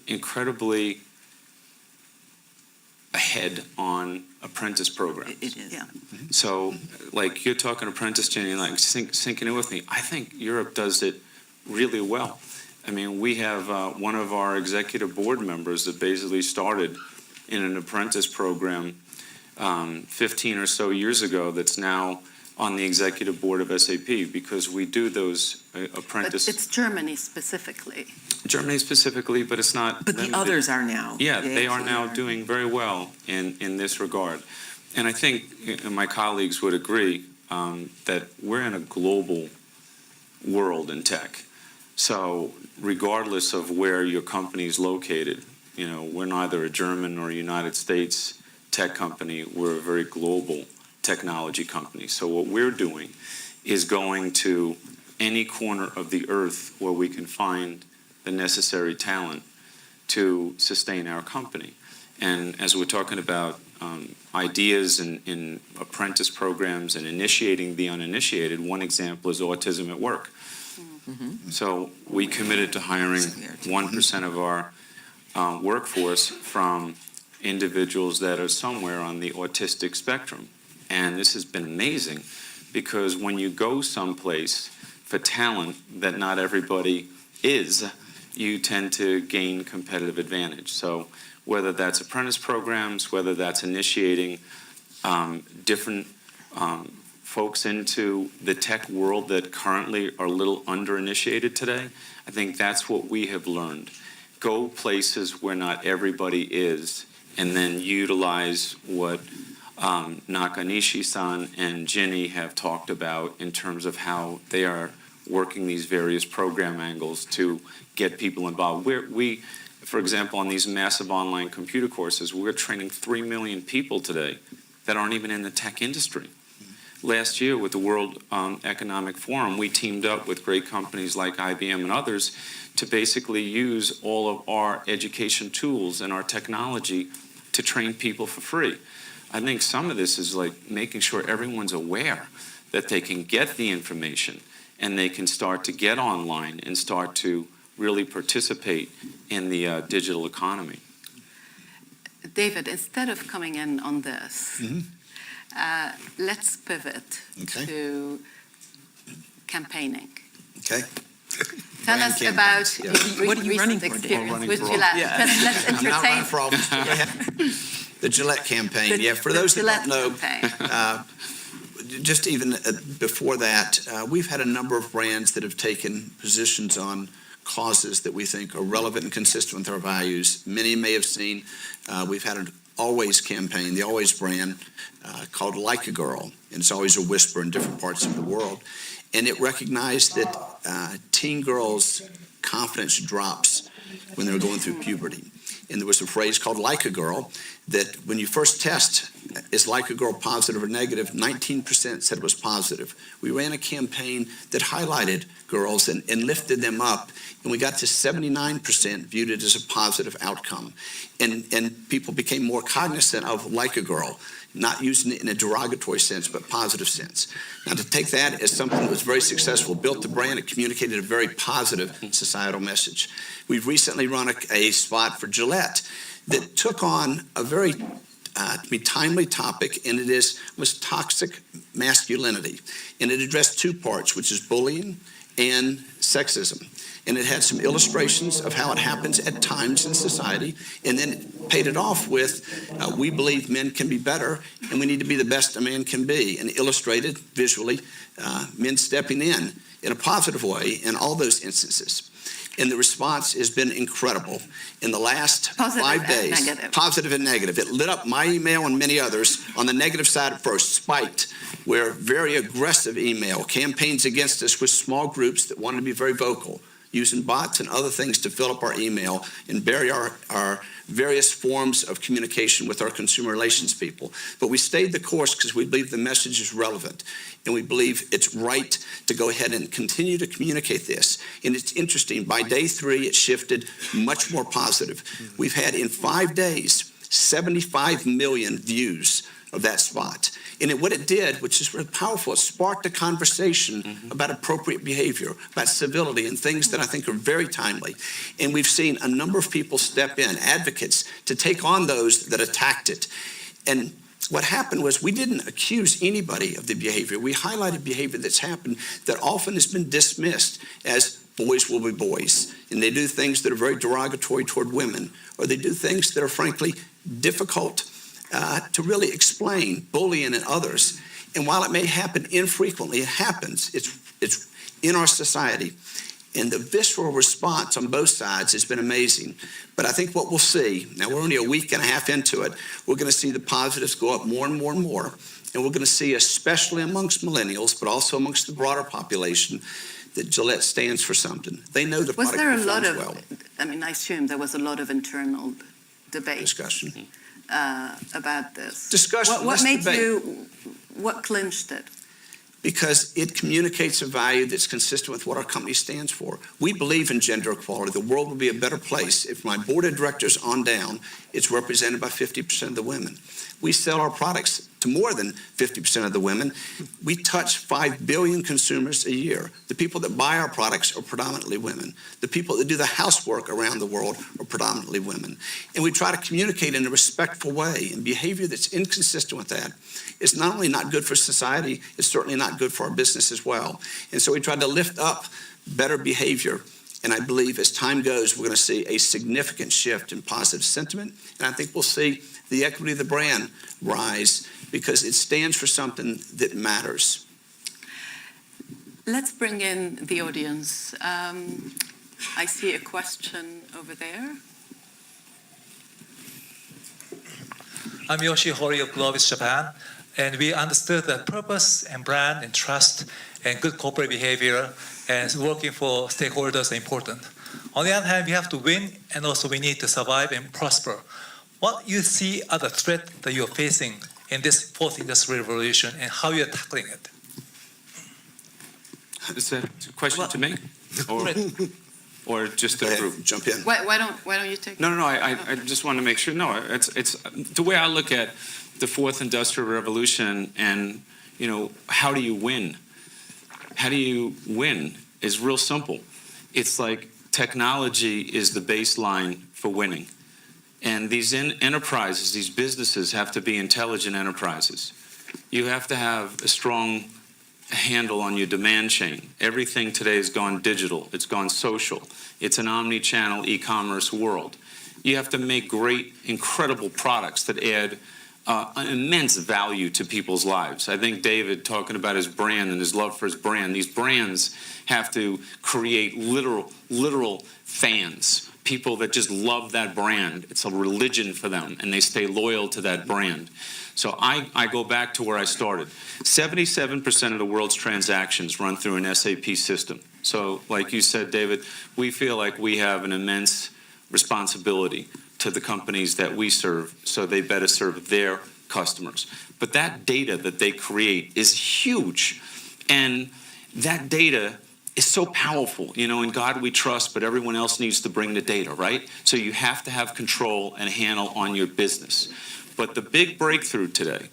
incredibly ahead on apprentice programs. It is. Yeah. So, like, you're talking apprentice training, like, sinking in with me. I think Europe does it really well. I mean, we have one of our executive board members that basically started in an apprentice program 15 or so years ago that's now on the executive board of SAP because we do those apprentice. But it's Germany specifically. Germany specifically, but it's not. But the others are now. Yeah, they are now doing very well in this regard. And I think my colleagues would agree that we're in a global world in tech. So regardless of where your company is located, you know, we're neither a German or a United States tech company. We're a very global technology company. So what we're doing is going to any corner of the earth where we can find the necessary talent to sustain our company. And as we're talking about ideas in apprentice programs and initiating the uninitiated, one example is autism at work. So we committed to hiring 1% of our workforce from individuals that are somewhere on the autistic spectrum. And this has been amazing because when you go someplace for talent that not everybody is, you tend to gain competitive advantage. So whether that's apprentice programs, whether that's initiating different folks into the tech world that currently are a little under-initiated today, I think that's what we have learned. Go places where not everybody is, and then utilize what Nakanishi-san and Ginny have talked about in terms of how they are working these various program angles to get people involved. We, for example, on these massive online computer courses, we're training 3 million people today that aren't even in the tech industry. Last year with the World Economic Forum, we teamed up with great companies like IBM and others to basically use all of our education tools and our technology to train people for free. I think some of this is like making sure everyone's aware that they can get the information and they can start to get online and start to really participate in the digital economy. David, instead of coming in on this, let's pivot to campaigning. Okay. Tell us about What are you running recent for, David? experience with Gillette. Let's I'm not running entertain. for office. Go ahead. The Gillette campaign. Yeah, for those that don't know, just even before that, we've had a number of brands that have taken positions on causes that we think are relevant and consistent with our values. Many may have seen, we've had an Always campaign, the Always brand, called Like a Girl, and it's always a whisper in different parts of the world. And it recognized that teen girls' confidence drops when they're going through puberty. And there was a phrase called Like a Girl that when you first test, is Like a Girl positive or negative, 19% said it was positive. We ran a campaign that highlighted girls and lifted them up, and we got to 79% viewed it as a positive outcome. And people became more cognizant of Like a Girl, not using it in a derogatory sense, but positive sense. Now, to take that as something that was very successful, built the brand, it communicated a very positive societal message. We've recently run a spot for Gillette that took on a very timely topic, and was toxic masculinity. And it addressed two parts, which is bullying and sexism. And it had some illustrations of how it happens at times in society, and then it paid it off with, we believe men can be better, and we need to be the best a man can be, and illustrated visually men stepping in a positive way in all those instances. And the response has been incredible. In the last 5 days, positive and negative. It lit up my email and many others. On the negative side at first, spiked, where very aggressive email, campaigns against us with small groups that wanted to be very vocal, using bots and other things to fill up our email and bury our various forms of communication with our consumer relations people. But we stayed the course because we believe the message is relevant, and we believe it's right to go ahead and continue to communicate this. And it's interesting, by day 3, it shifted much more positive. We've had in 5 days 75 million views of that spot. And what it did, which is really powerful, it sparked a conversation about appropriate behavior, about civility, and things that I think are very timely. And we've seen a number of people step in, advocates, to take on those that attacked it. And what happened was we didn't accuse anybody of the behavior. We highlighted behavior that's happened that often has been dismissed as boys will be boys. And they do things that are very derogatory toward women, or they do things that are frankly difficult to really explain, bullying and others. And while it may happen infrequently, it happens. It's in our society. And the visceral response on both sides has been amazing. But I think what we'll see, now we're only a week and a half into it, we're going to see the positives go up more and more and more. And we're going to see, especially amongst millennials, but also amongst the broader population, that Gillette stands for something. They know the product performs well. Was there a lot of, I mean, I assume there was a lot of internal debate. Discussion. About this. Discussion. What made you, what clinched it? Because it communicates a value that's consistent with what our company stands for. We believe in gender equality. The world will be a better place if my board of directors on down is represented by 50% of the women. We sell our products to more than 50% of the women. We touch 5 billion consumers a year. The people that buy our products are predominantly women. The people that do the housework around the world are predominantly women. And we try to communicate in a respectful way, and behavior that's inconsistent with that is not only not good for society, it's certainly not good for our business as well. And so we tried to lift up better behavior. And I believe as time goes, we're going to see a significant shift in positive sentiment. And I think we'll see the equity of the brand rise because it stands for something that matters. Let's bring in the audience. I see a question over there. I'm Yoshi Hori of Globis Japan, and we understood that purpose and brand and trust and good corporate behavior and working for stakeholders are important. On the other hand, we have to win, and also we need to survive and prosper. What you see are the threats that you're facing in this fourth industrial revolution and how you're tackling it? Is that a question to me? Or just the group? Jump in. Why don't you take it? No. I just want to make sure. No, it's the way I look at the fourth industrial revolution, and how do you win? How do you win is real simple. It's like technology is the baseline for winning. And these enterprises, these businesses have to be intelligent enterprises. You have to have a strong handle on your demand chain. Everything today has gone digital. It's gone social. It's an omni-channel e-commerce world. You have to make great, incredible products that add an immense value to people's lives. I think David, talking about his brand and his love for his brand, these brands have to create literal fans, people that just love that brand. It's a religion for them, and they stay loyal to that brand. So I go back to where I started. 77% of the world's transactions run through an SAP system. So like you said, David, we feel like we have an immense responsibility to the companies that we serve, so they better serve their customers. But that data that they create is huge. And that data is so powerful. In God we trust, but everyone else needs to bring the data, right? So you have to have control and a handle on your business. But the big breakthrough today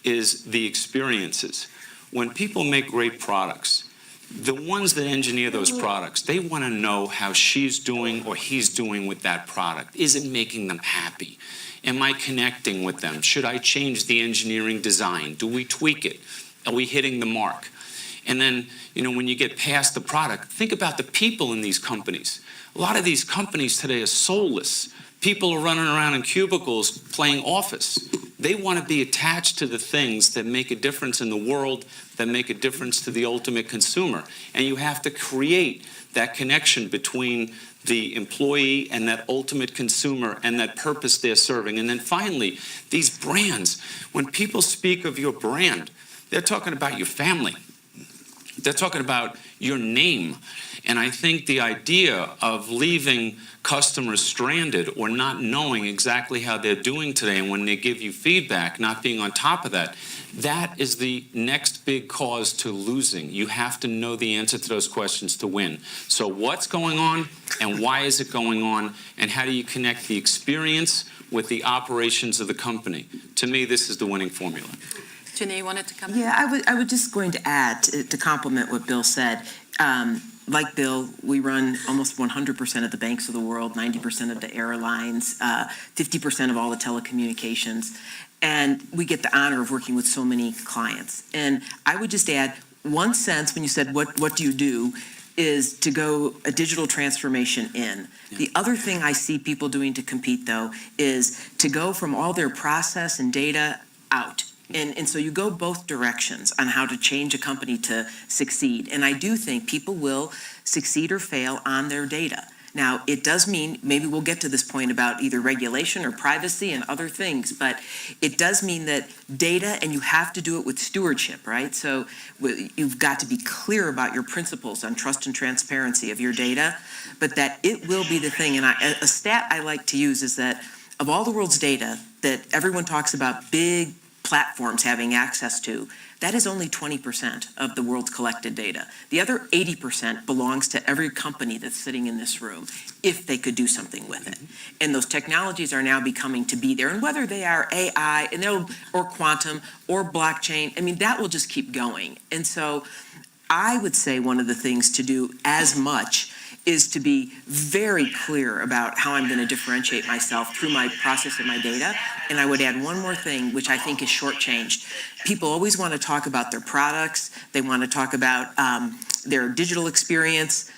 is the experiences. When people make great products, the ones that engineer those products, they want to know how she's doing or he's doing with that product. Is it making them happy? Am I connecting with them? Should I change the engineering design? Do we tweak it? Are we hitting the mark? And then, when you get past the product, think about the people in these companies. A lot of these companies today are soulless. People are running around in cubicles playing office. They want to be attached to the things that make a difference in the world, that make a difference to the ultimate consumer. And you have to create that connection between the employee and that ultimate consumer and that purpose they're serving. And then finally, these brands. When people speak of your brand, they're talking about your family. They're talking about your name. And I think the idea of leaving customers stranded or not knowing exactly how they're doing today, and when they give you feedback, not being on top of that, that is the next big cause to losing. You have to know the answer to those questions to win. So what's going on, and why is it going on, and how do you connect the experience with the operations of the company? To me, this is the winning formula. Ginny, you wanted to come? Yeah, I was just going to add to complement what Bill said. Like Bill, we run almost 100% of the banks of the world, 90% of the airlines, 50% of all the telecommunications, and we get the honor of working with so many clients. And I would just add, one sense when you said, what do you do, is to go a digital transformation in. Yeah. The other thing I see people doing to compete, though, is to go from all their process and data out. And so you go both directions on how to change a company to succeed. And I do think people will succeed or fail on their data. Now, it does mean, maybe we'll get to this point about either regulation or privacy and other things, but it does mean that data, and you have to do it with stewardship, right? So you've got to be clear about your principles on trust and transparency of your data, but that it will be the thing. And a stat I like to use is that of all the world's data that everyone talks about big platforms having access to, that is only 20% of the world's collected data. The other 80% belongs to every company that's sitting in this room, if they could do something with it. And those technologies are now becoming to be there. And whether they are AI or quantum or blockchain, I mean, that will just keep going. And so I would say one of the things to do as much is to be very clear about how I'm going to differentiate myself through my process and my data. And I would add one more thing, which I think is shortchanged. People always want to talk about their products. They want to talk about their digital experience.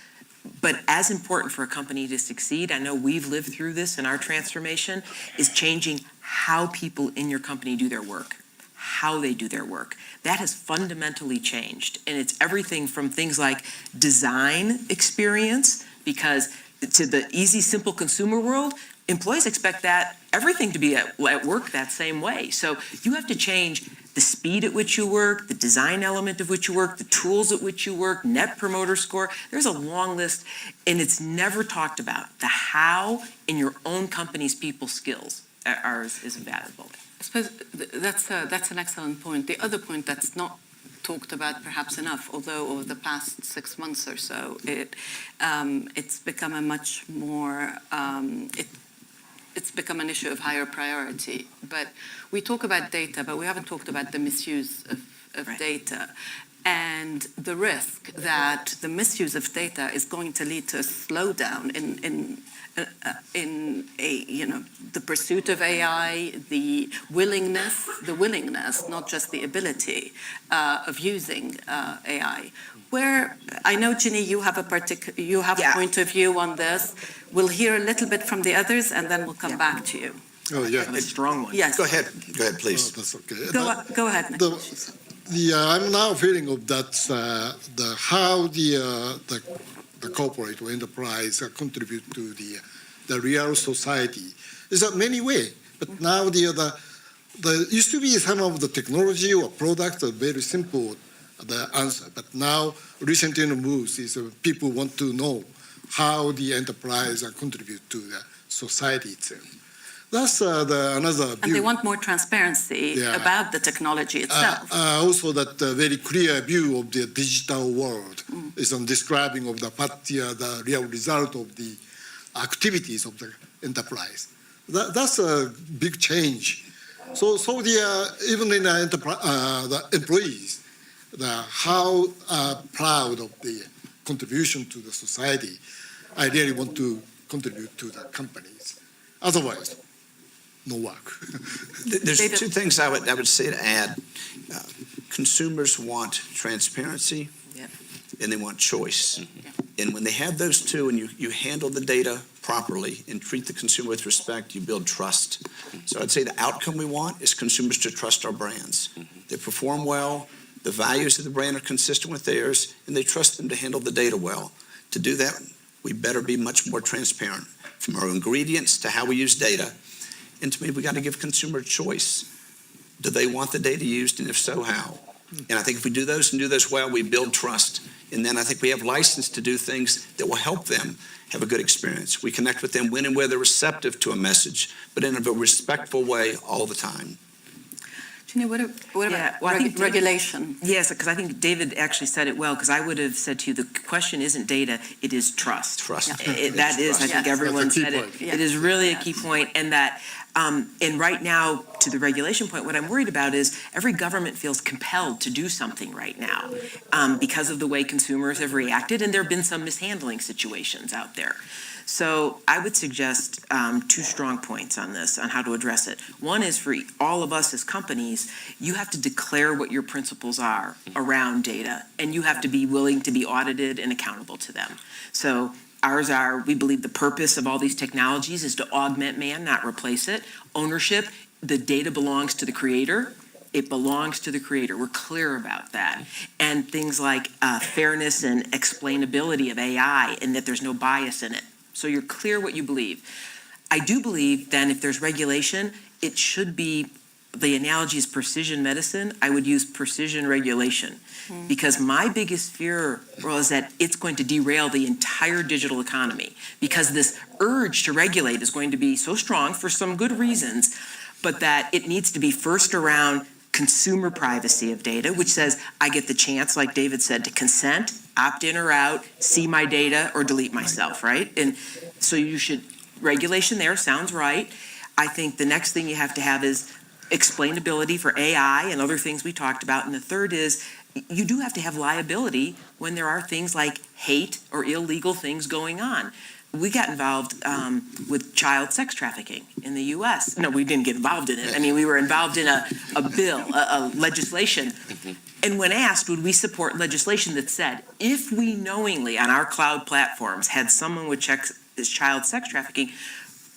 But as important for a company to succeed, I know we've lived through this in our transformation, is changing how people in your company do their work, how they do their work. That has fundamentally changed. And it's everything from things like design experience, because to the easy, simple consumer world, employees expect that everything to be at work that same way. So you have to change the speed at which you work, the design element of which you work, the tools at which you work, net promoter score. There's a long list, and it's never talked about. The how in your own company's people skills is invaluable. I suppose that's an excellent point. The other point that's not talked about perhaps enough, although over the past 6 months or so, it's become a much more, it's become an issue of higher priority. But we talk about data, but we haven't talked about the misuse of data. And the risk that the misuse of data is going to lead to a slowdown in the pursuit of AI, the willingness, not just the ability of using AI. Where I know, Ginny, you have a point of view on this. We'll hear a little bit from the others, and then we'll come back to you. Oh yeah, a strong one. Yes. Go ahead, please. Oh, that's okay. Go ahead. Nick. I'm now feeling of that how the corporate or enterprise contribute to the real society is that many way. But now the used to be some of the technology or products are very simple the answer. But now recently the moves is people want to know how the enterprise contribute to the society itself. That's another view. And they want more transparency about the technology itself. Also, that very clear view of the digital world is on describing of the real result of the activities of the enterprise. That's a big change. So even in the employees, how proud of the contribution to the society, I really want to contribute to the companies. Otherwise, no work. There's two things I would say to add. Consumers want transparency, and they want choice. And when they have those two, and you handle the data properly and treat the consumer with respect, you build trust. So I'd say the outcome we want is consumers to trust our brands. They perform well, the values of the brand are consistent with theirs, and they trust them to handle the data well. To do that, we better be much more transparent, from our ingredients to how we use data. And to me, we got to give consumer choice. Do they want the data used, and if so, how? And I think if we do those and do those well, we build trust. And then I think we have license to do things that will help them have a good experience. We connect with them when and where they're receptive to a message, but in a respectful way all the time. Ginny, what about regulation? Yes, because I think David actually said it well, because I would have said to you, the question isn't data, it is trust. Trust. That is, I think everyone said it. It is really a key point, and that, and right now, to the regulation point, what I'm worried about is every government feels compelled to do something right now because of the way consumers have reacted, and there have been some mishandling situations out there. So I would suggest two strong points on this, on how to address it. One is for all of us as companies, you have to declare what your principles are around data, and you have to be willing to be audited and accountable to them. So ours are, we believe the purpose of all these technologies is to augment man, not replace it. Ownership, the data belongs to the creator. It belongs to the creator. We're clear about that. And things like fairness and explainability of AI, and that there's no bias in it. So you're clear what you believe. I do believe then if there's regulation, it should be, the analogy is precision medicine. I would use precision regulation because my biggest fear was that it's going to derail the entire digital economy because this urge to regulate is going to be so strong for some good reasons, but that it needs to be first around consumer privacy of data, which says I get the chance, like David said, to consent, opt in or out, see my data, or delete myself, right? And so you should, regulation there sounds right. I think the next thing you have to have is explainability for AI and other things we talked about. And the third is you do have to have liability when there are things like hate or illegal things going on. We got involved with child sex trafficking in the U.S. No, we didn't get involved in it. I mean, we were involved in a bill, a legislation. And when asked, would we support legislation that said, if we knowingly on our cloud platforms had someone with child sex trafficking,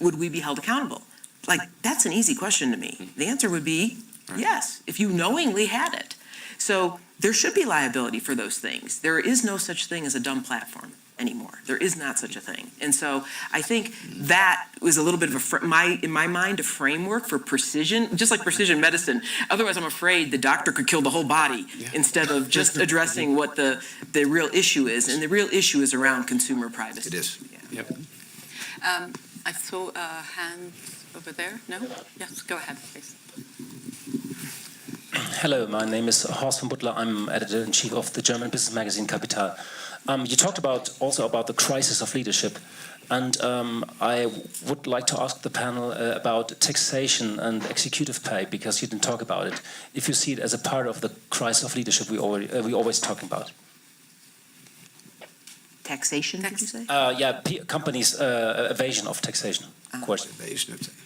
would we be held accountable? Like, that's an easy question to me. The answer would be yes, if you knowingly had it. So there should be liability for those things. There is no such thing as a dumb platform anymore. There is not such a thing. And so I think that was a little bit of in my mind, a framework for precision, just like precision medicine. Otherwise, I'm afraid the doctor could kill the whole body instead of just addressing what the real issue is. And the real issue is around consumer privacy. It is. Yeah. Yep. I saw a hand over there. No? Yes, go ahead, please. Hello, my name is Horst von Butler. I'm editor-in-chief of the German business magazine Kapital. You talked also about the crisis of leadership, and I would like to ask the panel about taxation and executive pay, because you didn't talk about it. If you see it as a part of the crisis of leadership we always talking about. Taxation, did you say? Yeah, companies' evasion of taxation, of course. Evasion of taxation.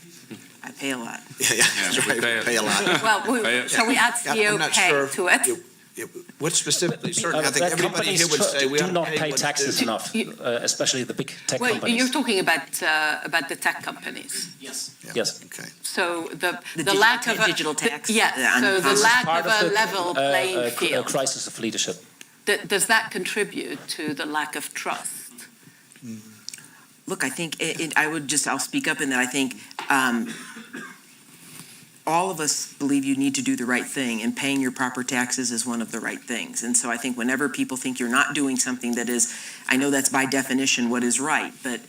I pay a lot. Yeah, that's right. Pay a lot. Well, shall we add CEO pay to it? What specifically? Certainly, I think everybody here would say we do not pay taxes enough, especially the big tech companies. You're talking about the tech companies. Yes. Yes. Okay. So the lack of a digital tax. So the lack of a level playing field. Crisis of leadership. Does that contribute to the lack of trust? Look, I think I'll speak up in that I think all of us believe you need to do the right thing, and paying your proper taxes is one of the right things. And so I think whenever people think you're not doing something that is, I know that's by definition what is right, but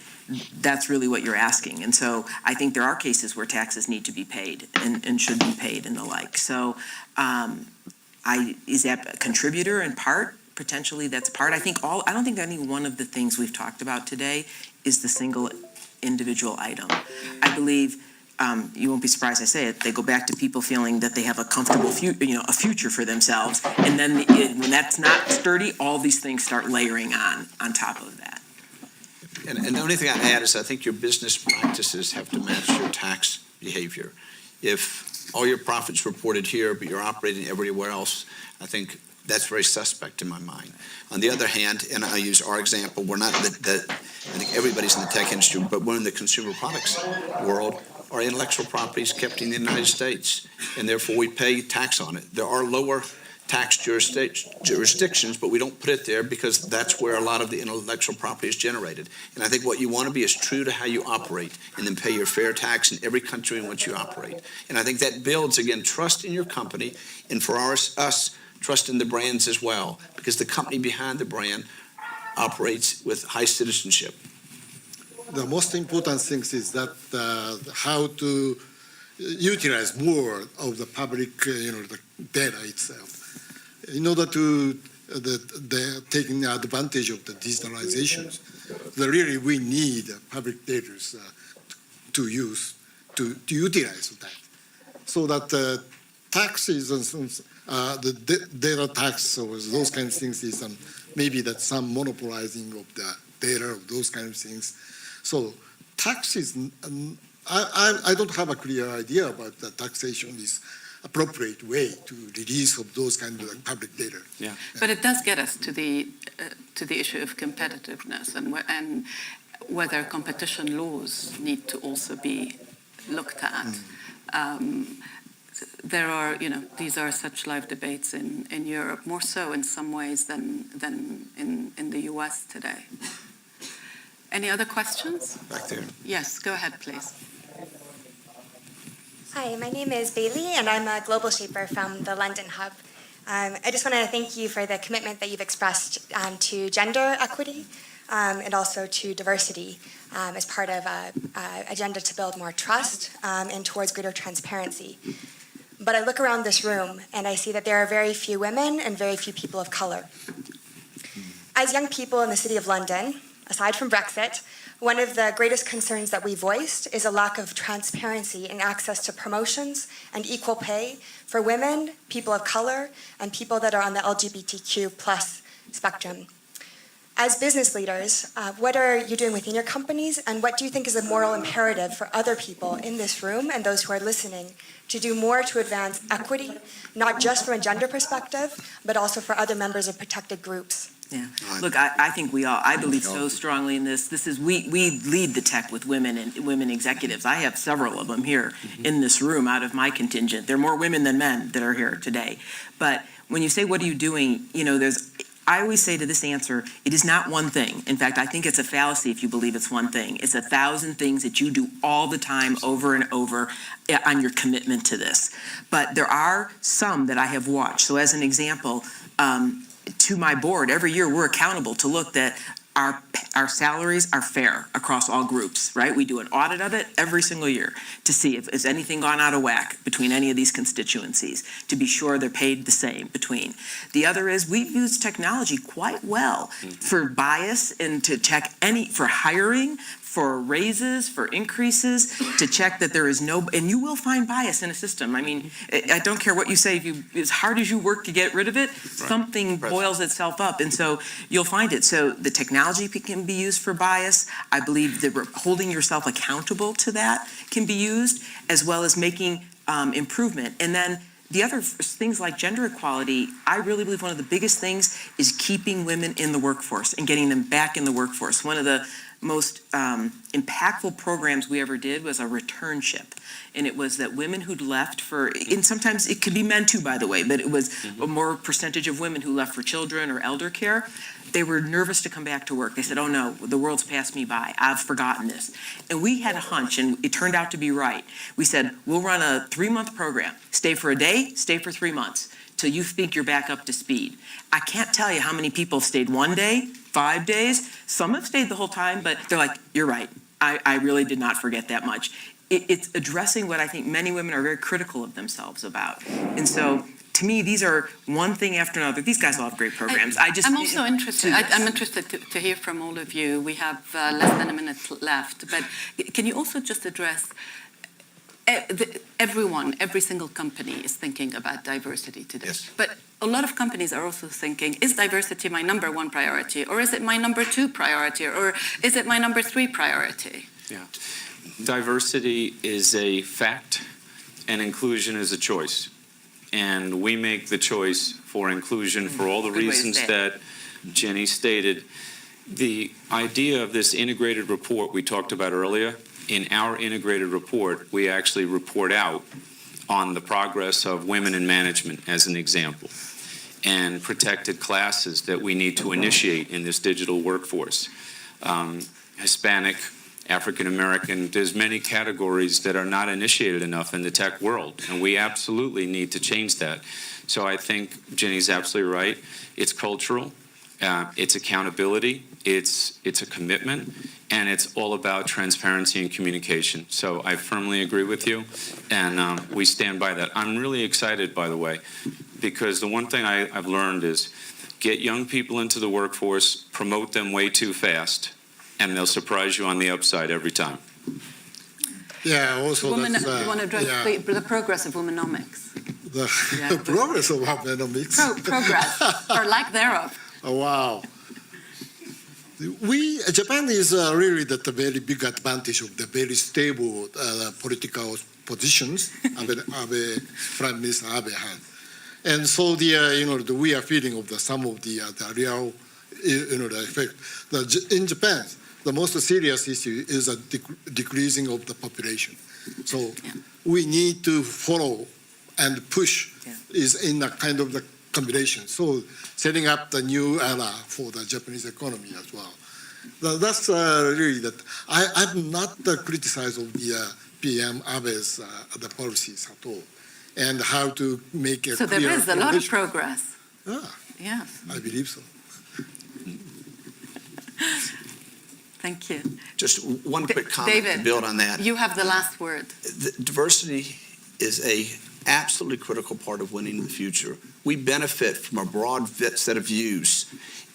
that's really what you're asking. And so I think there are cases where taxes need to be paid and should be paid and the like. So is that a contributor in part? Potentially that's part. I don't think any one of the things we've talked about today is the single individual item. I believe you won't be surprised I say it, they go back to people feeling that they have a comfortable a future for themselves, and then when that's not sturdy, all these things start layering on top of that. And the only thing I'd add is I think your business practices have to match your tax behavior. If all your profits reported here, but you're operating everywhere else, I think that's very suspect in my mind. On the other hand, and I use our example, we're not I think everybody's in the tech industry, but we're in the consumer products world. Our intellectual property is kept in the United States, and therefore we pay tax on it. There are lower tax jurisdictions, but we don't put it there because that's where a lot of the intellectual property is generated. And I think what you want to be is true to how you operate, and then pay your fair tax in every country in which you operate. And I think that builds, again, trust in your company, and for us trust in the brands as well, because the company behind the brand operates with high citizenship. The most important thing is that how to utilize more of the public, the data itself, in order to taking advantage of the digitalization. Really, we need public data to use to utilize that, so that taxes and the data tax or those kind of things is maybe that some monopolizing of the data of those kind of things. So taxes, I don't have a clear idea about the taxation is appropriate way to release of those kind of public data. Yeah. But it does get us to the issue of competitiveness and whether competition laws need to also be looked at. There are, these are such live debates in Europe, more so in some ways than in the US today. Any other questions? Back there. Yes, go ahead, please. Hi, my name is Bailey, and I'm a global shaper from the London Hub. I just want to thank you for the commitment that you've expressed to gender equity and also to diversity as part of an agenda to build more trust and towards greater transparency. But I look around this room and I see that there are very few women and very few people of color. As young people in the City of London, aside from Brexit, one of the greatest concerns that we voiced is a lack of transparency in access to promotions and equal pay for women, people of color, and people that are on the LGBTQ plus spectrum. As business leaders, what are you doing within your companies, and what do you think is a moral imperative for other people in this room and those who are listening to do more to advance equity, not just from a gender perspective, but also for other members of protected groups? Yeah. Look, I think I believe so strongly in this. We lead the tech with women and women executives. I have several of them here in this room out of my contingent. There are more women than men that are here today. But when you say, what are you doing? I always say to this answer, it is not one thing. In fact, I think it's a fallacy if you believe it's one thing. It's 1,000 things that you do all the time over and over on your commitment to this. But there are some that I have watched. So as an example, to my board, every year we're accountable to look that our salaries are fair across all groups, right? We do an audit of it every single year to see if has anything gone out of whack between any of these constituencies, to be sure they're paid the same between. The other is we've used technology quite well for bias and to check for hiring, for raises, for increases, to check that there is and you will find bias in a system. I mean, I don't care what you say, as hard as you work to get rid of it, something boils itself up, and so you'll find it. So the technology can be used for bias. I believe that holding yourself accountable to that can be used, as well as making improvement. And then the other things like gender equality, I really believe one of the biggest things is keeping women in the workforce and getting them back in the workforce. One of the most impactful programs we ever did was a returnship. And it was that women who'd left and sometimes it could be men too, by the way, but it was a more percentage of women who left for children or elder care. They were nervous to come back to work. They said, oh no, the world's passed me by. I've forgotten this. And we had a hunch, and it turned out to be right. We said, we'll run a 3-month program. Stay for a day, stay for 3 months, till you think you're back up to speed. I can't tell you how many people stayed 1 day, 5 days. Some have stayed the whole time, but they're like, you're right. I really did not forget that much. It's addressing what I think many women are very critical of themselves about. And so, to me, these are one thing after another. These guys all have great programs. I'm also interested. I'm interested to hear from all of you. We have less than a minute left, but can you also just address every single company is thinking about diversity today. Yes. But a lot of companies are also thinking, is diversity my number 1 priority? Or is it my number 2 priority? Or is it my number 3 priority? Yeah. Diversity is a fact and inclusion is a choice. And we make the choice for inclusion for all the reasons that Jenny stated. The idea of this integrated report we talked about earlier, in our integrated report, we actually report out on the progress of women in management, as an example, and protected classes that we need to initiate in this digital workforce. Hispanic African American. There's many categories that are not initiated enough in the tech world, and we absolutely need to change that. So I think Jenny's absolutely right. It's cultural, it's accountability, it's a commitment, and it's all about transparency and communication. So I firmly agree with you, and we stand by that. I'm really excited, by the way, because the one thing I've learned is get young people into the workforce, promote them way too fast, and they'll surprise you on the upside every time. Yeah, also Woman, that's, you want to address the progress of womenomics? the progress of womenomics. Progress, or lack thereof. Oh, wow. Japan is really the very big advantage of the very stable political positions Abe, Prime Minister Abe had. And so we are feeling of some of the real, the effect. In Japan, the most serious issue is a decreasing of the population. So we need to follow and push is in a kind of the combination. So setting up the new era for the Japanese economy as well. That's really that. I'm not criticized of the PM Abe's the policies at all, and how to make a so clear there is a lot of progress. Yes, I believe so. Thank you. Just one quick comment David, to build on that. You have the last word. Diversity is a absolutely critical part of winning in the future. We benefit from a broad set of views,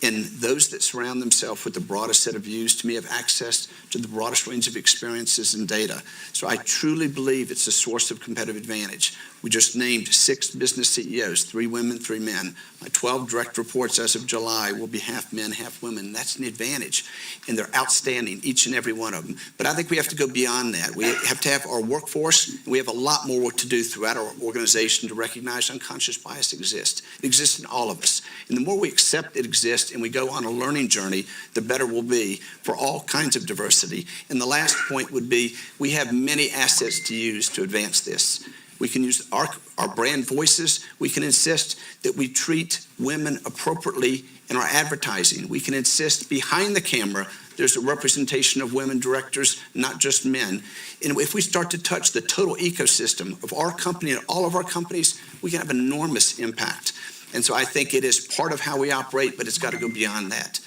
and those that surround themselves with the broadest set of views, to me, have access to the broadest range of experiences and data. So I truly believe it's a source of competitive advantage. We just named 6 business CEOs, 3 women, 3 men. My 12 direct reports as of July will be half men, half women. That's an advantage, and they're outstanding, each and every one of them. But I think we have to go beyond that. We have to have our workforce, and we have a lot more work to do throughout our organization to recognize unconscious bias exists. It exists in all of us. And the more we accept it exists and we go on a learning journey, the better we'll be for all kinds of diversity. And the last point would be, we have many assets to use to advance this. We can use our brand voices. We can insist that we treat women appropriately in our advertising. We can insist behind the camera there's a representation of women directors, not just men. And if we start to touch the total ecosystem of our company and all of our companies, we can have enormous impact. And so I think it is part of how we operate, but it's got to go beyond that.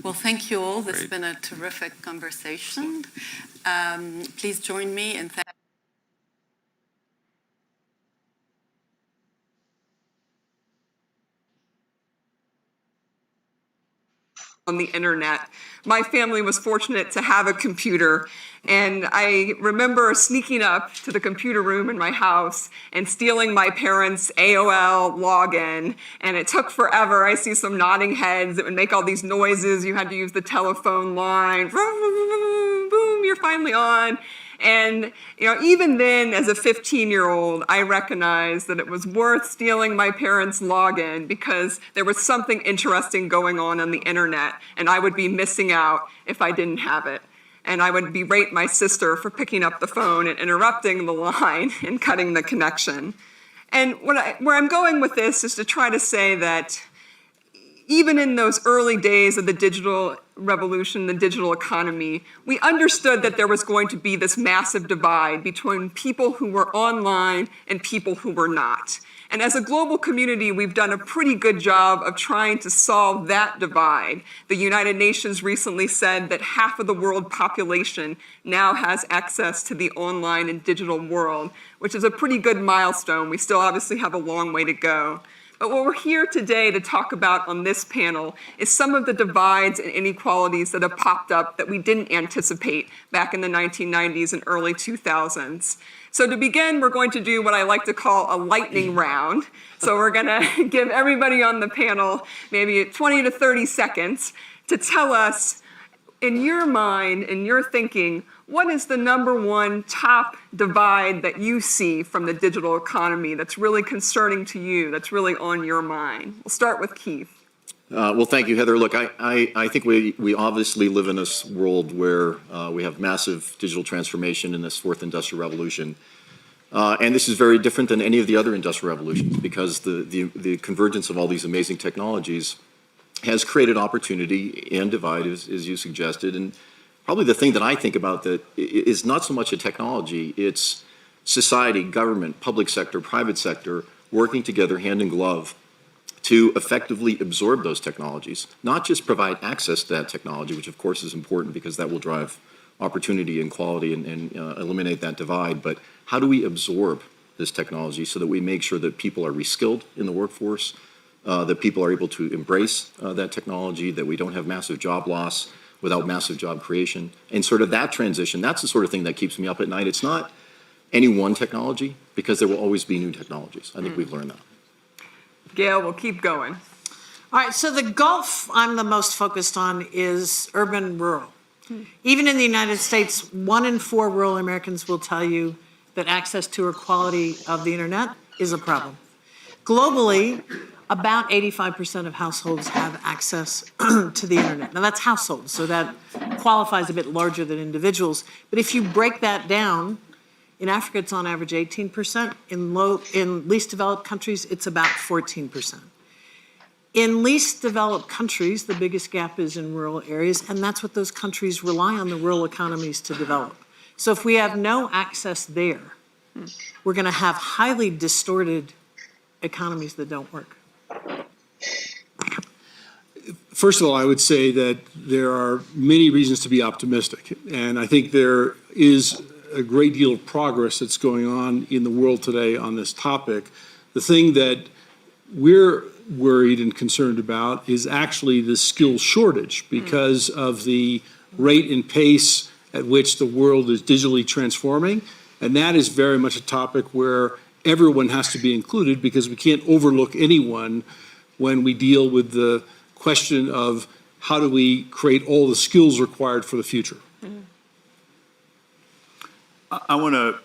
Well, thank you all. This has been a terrific conversation. Please join me in thanking on the internet. My family was fortunate to have a computer, and I remember sneaking up to the computer room in my house and stealing my parents' AOL login, and it took forever. I see some nodding heads. It would make all these noises. You had to use the telephone line. Boom, you're finally on. And even then, as a 15-year-old, I recognized that it was worth stealing my parents' login because there was something interesting going on the internet, and I would be missing out if I didn't have it. And I would berate my sister for picking up the phone and interrupting the line and cutting the connection. And where I'm going with this is to try to say that even in those early days of the digital revolution, the digital economy, we understood that there was going to be this massive divide between people who were online and people who were not. And as a global community, we've done a pretty good job of trying to solve that divide. The United Nations recently said that half of the world population now has access to the online and digital world, which is a pretty good milestone. We still obviously have a long way to go. But what we're here today to talk about on this panel is some of the divides and inequalities that have popped up that we didn't anticipate back in the 1990s and early 2000s. So to begin, we're going to do what I like to call a lightning round. So we're going to give everybody on the panel maybe 20 to 30 seconds to tell us, in your mind, in your thinking, what is the #1 top divide that you see from the digital economy that's really concerning to you, that's really on your mind? We'll start with Keith. Well, thank you, Heather. Look, I think we obviously live in this world where we have massive digital transformation in this 4th industrial revolution. And this is very different than any of the other industrial revolutions because the convergence of all these amazing technologies has created opportunity and divide, as you suggested. And probably the thing that I think about that is not so much a technology, it's society, government, public sector, private sector, working together hand in glove to effectively absorb those technologies, not just provide access to that technology, which of course is important because that will drive opportunity and quality and eliminate that divide, but how do we absorb this technology so that we make sure that people are reskilled in the workforce, that people are able to embrace that technology, that we don't have massive job loss without massive job creation, and sort of that transition, that's the sort of thing that keeps me up at night. It's not any one technology, because there will always be new technologies. I think we've learned that. Gail, we'll keep going. All right, so the gulf I'm the most focused on is urban-rural. Even in the United States, 1 in 4 rural Americans will tell you that access to or quality of the internet is a problem. Globally, about 85% of households have access to the internet. Now that's households, so that qualifies a bit larger than individuals. But if you break that down, in Africa it's on average 18%. In least developed countries, it's about 14%. In least developed countries, the biggest gap is in rural areas, and that's what those countries rely on the rural economies to develop. So if we have no access there, we're going to have highly distorted economies that don't work. First of all, I would say that there are many reasons to be optimistic, and I think there is a great deal of progress that's going on in the world today on this topic. The thing that we're worried and concerned about is actually the skill shortage because of the rate and pace at which the world is digitally transforming. And that is very much a topic where everyone has to be included because we can't overlook anyone when we deal with the question of how do we create all the skills required for the future. I want to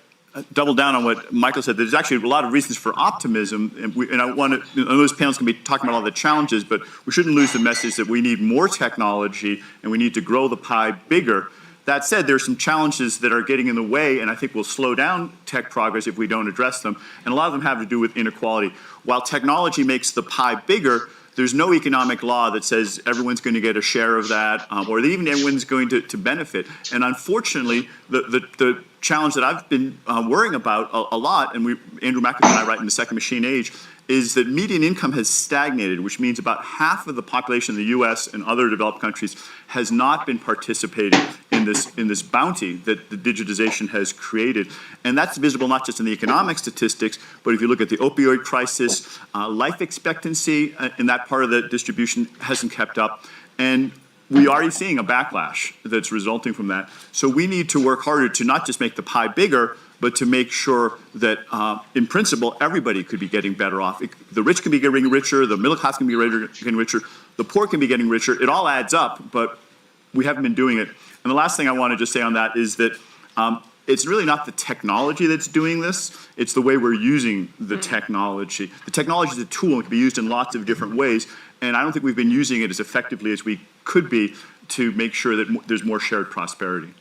double down on what Michael said. There's actually a lot of reasons for optimism, and I want to, I know this panel's going to be talking about all the challenges, but we shouldn't lose the message that we need more technology and we need to grow the pie bigger. That said, there are some challenges that are getting in the way, and I think will slow down tech progress if we don't address them, and a lot of them have to do with inequality. While technology makes the pie bigger, there's no economic law that says everyone's going to get a share of that, or that even everyone's going to benefit. And unfortunately, the challenge that I've been worrying about a lot, and Andrew McAfee and I write in The Second Machine Age, is that median income has stagnated, which means about half of the population in the US and other developed countries has not been participating in this bounty that the digitization has created. And that's visible not just in the economic statistics, but if you look at the opioid crisis, life expectancy in that part of the distribution hasn't kept up. And we are already seeing a backlash that's resulting from that. So we need to work harder to not just make the pie bigger, but to make sure that, in principle, everybody could be getting better off. The rich can be getting richer, the middle class can be getting richer, the poor can be getting richer. It all adds up, but we haven't been doing it. And the last thing I want to just say on that is that it's really not the technology that's doing this, it's the way we're using the technology. The technology is a tool and can be used in lots of different ways, and I don't think we've been using it as effectively as we could be to make sure that there's more shared prosperity.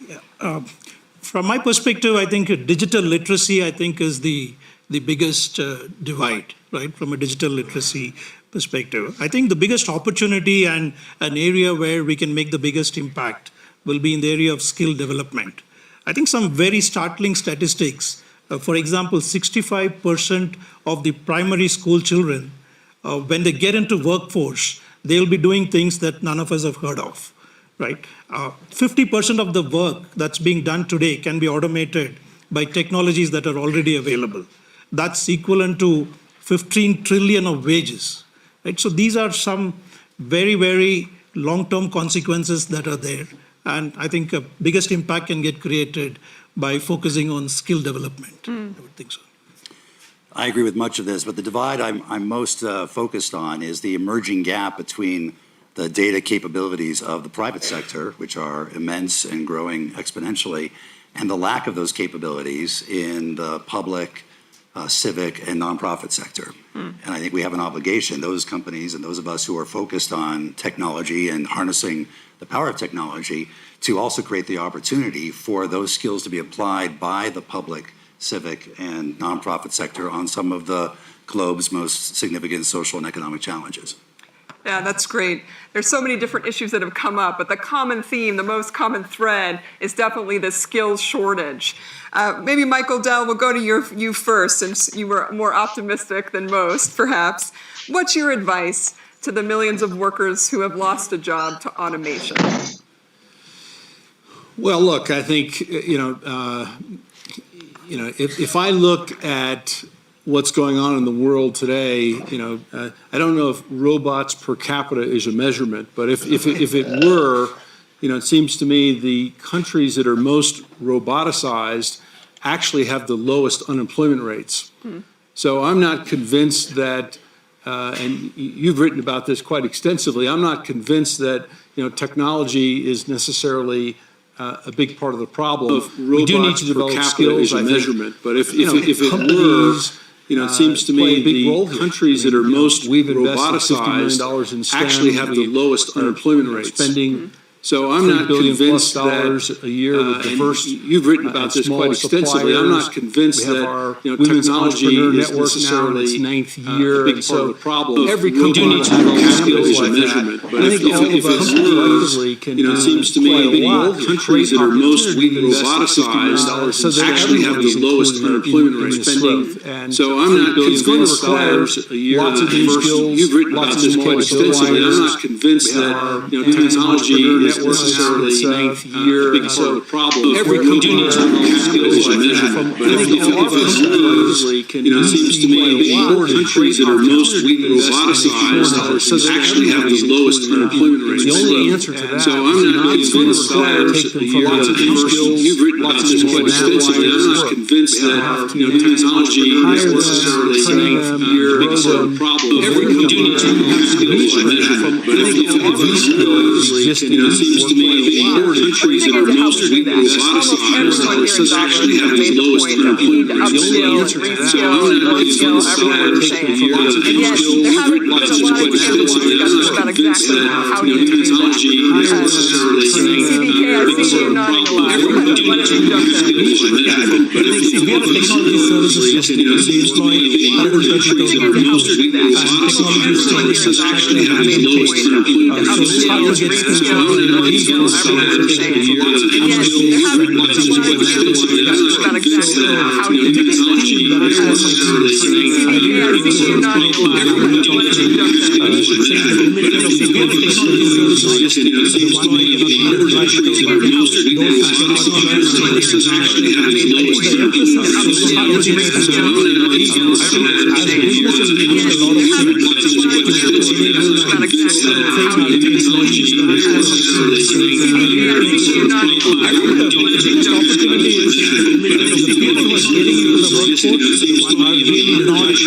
Yeah. From my perspective, I think digital literacy, is the biggest divide, right, from a digital literacy perspective. I think the biggest opportunity and an area where we can make the biggest impact will be in the area of skill development. I think some very startling statistics. For example, 65% of the primary school children, when they get into workforce, they'll be doing things that none of us have heard of. Right? 50% of the work that's being done today can be automated by technologies that are already available. That's equivalent to 15 trillion of wages. Right? So these are some very, very long-term consequences that are there. And I think a biggest impact can get created by focusing on skill development. I would think so. I agree with much of this, but the divide I'm most focused on is the emerging gap between the data capabilities of the private sector, which are immense and growing exponentially, and the lack of those capabilities in the public, civic, and nonprofit sector. And I think we have an obligation, those companies and those of us who are focused on technology and harnessing the power of technology, to also create the opportunity for those skills to be applied by the public, civic, and nonprofit sector on some of the globe's most significant social and economic challenges. Yeah, that's great. There's so many different issues that have come up, but the common theme, the most common thread is definitely the skills shortage. Maybe Michael Dell, we'll go to you first, since you were more optimistic than most, perhaps. What's your advice to the millions of workers who have lost a job to automation? Well, look, I think, if I look at what's going on in the world today, I don't know if robots per capita is a measurement, but if it were, it seems to me the countries that are most roboticized actually have the lowest unemployment rates. So I'm not convinced that, and you've written about this quite extensively, I'm not convinced that, technology is necessarily a big part of the problem. We do need to develop skills, I measurement, but if it were, it seems to me the countries that are most roboticized in STEM actually have the lowest unemployment rates. Spending So I'm not convinced that a year with diverse. You've written about this quite extensively. I'm not convinced that technology is necessarily its ninth year, a big part of the problem. Every company needs to develop skills like measurement, but if it was, it seems to me the countries that are most roboticized actually have the lowest unemployment rate. So I'm not convinced that a year with diverse. You've written about this quite extensively. I'm not convinced that technology is necessarily ninth year, a big part of the problem. Every company needs to develop skills like measurement, but if it was, it seems to me the countries that are most roboticized actually have the lowest unemployment rate. The only answer to that. So I'm not convinced that a year with diverse. You've written about this quite extensively. I'm not convinced that technology is necessarily ninth year, a big part of the problem. Every company needs to develop skills like measurement, but if it was, it seems to me the countries that are most roboticized actually have the lowest unemployment rate. The only answer to that. So I'm not convinced that taking lots of skills, lots of quite extensively. I'm not convinced that technology is necessarily a big part of the problem. Every company needs to develop skills like measurement, but if it was, it seems to me the countries that are most roboticized actually have the lowest unemployment rate. So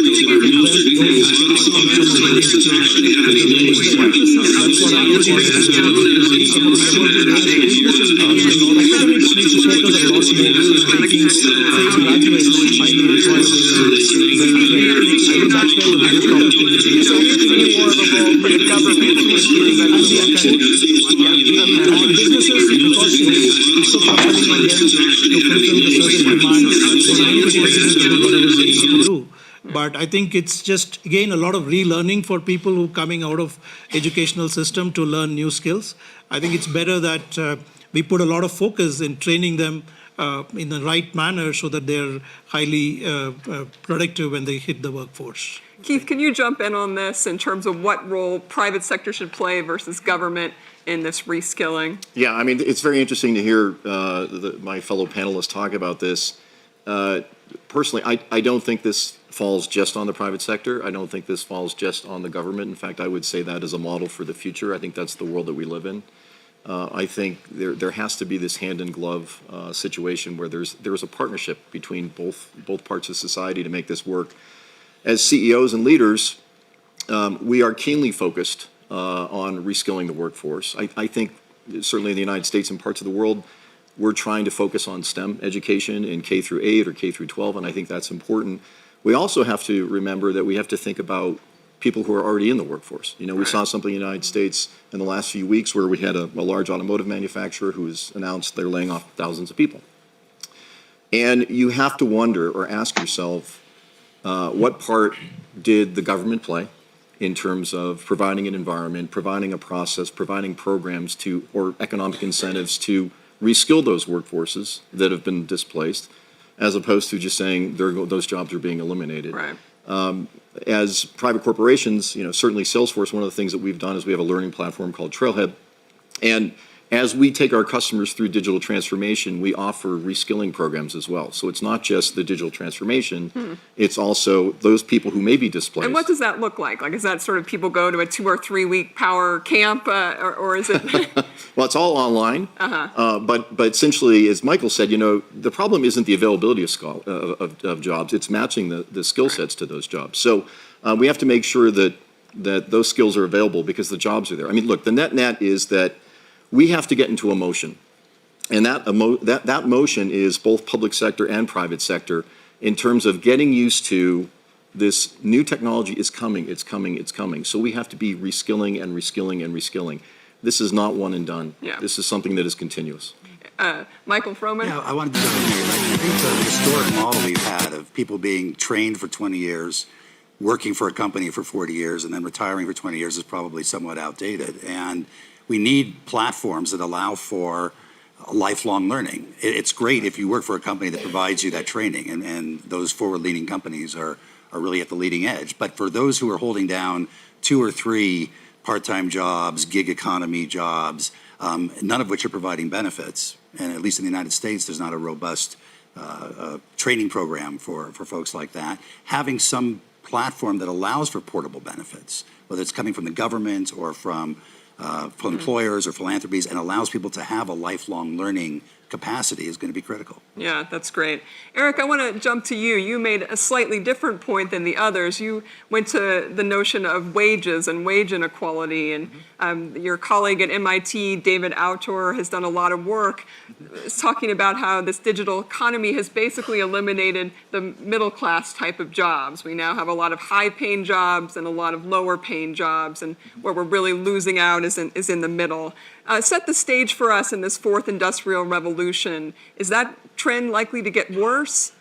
But I think it's just, again, a lot of relearning for people who are coming out of educational system to learn new skills. I think it's better that we put a lot of focus in training them in the right manner so that they're highly productive when they hit the workforce. Keith, can you jump in on this in terms of what role private sector should play versus government in this reskilling? Yeah, I mean, it's very interesting to hear my fellow panelists talk about this. Personally, I don't think this falls just on the private sector. I don't think this falls just on the government. In fact, I would say that as a model for the future. I think that's the world that we live in. I think there has to be this hand-in-glove situation where there's a partnership between both parts of society to make this work. As CEOs and leaders, we are keenly focused on reskilling the workforce. I think certainly in the United States and parts of the world, we're trying to focus on STEM education in K through 8 or K through 12, and I think that's important. We also have to remember that we have to think about people who are already in the workforce. You know, we saw something in the United States in the last few weeks where we had a large automotive manufacturer who has announced they're laying off thousands of people. And you have to wonder or ask yourself, what part did the government play? in terms of providing an environment, providing a process, providing programs or economic incentives to reskill those workforces that have been displaced, as opposed to just saying those jobs are being eliminated. Right. As private corporations, certainly Salesforce, one of the things that we've done is we have a learning platform called Trailhead. And as we take our customers through digital transformation, we offer reskilling programs as well. So it's not just the digital transformation, it's also those people who may be displaced. And what does that look like? Like, is that sort of people go to a 2 or 3 week power camp, or is it? Well, it's all online. But essentially, as Michael said, the problem isn't the availability of jobs; it's matching the skill sets to those jobs. So we have to make sure that those skills are available because the jobs are there. I mean, look, the net is that we have to get into a motion, and that motion is both public sector and private sector in terms of getting used to this new technology is coming, it's coming, it's coming. So we have to be reskilling and reskilling and reskilling. This is not one and done. Yeah. This is something that is continuous. Michael Froman? Yeah, I wanted to I think the historic model we've had of people being trained for 20 years, working for a company for 40 years, and then retiring for 20 years is probably somewhat outdated. And we need platforms that allow for lifelong learning. It's great if you work for a company that provides you that training, and those forward-leaning companies are really at the leading edge. But for those who are holding down 2 or 3 part-time jobs, gig economy jobs, none of which are providing benefits, and at least in the United States, there's not a robust training program for folks like that, having some platform that allows for portable benefits, whether it's coming from the government or from employers or philanthropies, and allows people to have a lifelong learning capacity is going to be critical. Yeah, that's great. Eric, I want to jump to you. You made a slightly different point than the others. You went to the notion of wages and wage inequality, and your colleague at MIT, David Autor, has done a lot of work talking about how this digital economy has basically eliminated the middle class type of jobs. We now have a lot of high paying jobs and a lot of lower paying jobs, and where we're really losing out is in the middle. Set the stage for us in this 4th industrial revolution. Is that trend likely to get worse?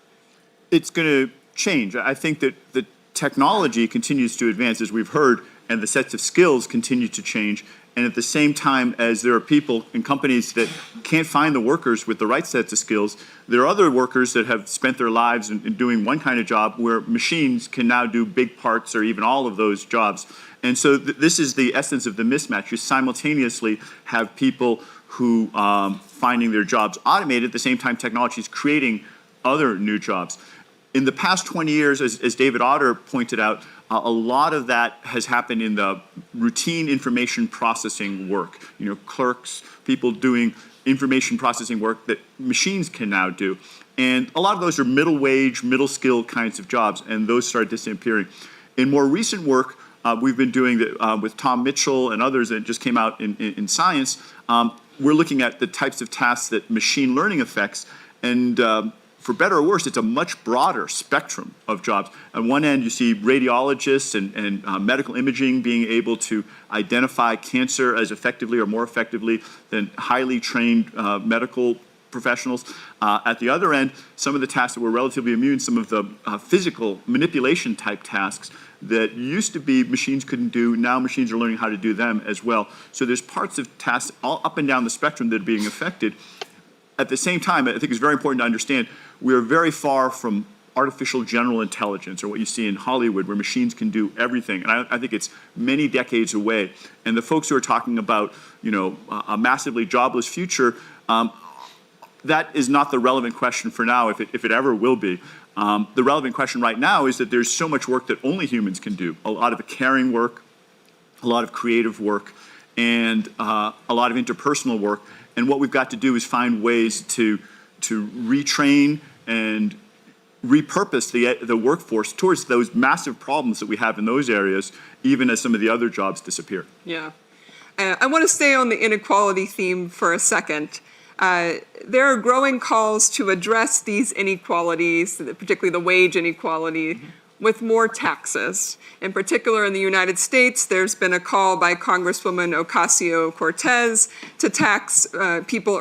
It's going to change. I think that the technology continues to advance, as we've heard, and the sets of skills continue to change. And at the same time as there are people in companies that can't find the workers with the right sets of skills, there are other workers that have spent their lives in doing one kind of job where machines can now do big parts or even all of those jobs. And so this is the essence of the mismatch. You simultaneously have people who finding their jobs automated, at the same time technology is creating other new jobs. In the past 20 years, as David Autor pointed out, a lot of that has happened in the routine information processing work. Clerks, people doing information processing work that machines can now do. And a lot of those are middle wage, middle skill kinds of jobs, and those start disappearing. In more recent work, we've been doing with Tom Mitchell and others that just came out in Science. We're looking at the types of tasks that machine learning affects, and for better or worse, it's a much broader spectrum of jobs. On one end, you see radiologists and medical imaging being able to identify cancer as effectively or more effectively than highly trained medical professionals. At the other end, some of the tasks that were relatively immune, some of the physical manipulation type tasks that used to be machines couldn't do, now machines are learning how to do them as well. So there's parts of tasks all up and down the spectrum that are being affected. At the same time, I think it's very important to understand we are very far from artificial general intelligence, or what you see in Hollywood, where machines can do everything. And I think it's many decades away. And the folks who are talking about, a massively jobless future, that is not the relevant question for now, if it ever will be. The relevant question right now is that there's so much work that only humans can do. A lot of caring work, a lot of creative work, and a lot of interpersonal work. And what we've got to do is find ways to retrain and repurpose the workforce towards those massive problems that we have in those areas, even as some of the other jobs disappear. Yeah. I want to stay on the inequality theme for a second. There are growing calls to address these inequalities, particularly the wage inequality, with more taxes. In particular, in the United States, there's been a call by Congresswoman Ocasio-Cortez to tax people